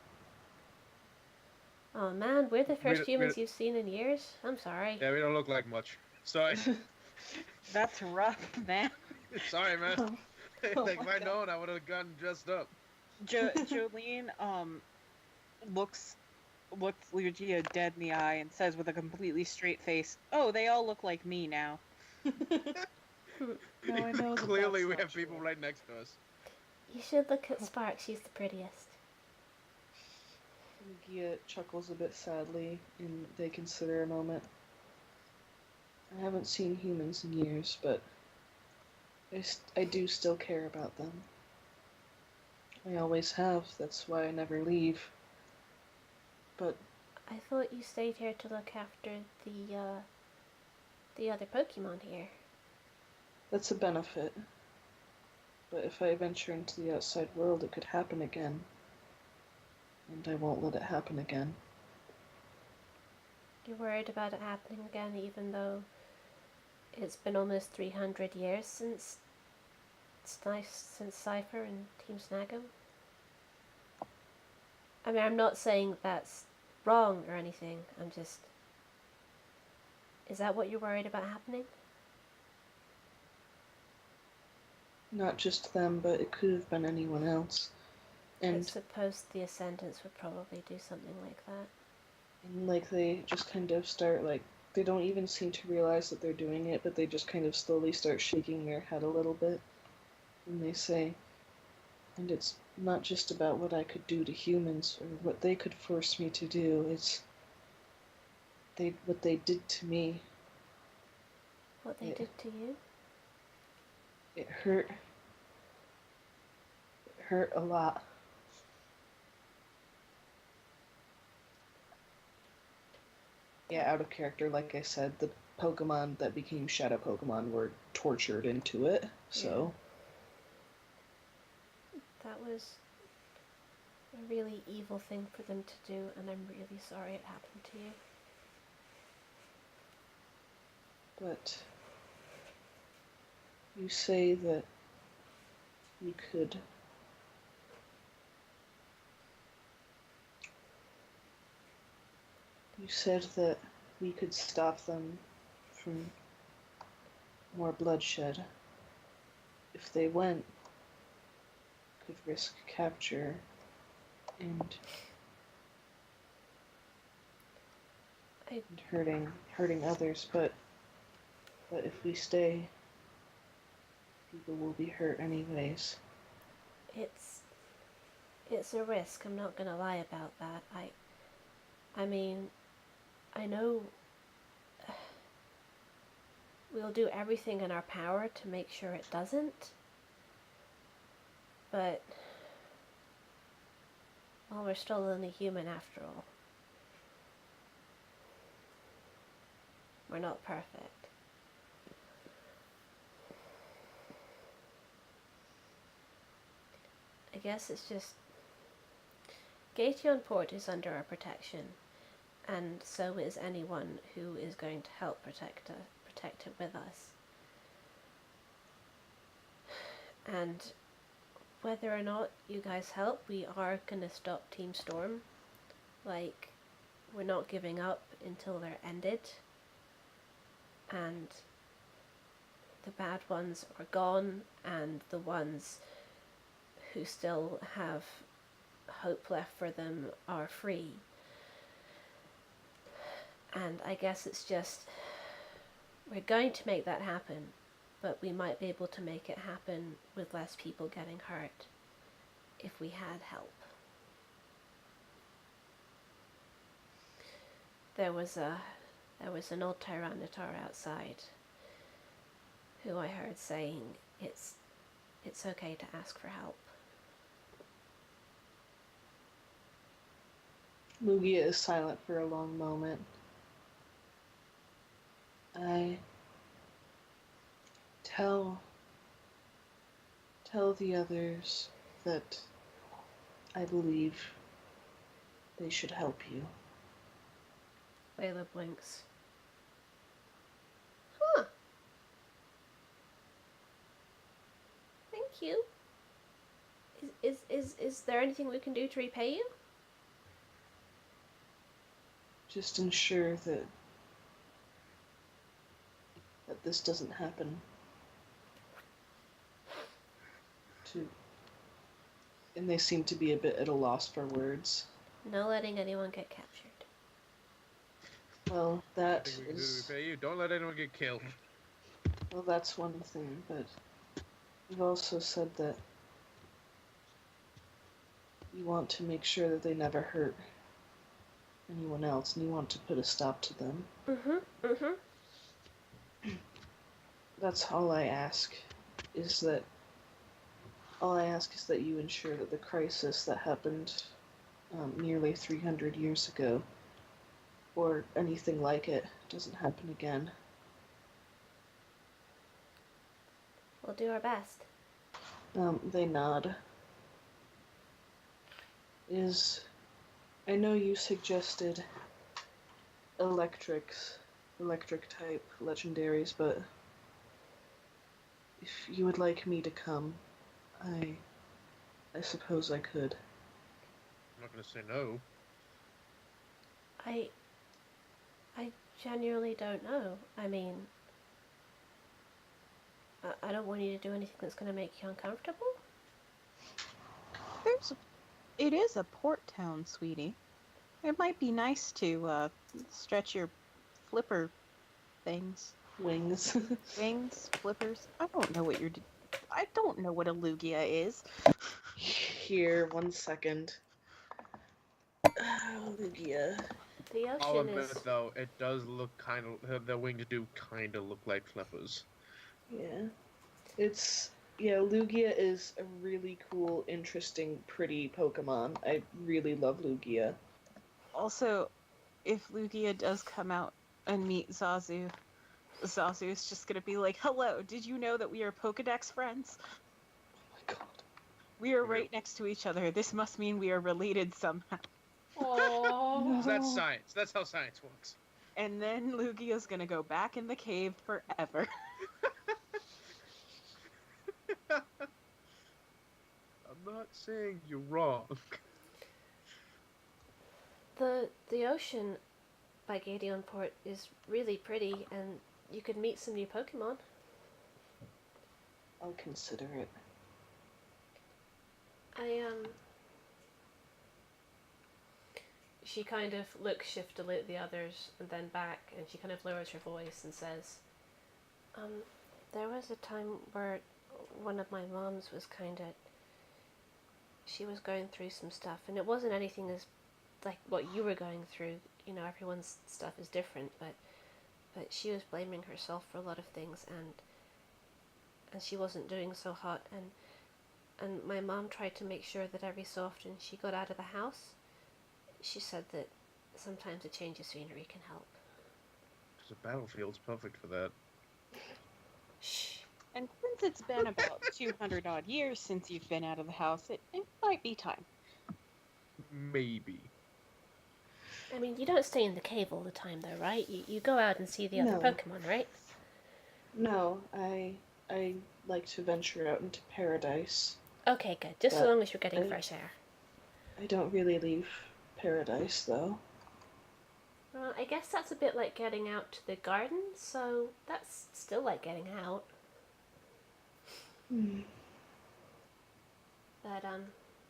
Oh man, we're the first humans you've seen in years? I'm sorry. Yeah, we don't look like much. Sorry. That's rough, man. Sorry, man. Oh Like, if my I'd known, I would have gotten dressed up. Jolene looks Lucia dead in the eye and says with a completely straight face, "Oh, they all look like me now." No, I know that Clearly, that's we not have people true. right next to us. You should look at Spark. She's the prettiest. Gia chuckles a bit sadly, and they consider a moment. I haven't seen humans in years, but I do still care about them. I always have. That's why I never leave. But I thought you stayed here to look after the other Pokemon here. that's a benefit. But if I venture into the outside world, it could happen again. And I won't let it happen again. You're worried about it happening again, even though it's been almost 300 years since Cypher and Team Snag'em? I mean, I'm not saying that's wrong or anything. I'm just... Is that what you're worried about happening? Not just them, but it could have been anyone else. I And suppose the Ascendants would probably do something like that. like they just kind of start like they don't even seem to realize that they're doing it, but they just kind of slowly start shaking their head a little bit. And they say, and it's not just about what I could do to humans or what they could force me to do, it's what they did to me. What they did to you? It hurt. It hurt a lot. Yeah, out of character, like I said, the Pokemon that became Shadow Pokemon were tortured into it, so... That was a really evil thing for them to do, and I'm really sorry it happened to you. But you say that we could... You said that we could stop them from more bloodshed. If they went, could risk capture and hurting others, but if we stay, people will be hurt anyways. It's a risk, I'm not gonna lie about that. I mean, I know we'll do everything in our power to make sure it doesn't, but, well, we're still only human after all. We're not perfect. I guess it's just... Gation Port is under our protection, and so is anyone who is going to help protect it with us. And whether or not you guys help, we are gonna stop Team Storm. Like, we're not giving up until they're ended. And the bad ones are gone, and the ones who still have hope left for them are free. And I guess it's just, we're going to make that happen, but we might be able to make it happen with less people getting hurt if we had help. There was an old Tyranitar outside who I heard saying it's okay to ask for help. Lugia is silent for a long moment. I tell the others that I believe they should help you. Layla blinks. Huh. Thank you. Is there anything we can do to repay you? Just ensure that this doesn't happen to... And they seem to be a bit at a loss for words. No letting anyone get captured. Well, that Nothing we can do is... to repay you. Don't let anyone get killed. Well, that's one thing, but you've also said that you want to make sure that they never hurt anyone else, and you want to put a stop to them. That's all I ask, is that you ensure that the crisis that happened nearly 300 years ago, or anything like it, doesn't happen again. We'll do our best. They nod. I know you suggested electric type legendaries, but if you would like me to come, I suppose I could. I'm not gonna say no. I genuinely don't know. I mean, I don't want you to do anything that's going to make you uncomfortable. It is a port town, sweetie. It might be nice to stretch your flipper things. Wings. Wings, flippers. I don't know what I don't know what a Lugia is. Here, 1 second. Lugia. The I'll ocean admit, is... though, it does look kind of... The wings do kind of look like flippers. Yeah. Lugia is a really cool, interesting, pretty Pokemon. I really love Lugia. Also, if Lugia does come out and meet Zazu, Zazu is just gonna be like, "Hello, did you know that we are Pokedex friends? Oh my god. We are right next to each other. This must mean we are related somehow." Aww. So that's science. That's how science works. And then Lugia's gonna go back in the cave forever. I'm not saying you're wrong. The ocean by Gadeon Port is really pretty, and you could meet some new Pokemon. I'll consider it. She kind of looks shiftily at the others and then back, and she kind of lowers her voice and says, there was a time where one of my moms was she was going through some stuff, and it wasn't anything as like what you were going through. You know, everyone's stuff is different, but she was blaming herself for a lot of things, and she wasn't doing so hot, and my mom tried to make sure that every so often she got out of the house. She said that sometimes a change of scenery can help. Because the battlefield's perfect for that. Shh. And since it's been about 200 odd years since you've been out of the house, it might be time. Maybe. I mean, you don't stay in the cave all the time, though, right? You go out and see the other No. Pokemon, right? No, I like to venture out into paradise. Okay, good. Just so long as you're getting fresh air. I don't really leave paradise, though. Well, I guess that's a bit like getting out to the garden, so that's still like getting out. But,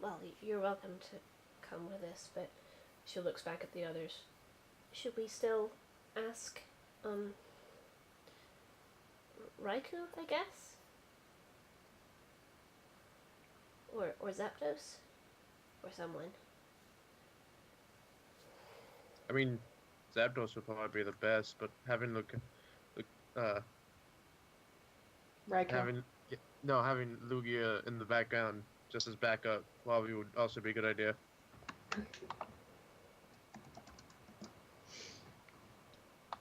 well, you're welcome to come with us, but she looks back at the others. Should we still ask, Raikou, I guess? Or Zapdos? Or someone? I mean, Zapdos would probably be the best, but having Raikou. having Lugia in the background just as backup probably would also be a good idea.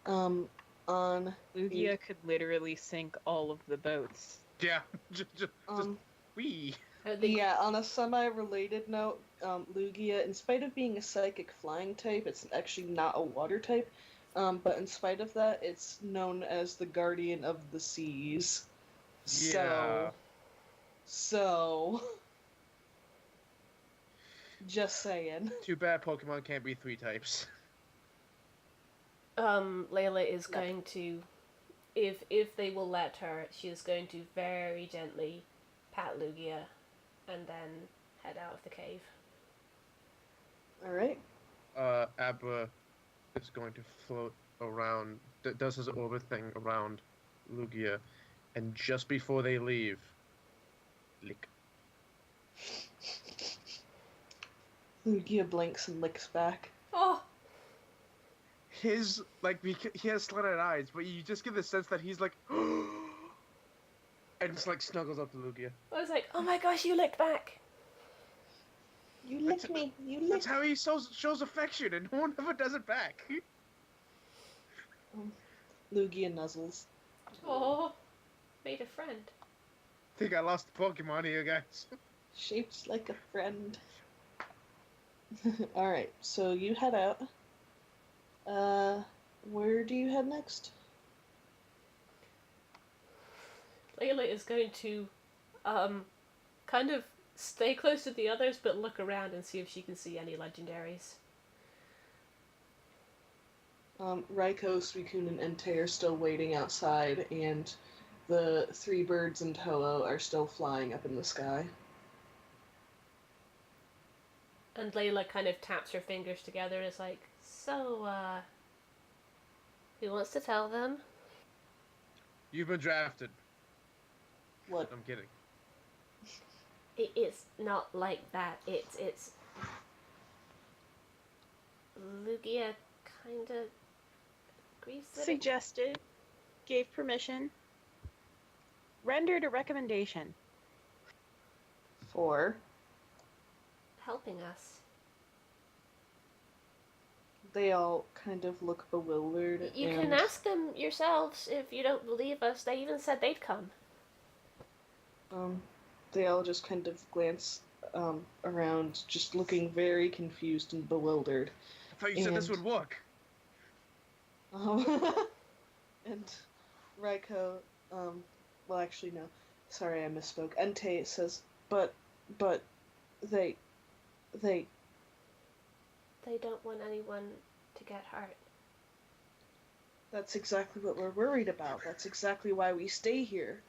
On Lugia could literally sink all of the boats. Yeah, just wee. Yeah, on a semi-related note, Lugia, in spite of being a psychic flying type, it's actually not a water type. But in spite of that, it's known as the guardian of the seas. Yeah. So, just saying. Too bad Pokemon can't be 3 types. Layla is going to, if they will let her, she is going to very gently pat Lugia and then head out of the cave. Alright. Abra is going to float around, does his orbit thing around Lugia, and just before they leave, lick. Lugia blinks and licks back. Oh! His, he has slanted eyes, but you just get the sense that he's like, and just snuggles up to Lugia. I was like, oh my gosh, you licked back! You lick me, you lick. That's how he shows affection, and no one ever does it back. Lugia nuzzles. Oh, made a friend. I think I lost the Pokemon here, guys. Shaped like a friend. Alright, so you head out. Where do you head next? Layla is going to, kind of stay close to the others, but look around and see if she can see any legendaries. Raikou, Suicune, and Entei are still waiting outside, and the 3 birds and Toho are still flying up in the sky. And Layla kind of taps her fingers together and is like, so, who wants to tell them? You've been drafted. What? I'm kidding. It's not like that. It's Lugia kinda agrees that Suggested, gave permission, rendered a recommendation. For? helping us. They all kind of look bewildered. You and can ask them yourselves if you don't believe us. They even said they'd come. They all just kind of glance around, just looking very confused and bewildered. I thought you said this would work. And Raikou, well, actually, no. Sorry, I misspoke. Entei says, but, they don't want anyone to get hurt. That's exactly what we're worried about. That's exactly why we stay here.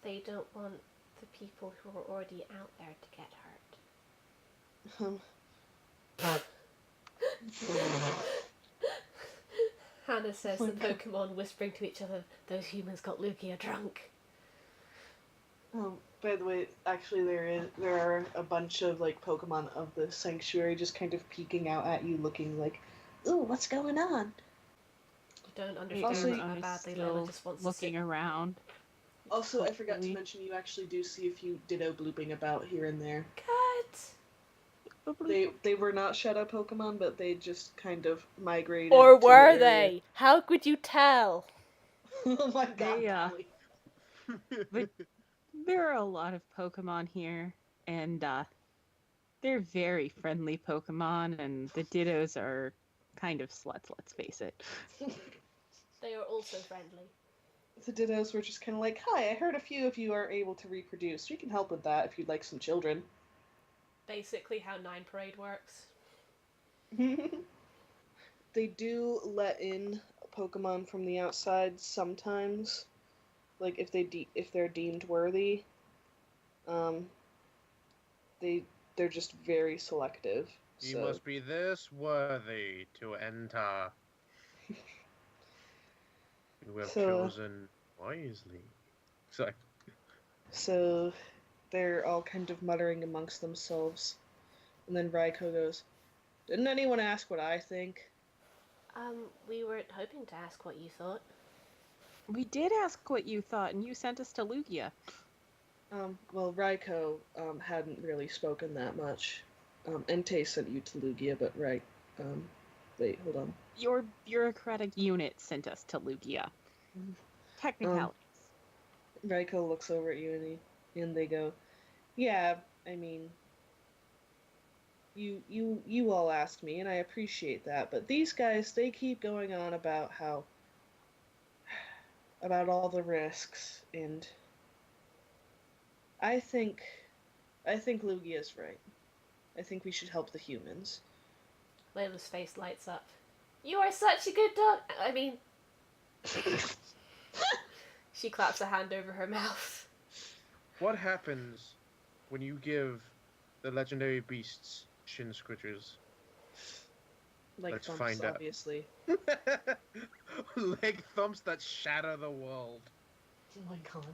They don't want the people who are already out there to get hurt. Hannah says the Pokemon whispering to each other, those humans got Lugia drunk. By the way, actually there are a bunch of Pokemon of the sanctuary just kind of peeking out at you, looking like, ooh, what's going on? I don't understand how badly Layla just wants looking to around. Also, I forgot to mention, you actually do see a few Ditto blooping about here and there. Cut! They were not Shadow Pokemon, but they just kind of migrated. Or to were the they? area. How could you tell? Oh my god, They, Polly. But there are a lot of Pokemon here, and they're very friendly Pokemon, and the Dittos are kind of sluts, let's face it. They are also friendly. The Dittos were just kind of like, hi, I heard a few of you are able to reproduce. We can help with that if you'd like some children. Basically how 9 Parade works. They do let in Pokemon from the outside sometimes, if they're deemed worthy. They they're just very selective. You So must be this worthy to enter. You have So- chosen wisely. Sorry. so they're all kind of muttering amongst themselves. And then Raiko goes, "Didn't anyone ask what I think?" We were hoping to ask what you thought. We did ask what you thought, and you sent us to Lugia. Well, Raiko hadn't really spoken that much. Entei sent you to Lugia, but wait, hold on. Your bureaucratic unit sent us to Lugia. Technicalities. Raiko looks over at you and they go, "Yeah, I mean, you all asked me, and I appreciate that, but these guys, they keep going on about about all the risks, and I think Lugia's right. I think we should help the humans." Layla's face lights up. You are such a good dog. I mean, she claps a hand over her mouth. What happens when you give the legendary beasts shin scritchers? Like Let's thumps, find out. obviously. Leg thumps that shatter the world. Oh my god.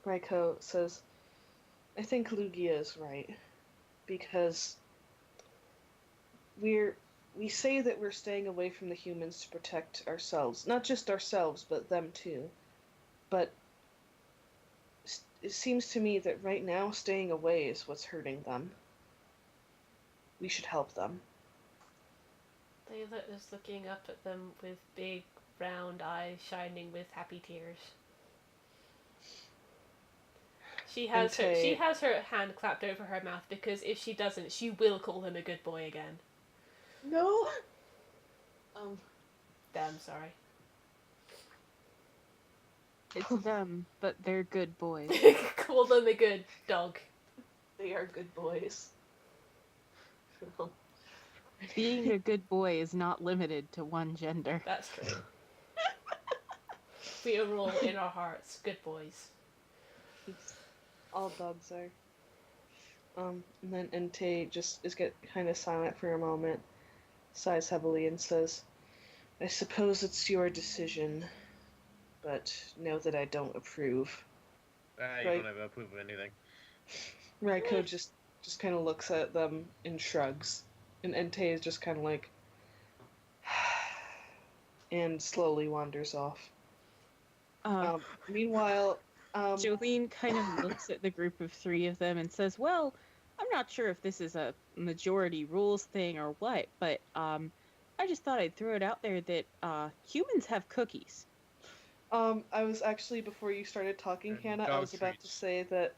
Raiko says, "I think Lugia is right, because we say that we're staying away from the humans to protect ourselves. Not just ourselves, but them too. But it seems to me that right now staying away is what's hurting them. We should help them." Layla is looking up at them with big round eyes shining with happy tears. She has her hand clapped over her mouth because if she doesn't, she will call him a good boy again. No. Them, sorry. It's them, but they're good boys. Call them a good dog. They are good boys. Being a good boy is not limited to one gender. That's true. We are all in our hearts good boys. All dogs are. And then Entei just get kind of silent for a moment, sighs heavily, and says, "I suppose it's your decision, but know that I don't approve." You Right. don't ever approve of anything. Raiko just kind of looks at them and shrugs, and Entei is just kind of like, and slowly wanders off. Meanwhile, Jolene kind of looks at the group of three of them and says, "Well, I'm not sure if this is a majority rules thing or what, but I just thought I'd throw it out there that humans have cookies." I was actually, before you started talking, And Hannah, I dog was about to treats. say that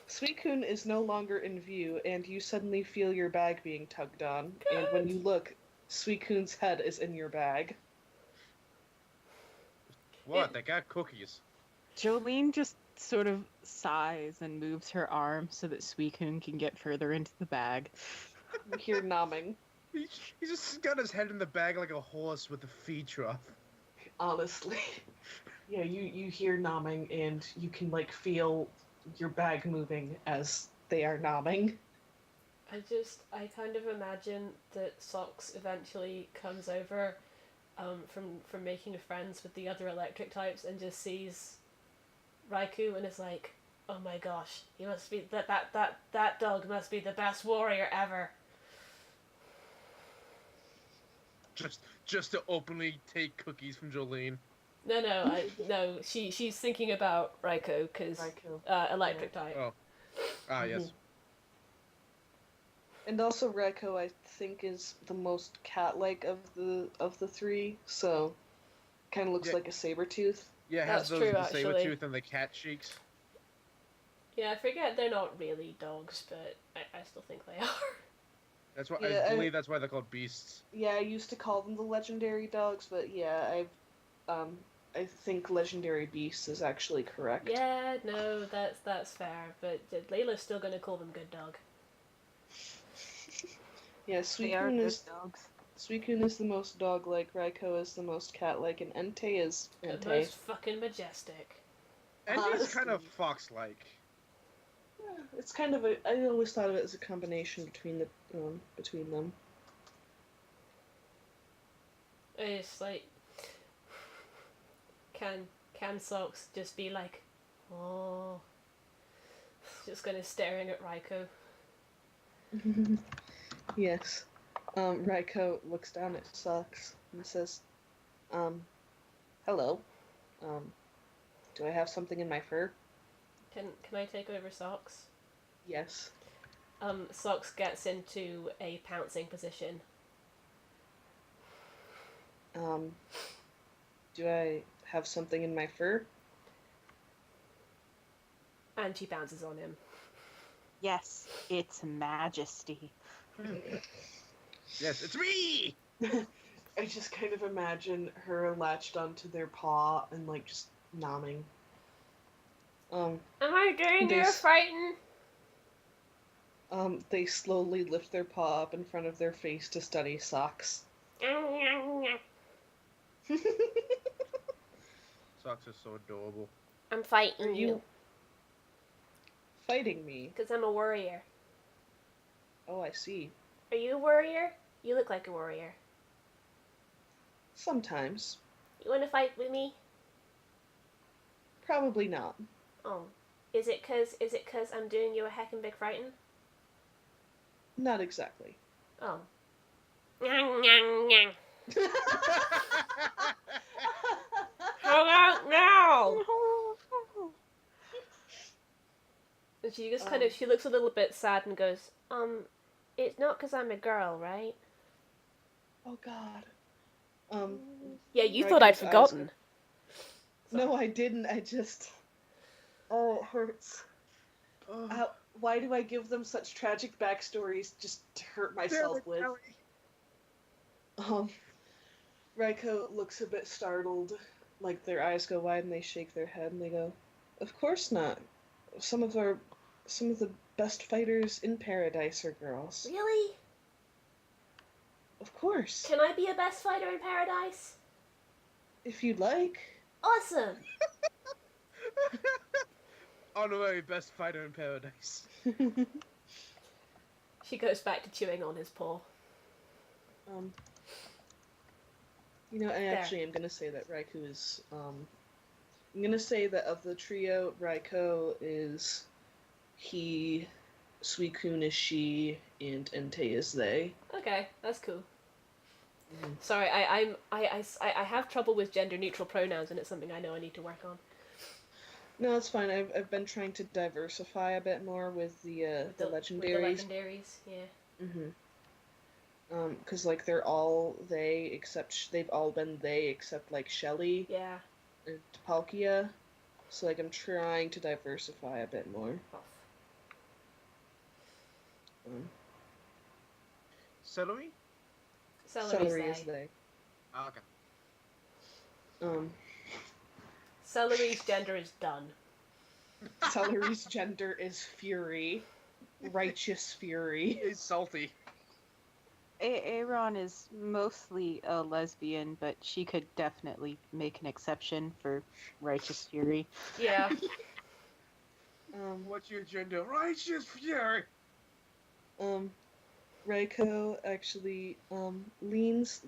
Suicune is no longer in view, and you suddenly feel your bag being tugged on, and when you look, Suicune's head is in your bag. What? They got cookies. Jolene just sort of sighs and moves her arm so that Suicune can get further into the bag. You hear nomming. He just got his head in the bag like a horse with a feed trough. Honestly. Yeah, you hear nomming, and you can, like, feel your bag moving as they are nomming. I kind of imagine that Socks eventually comes over from making friends with the other electric types and just sees Raikou and is like, "Oh my gosh, he must be that dog must be the best warrior ever." Just to openly take cookies from Jolene. No, she's thinking about Raikou because Raikou. electric type. Oh. Ah, yes. And also Raikou, I think, is the most cat-like of the three, so kind of looks Yeah. like a saber-tooth. Yeah, it That's has true, the saber actually. tooth and the cat cheeks. Yeah, I forget they're not really dogs, but I still think they are. That's why Yeah, I believe that's why they're called beasts. Yeah, I used to call them the legendary dogs, but yeah, I think legendary beast is actually correct. Yeah, no, that's fair, but Layla's still gonna call them good dog. Yeah, They are good Suicune dogs. is the most dog-like, Raikou is the most cat-like, and Entei is The Entei. most fucking majestic. And he's kind of Honestly. fox-like. It's kind of a. I always thought of it as a combination between them. It's like, can Socks just be like, oh, just kind of staring at Raiko. Yes. Raiko looks down at Socks and says, hello. Do I have something in my fur? Can I take over Socks? Yes. Socks gets into a pouncing position. Do I have something in my fur? And she bounces on him. Yes, it's majesty. Yes, it's me! I just kind of imagine her latched onto their paw and like just nomming. Am I doing you There's- frightened? They slowly lift their paw up in front of their face to study Socks. Socks is so adorable. I'm fighting Are you fighting me? because I'm a warrior. Oh, I see. Are you a warrior? You look like a warrior. Sometimes. You want to fight with me? Probably not. Oh, is it cause I'm doing you a heckin' big frighten? Not exactly. Oh. Nyang, nyang, nyang. How about now? And she just kind of, she looks a little bit sad and goes, it's not because I'm a girl, right? Oh God. Yeah, you Raiko's thought I'd eyes forgotten. No, I didn't. I just. Oh, it hurts. Why do I give them such tragic backstories just to hurt myself with? Raiko looks a bit startled, like their eyes go wide and they shake their head and they go, "Of course not. Some of the best fighters in paradise are girls. Really? Of course. Can I be a best fighter in paradise? If you'd like." Awesome. Honorary best fighter in paradise. She goes back to chewing on his paw. I actually am gonna say that Raikou is, I'm gonna say that of the trio, Raiko is he, Suicune is she, and Entei is they. Okay, that's cool. Mhm. Sorry, I have trouble with gender neutral pronouns, and it's something I know I need to work on. No, it's fine. I've been trying to diversify a bit more with the legendaries. With the legendaries, yeah. Because like they're all they except they've all been they except like Shelly Yeah. and Palkia. So like I'm trying to diversify a bit more. Celery? Celery is they. Oh, okay. Celery's gender is done. Celery's gender is fury, righteous fury. He's salty. Aaron is mostly a lesbian, but she could definitely make an exception for Righteous Fury. Yeah. What's your gender? Righteous fury. Raiko actually leans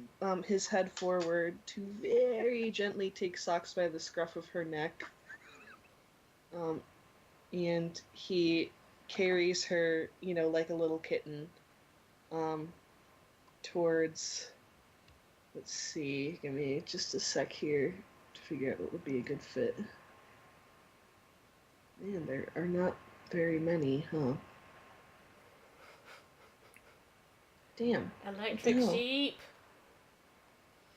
his head forward to very gently take Socks by the scruff of her neck. And he carries her, like a little kitten, towards, let's see, give me just a sec here to figure out what would be a good fit. Man, there are not very many, huh? Damn. Electric hell? sheep.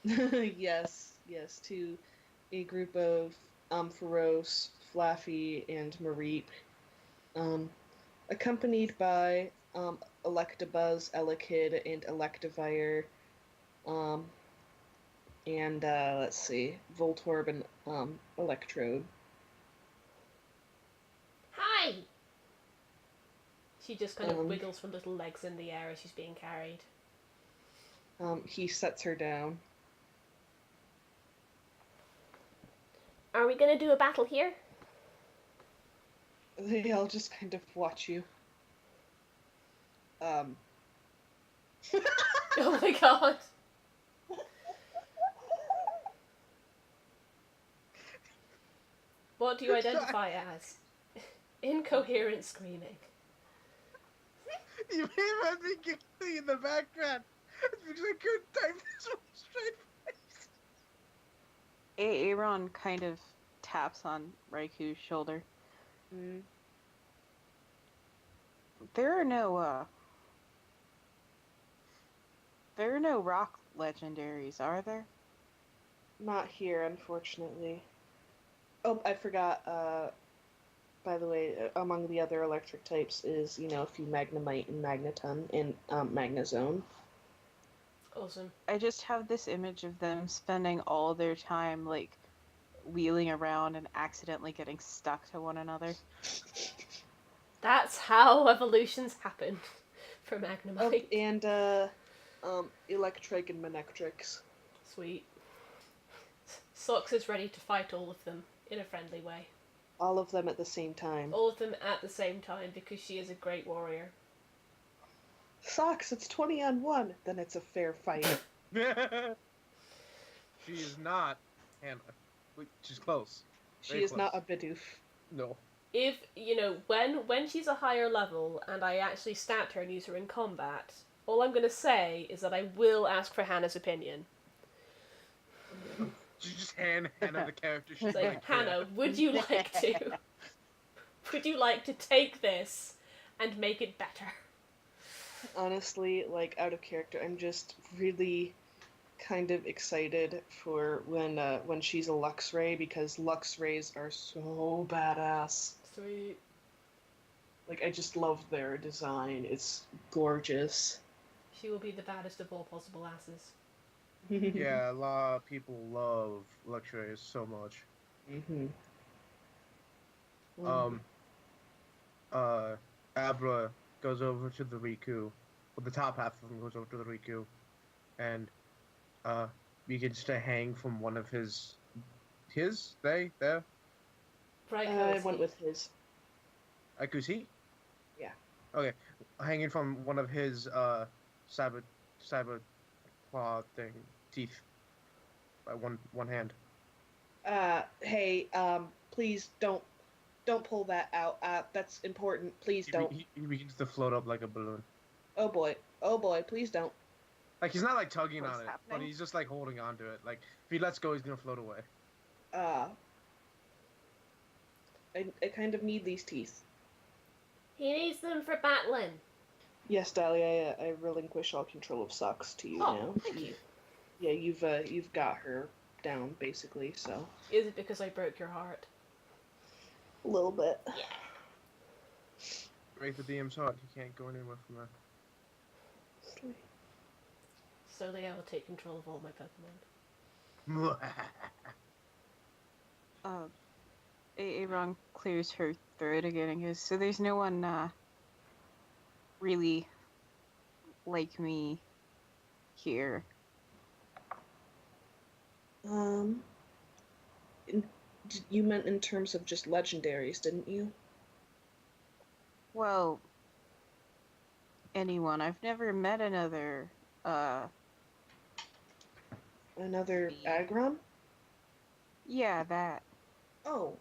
yes, to a group of Feroce, Flaffy, and Mareep, accompanied by Electabuzz, Elekid, and Electivire, and let's see, Voltorb and Electrode. Hi! She just kind of Um, wiggles her little legs in the air as she's being carried. He sets her down. Are we gonna do a battle here? They all just kind of watch you. Oh my god. What do you identify as? Incoherent screaming. You may have me giggling in the background because I couldn't type this one straight. Aaron kind of taps on Raiku's shoulder. Mm, There are no rock legendaries, are there? not here, unfortunately. Oh, I forgot. By the way, among the other electric types is, a few Magnemite and Magneton and Magnezone. Awesome. I just have this image of them spending all their time like wheeling around and accidentally getting stuck to one another. That's how evolutions happen for Magnemite. Oh, and Electric and Manectrix. Sweet. Sox is ready to fight all of them in a friendly way. All of them at the same time. All of them at the same time because she is a great warrior. Socks, it's 20 on 1. Then it's a fair fight. She is not Hannah. Wait, she's close. She Very is not a close. Bidoof. No. If, when she's a higher level and I actually stat her and use her in combat, all I'm going to say is that I will ask for Hannah's opinion. She just Hannah the character. She's It's like, like, Hannah, would you like to? Would you like to take this and make it better? Honestly, out of character, I'm just really kind of excited for when she's a Luxray, because Luxrays are so badass. Sweet. I just love their design. It's gorgeous. She will be the baddest of all possible asses. yeah, a lot of people love Luxray so much. Mm-hmm. Abra goes over to the Riku. Well, the top half of him goes over to the Riku, and begins to hang from one of there. Right, I went with his. Akusi? Yeah. Okay, hanging from one of his cyber claw thing teeth by one hand. Hey, please don't pull that out. That's important. Please don't. He begins to float up like a balloon. Oh boy, please don't. Like, he's not like tugging What's on it, but happening? he's just like holding on to it. Like, if he lets go, he's gonna float away. I kind of need these teeth. He needs them for battling. Yes, Dahlia, I relinquish all control of Socks to you now. Thank you. Yeah, you've got her down basically. So Is it because I broke your heart? a little bit. Break the DM's heart. He can't go anywhere from there. Slowly I will take control of all my Pokemon. Aaron clears her throat again and goes, so there's no one really like me here. You meant in terms of just legendaries, didn't you? Well, anyone. I've never met another Another Aggron? yeah, that. Oh,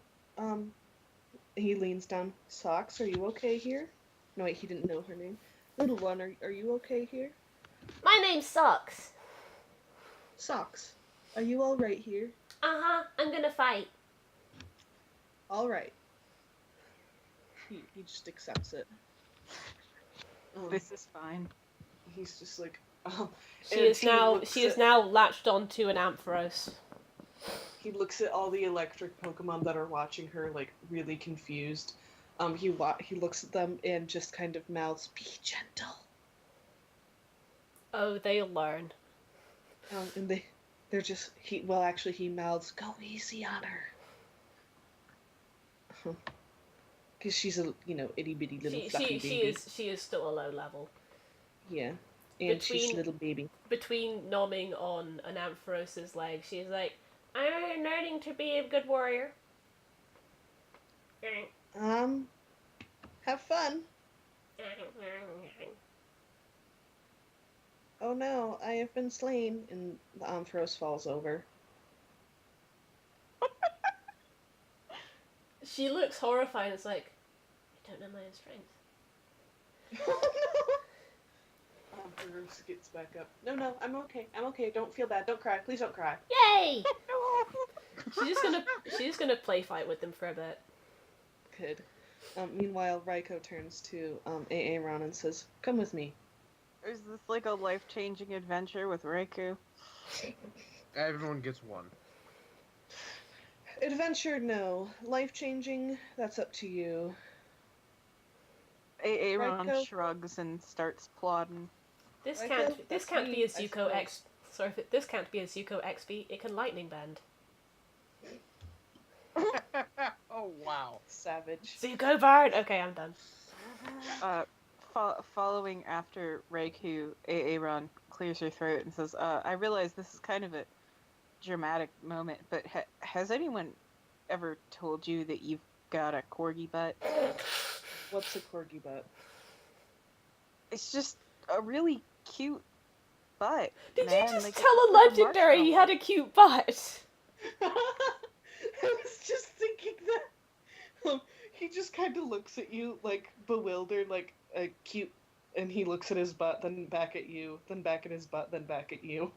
he leans down. Socks, are you okay here? No, wait, he didn't know her name. Little one, are you okay here? My name sucks. Socks, are you all right here? Uh-huh, I'm gonna fight. All right. He just accepts it. This is fine. He's just like, She and is he now looks she is at- now latched onto an Ampharos. He looks at all the electric Pokemon that are watching her, really confused. He looks at them and just kind of mouths, "Be gentle." Oh, they'll learn. And they're just he mouths, "Go easy on her," because she's a itty bitty little fluffy baby. She is still a low level. Yeah, and she's a Between- little baby. Between nomming on an Ampharos's leg, she's like, I'm learning to be a good warrior. Have fun. Oh no, I have been slain. And the Ampharos falls over. She looks horrified. It's like, I don't know my own strength. Oh no! Ampharos gets back up. No, I'm okay. I'm okay. Don't feel bad. Don't cry. Please don't cry. Yay! She's just gonna play fight with them for a bit. Good. Meanwhile, Raiko turns to Aaron and says, "Come with me." Is this like a life-changing adventure with Riku? Everyone gets one. Adventure, no. Life-changing, that's up to you. Aaron Raiko? shrugs and starts plodding. This Raiko, can't this that's can't me, be a I Zuko suppose. X. Sorry, this can't be a Zuko XP. It can lightning bend. Oh wow. Savage. Zuko bird. Okay, I'm done. Following after Riku, Aaron clears her throat and says, I realize this is kind of a dramatic moment, but has anyone ever told you that you've got a corgi butt? What's a corgi butt? It's just a really cute butt. Did man. you just Like, tell a it's like legendary he marshmallow. had a cute butt? I was just thinking that. He just kind of looks at you, like, bewildered, like, cute, and he looks at his butt, then back at you, then back at his butt, then back at you.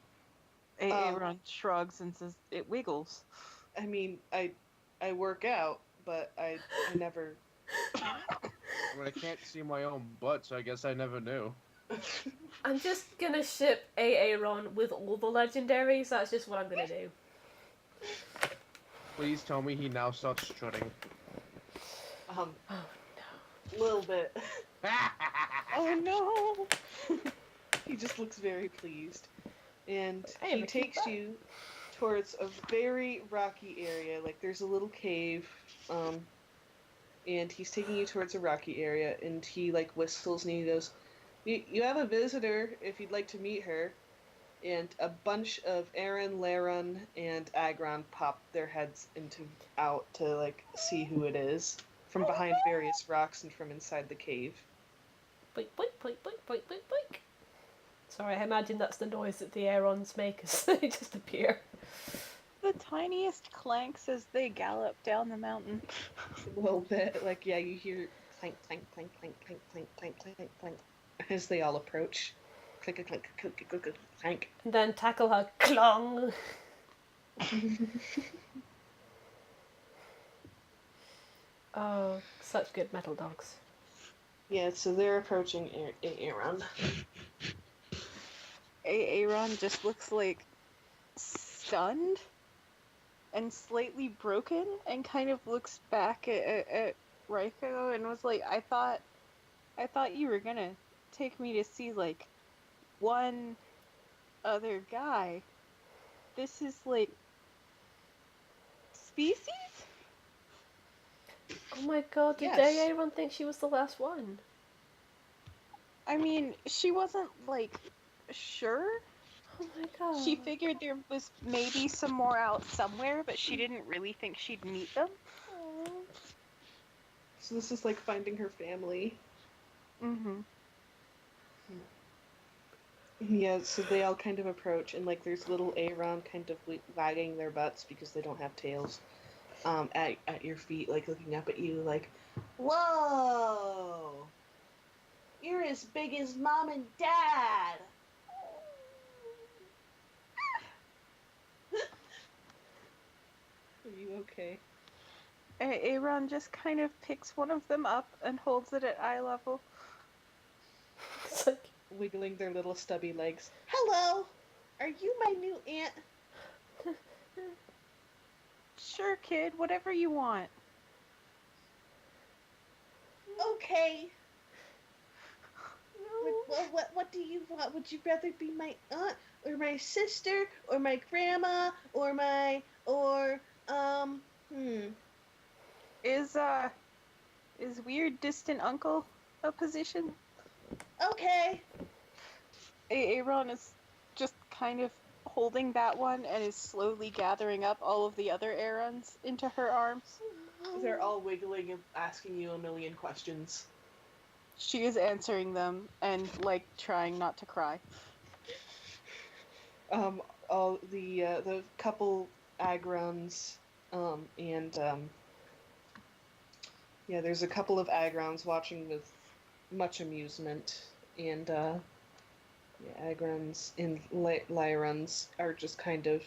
Aaron shrugs and says, it wiggles. I mean, I work out, but I never... I can't see my own butt, so I guess I never knew. I'm just gonna ship Aaron with all the legendaries. That's just what I'm gonna do. Please tell me he now starts strutting. Oh A little bit. Oh no! He just looks very pleased. And I have he a cute takes butt. you towards a very rocky area. Like, there's a little cave, and he's taking you towards a rocky area, and he, like, whistles, and he goes, you have a visitor if you'd like to meet her. And a bunch of Aaron, Laron, and Agron pop their heads out to, like, see who it is from behind various rocks and from inside the cave. Boink, boink, boink, boink, boink, boink, boink. Sorry, I imagine that's the noise that the Aarons make as they just appear. The tiniest clanks as they gallop down the mountain. A little bit, like, yeah, you hear clank, clank, clank, clank, clank, clank, clank, clank, clank, as they all approach. Clink, clink, clink, clink, clink, clink, clank. And then tackle her clong. Oh, such good metal dogs. Yeah, so they're approaching Aaron. Aaron just looks like stunned and slightly broken and kind of looks back at Raiko and was like, I thought you were gonna take me to see like one other guy. This is like species? Oh my god, did Yes. Aaron think she was the last one? I mean, she wasn't like sure. Oh my god. She figured there was maybe some more out somewhere, but she didn't really think she'd meet them. Aw. So this is like finding her family. Mm-hmm. Yeah, so they all kind of approach, and like there's little Aaron kind of wagging their butts because they don't have tails. At your feet, like looking up at you, like, whoa, you're as big as mom and dad. Are you okay? Aaron just kind of picks one of them up and holds it at eye level. It's like, Wiggling their little stubby legs. Hello, are you my new aunt? Sure, kid, whatever you want. Okay. What do you want? Would you rather be my aunt or my sister or my grandma or Is weird distant uncle a position? Okay. Aaron is just kind of holding that one and is slowly gathering up all of the other Aarons into her arms. They're all wiggling and asking you a million questions. She is answering them and like trying not to cry. All the couple agrons, and yeah, there's a couple of agrons watching with much amusement, and yeah, agrons and lyrons are just kind of,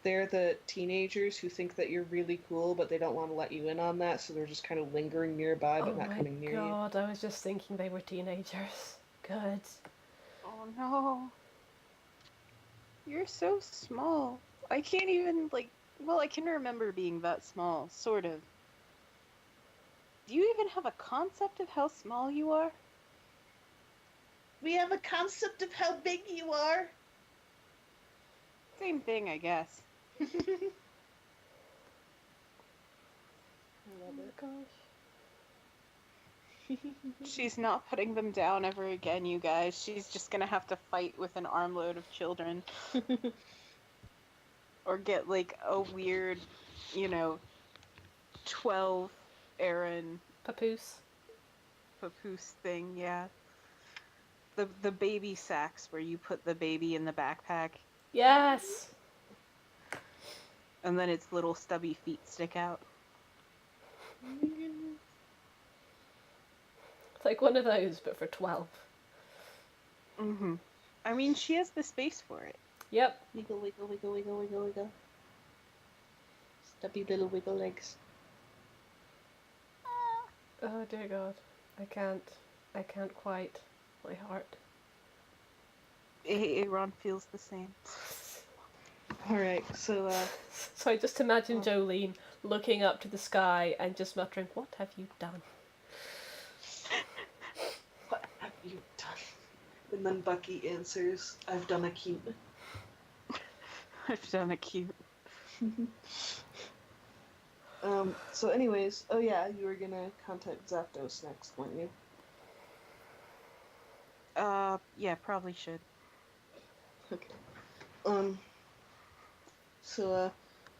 they're the teenagers who think that you're really cool, but they don't want to let you in on that, so they're just kind of lingering nearby, but Oh not my coming near you. god, I was just thinking they were teenagers. Good. Oh no. You're so small. I can't even like, well, I can remember being that small, sort of. Do you even have a concept of how small you are? We have a concept of how big you are. Same thing, I guess. I Oh love my it. gosh. She's not putting them down ever again, you guys. She's just gonna have to fight with an armload of children. Or get like a weird, 12 Aaron Papoose. papoose thing, yeah. The baby sacks where you put the baby in the backpack Yes! and then its little stubby feet stick out. It's like one of those, but for 12. Mm-hmm. I mean, she has the space for it. Yep. Wiggle, wiggle, wiggle, wiggle, wiggle, wiggle. Stubby little wiggle legs. Oh dear god. I can't quite. My heart. Aaron feels the same. Alright, so, So I just imagine Jolene looking up to the sky and just muttering, "What have you done?" what have you done? And then Bucky answers, I've done a cute. I've done a cute. So anyways, oh yeah, you were gonna contact Zapdos next, weren't you? Yeah, probably should. Okay. So,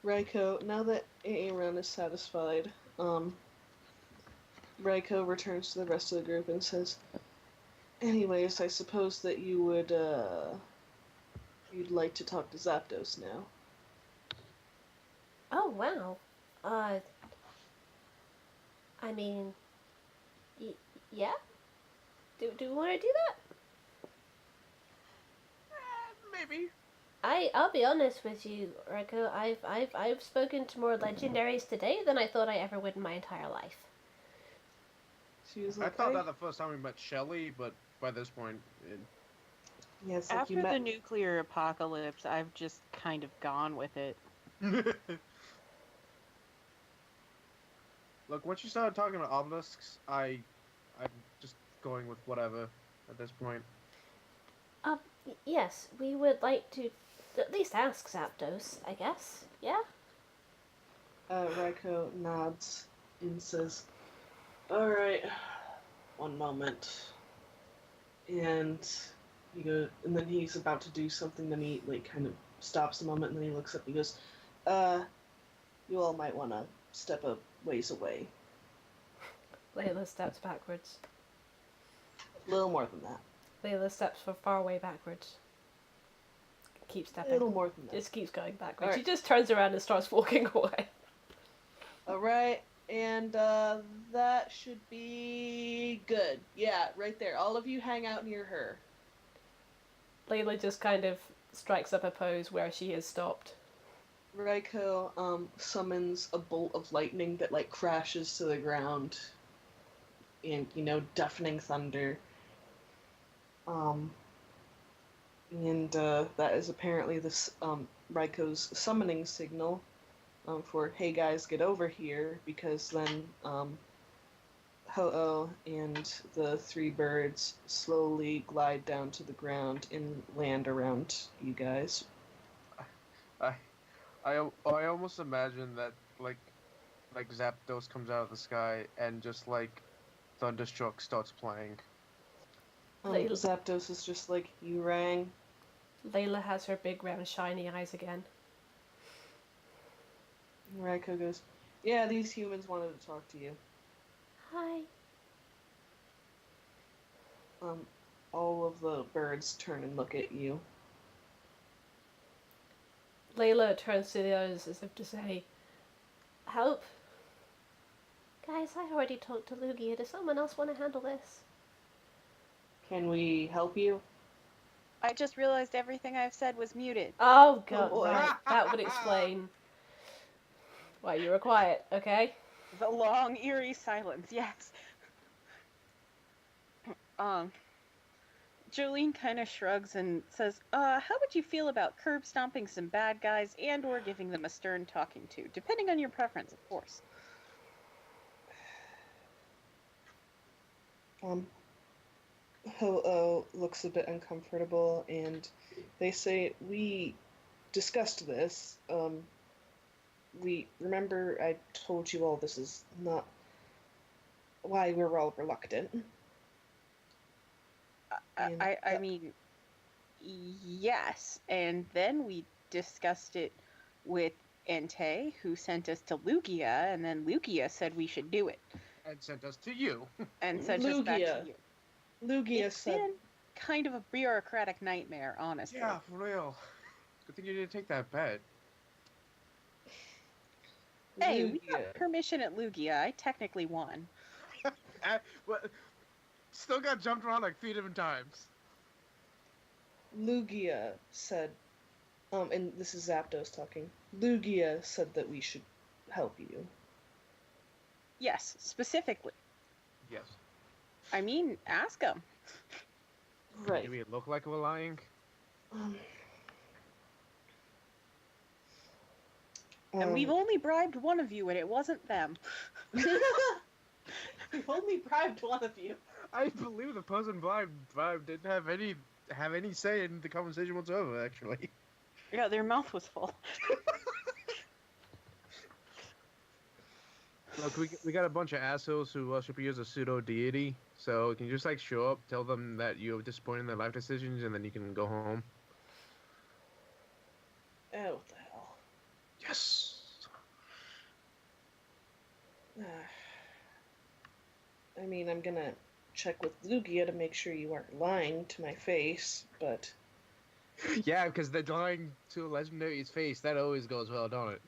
Raiko, now that Aaron is satisfied, Raiko returns to the rest of the group and says, anyways, I suppose that you would, you'd like to talk to Zapdos now. Oh wow. I mean, yeah. Do we want to do that? Maybe. I'll be honest with you, Rico. I've spoken to more legendaries today than I thought I ever would in my entire life. She was I like, thought that the first time we met Shelly, but by this point, yeah, it's like After you met. the nuclear apocalypse, I've just kind of gone with it. Look, once you started talking about obelisks, I'm just going with whatever at this point. Yes, we would like to at least ask Zapdos, I guess. Yeah? Raiko nods and says, alright, one moment. And and then he's about to do something, then he, like, kind of stops a moment, and then he looks up and he goes, you all might want to step a ways away. Layla steps backwards. A little more than that. Layla steps far way backwards. Keeps A stepping. little more than that. Just keeps going backwards. Alright. She just turns around and starts walking away. Alright, and that should be good. Yeah, right there. All of you hang out near her. Layla just kind of strikes up a pose where she has stopped. Raiko summons a bolt of lightning that, like, crashes to the ground and, deafening thunder. And that is apparently this Raiko's summoning signal for, hey guys, get over here, because then Ho-Oh and the three birds slowly glide down to the ground and land around you guys. I almost imagine that like Zapdos comes out of the sky and just like Thunderstruck starts playing. Zapdos is just like, you rang. Layla has her big round shiny eyes again. And Raiko goes, yeah, these humans wanted to talk to you. Hi. All of the birds turn and look at you. Layla turns to the others as if to say, help? Guys, I already talked to Lugia. Does someone else want to handle this? Can we help you? I just realized everything I've said was muted. Oh, Oh God, boy. right. That would explain why you were quiet, okay? The long, eerie silence, yes. Jolene kind of shrugs and says, how would you feel about curb stomping some bad guys and or giving them a stern talking to? Depending on your preference, of course. Ho-Oh looks a bit uncomfortable, and they say, we discussed this. We remember I told you all this is not why we're all reluctant. I mean, yes. And then we discussed it with Entei, who sent us to Lugia, and then Lugia said we should do it. And sent us to you. And sent us back to you. Lugia It's said, been kind of a bureaucratic nightmare, honestly. Yeah, for real. Good thing you didn't take that bet. Hey, we got permission at Lugia. I technically won. Well, still got jumped around like 3 different times. Lugia said, and this is Zapdos talking. Lugia said that we should help you. Yes, specifically. Yes. I mean, ask him. Right. Maybe it look like we're lying. And we've only bribed one of you, and it wasn't them. We've only bribed one of you. I believe the person bribed didn't have any say in the conversation whatsoever, actually. Yeah, their mouth was full. Look, we got a bunch of assholes who worship you as a pseudo deity, so you can just like show up, tell them that you're disappointed in their life decisions, and then you can go home. Oh, what the hell. Yes. I mean, I'm gonna check with Lugia to make sure you aren't lying to my face, but... Yeah, because they're lying to a legendary's face. That always goes well, don't it?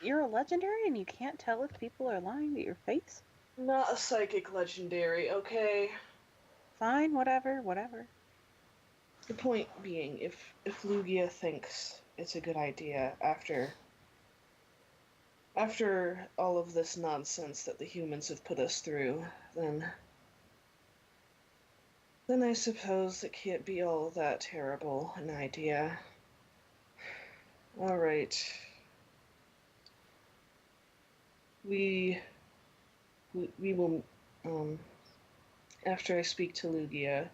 You're a legendary and you can't tell if people are lying to your face? Not a psychic legendary, okay? Fine, whatever. The point being, if Lugia thinks it's a good idea after all of this nonsense that the humans have put us through, then I suppose it can't be all that terrible an idea. Alright. We will, after I speak to Lugia,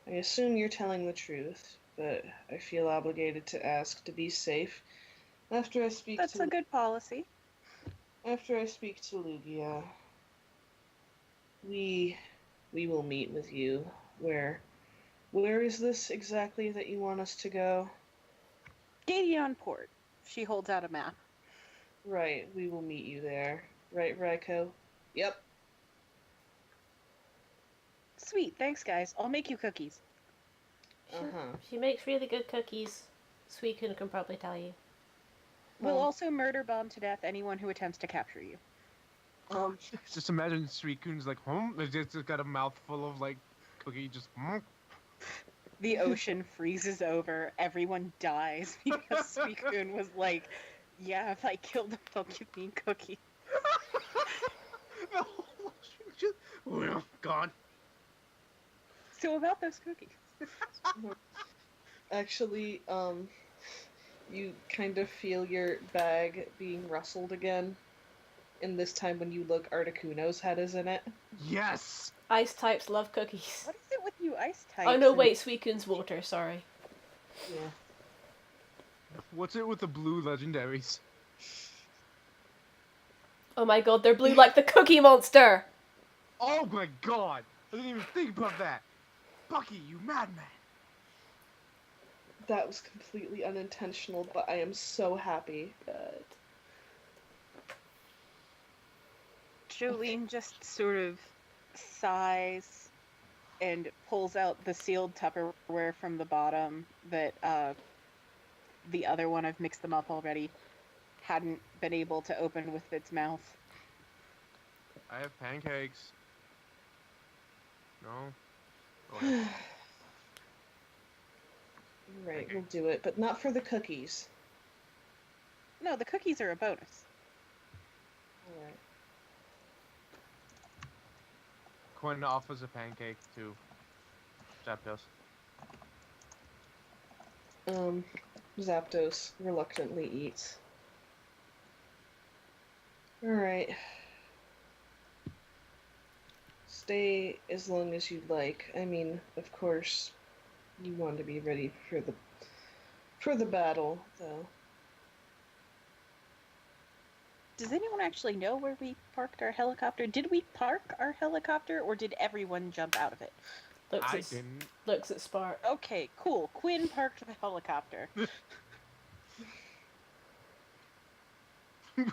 I assume you're telling the truth, but I feel obligated to ask to be safe. After I speak That's a good policy. After I speak to Lugia, we will meet with you. Where is this exactly that you want us to go? Gadeon Port. She holds out a map. Right, we will meet you there. Right, Raiko? Yep. Sweet, thanks guys. I'll make you cookies. She makes really good cookies. Suicune can probably tell you. We'll also murder bomb to death anyone who attempts to capture you. Just imagine Suicune's like, It's just got a mouthful of like cookie, just. The ocean freezes over. Everyone dies because Suicune was like, yeah, if I kill them, they'll give me cookie. The whole ocean just gone. So about those cookies. Actually, you kind of feel your bag being rustled again. And this time when you look, Articuno's head is in it. Yes! Ice types love cookies. What is it with you ice types? Oh no, wait, Suicune's water, sorry. Yeah. What's it with the blue legendaries? Oh my god, they're blue like the Cookie Monster! Oh my god! I didn't even think about that! Bucky, you madman! That was completely unintentional, but I am so happy. Good. Jolene just sort of sighs and pulls out the sealed Tupperware from the bottom that the other one, I've mixed them up already, hadn't been able to open with its mouth. I have pancakes. No? Oh, yeah. Right, we'll do it, but not for the cookies. No, the cookies are a bonus. Alright. Quinn offers a pancake to Zapdos. Zapdos reluctantly eats. Alright. Stay as long as you'd like. I mean, of course, you want to be ready for the battle, though. Does anyone actually know where we parked our helicopter? Did we park our helicopter, or did everyone jump out of it? Looks I at, didn't. looks at Spark. Okay, cool. Quinn parked the helicopter.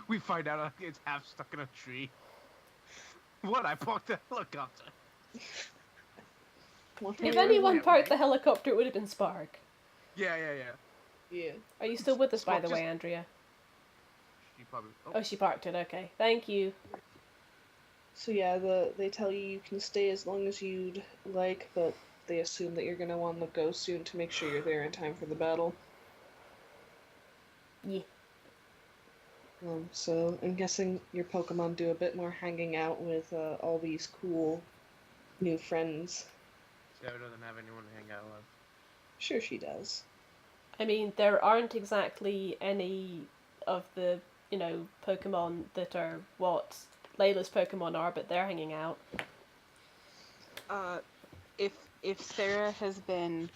We find out like, it's half stuck in a tree. What? I parked the helicopter. If anyone parked the helicopter, it would have been Spark. Yeah. Yeah. Are you still with us, by Spark the just- way, Andrea? She probably. Oh, she parked it. Okay, thank you. So yeah, they tell you can stay as long as you'd like, but they assume that you're gonna want to go soon to make sure you're there in time for the battle. Yeah. So I'm guessing your Pokemon do a bit more hanging out with all these cool new friends. Sarah doesn't have anyone to hang out with. Sure, she does. I mean, there aren't exactly any of the, Pokemon that are what Layla's Pokemon are, but they're hanging out. If Sarah has been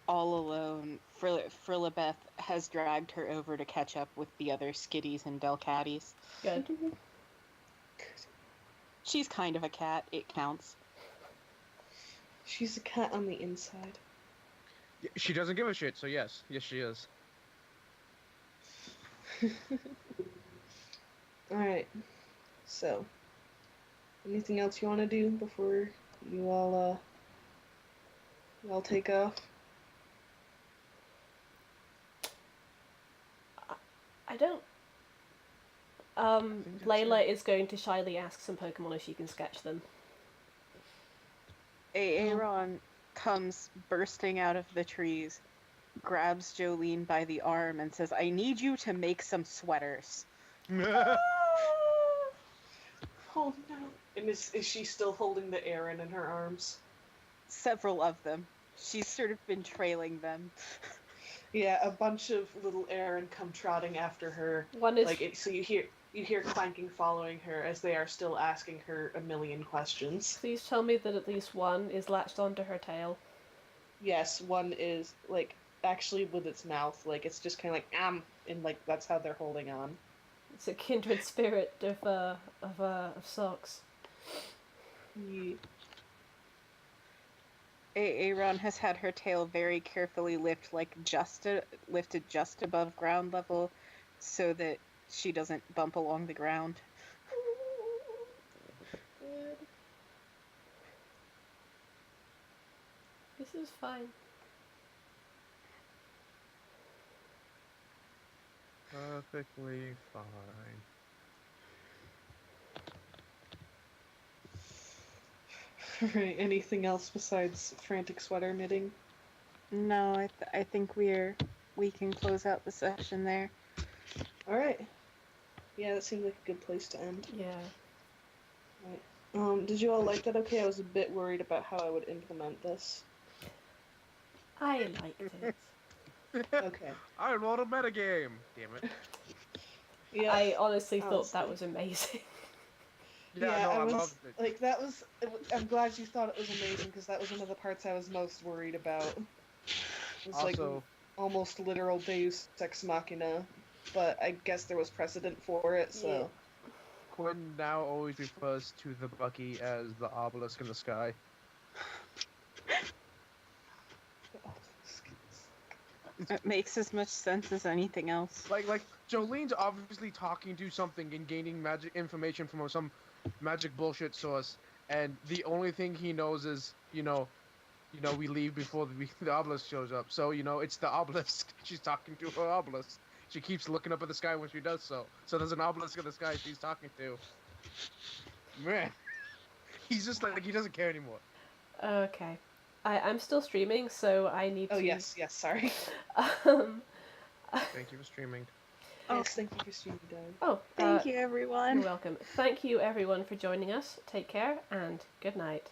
all alone, Frilibeth has dragged her over to catch up with the other Skitties and Delcatties. Good. She's kind of a cat. It counts. She's a cat on the inside. Yeah, she doesn't give a shit, so yes. Yes, she is. Alright. So, anything else you want to do before you all take off? I don't. think that's Layla is going to shyly ask some Pokemon if she can sketch them. Aaron comes bursting out of the trees, grabs Jolene by the arm, and says, "I need you to make some sweaters." Oh no. And is she still holding the Aaron in her arms? Several of them. She's sort of been trailing them. Yeah, a bunch of little Aaron come trotting after her. One is So you hear clanking following her as they are still asking her a million questions. Please tell me that at least one is latched onto her tail. Yes, one is actually with its mouth, it's just kind of and that's how they're holding on. It's a kindred spirit of socks. Yeah. Aaron has had her tail very carefully lifted just above ground level, so that she doesn't bump along the ground. This is fine. Perfectly fine. Right. Anything else besides frantic sweater knitting? No, I think we can close out the session there. All right. Yeah, that seems like a good place to end. Yeah. Right. Did you all like that? Okay, I was a bit worried about how I would implement this. I liked it. Okay. I wrote a metagame. Damn it. Yeah. I honestly thought Honestly. that was amazing. Yeah, Yeah, no, I I was loved it. that was. I'm glad you thought it was amazing because that was one of the parts I was most worried about. It was Also, almost literal Deus Ex Machina, but I guess there was precedent for it, so. Yeah. Quinn now always refers to the Bucky as the obelisk in the sky. It makes as much sense as anything else. Like Jolene's obviously talking to something and gaining magic information from some magic bullshit source, and the only thing he knows is, we leave before the obelisk shows up. So, it's the obelisk. She's talking to her obelisk. She keeps looking up at the sky when she does so. So there's an obelisk in the sky she's talking to. Man, he's just like he doesn't care anymore. Okay. I'm still streaming, so I need Oh to. yes, sorry. Um, Thank you for streaming. Yes, thank you for streaming, Doug. oh, Thank you, everyone. You're welcome. Thank you, everyone, for joining us. Take care, and good night.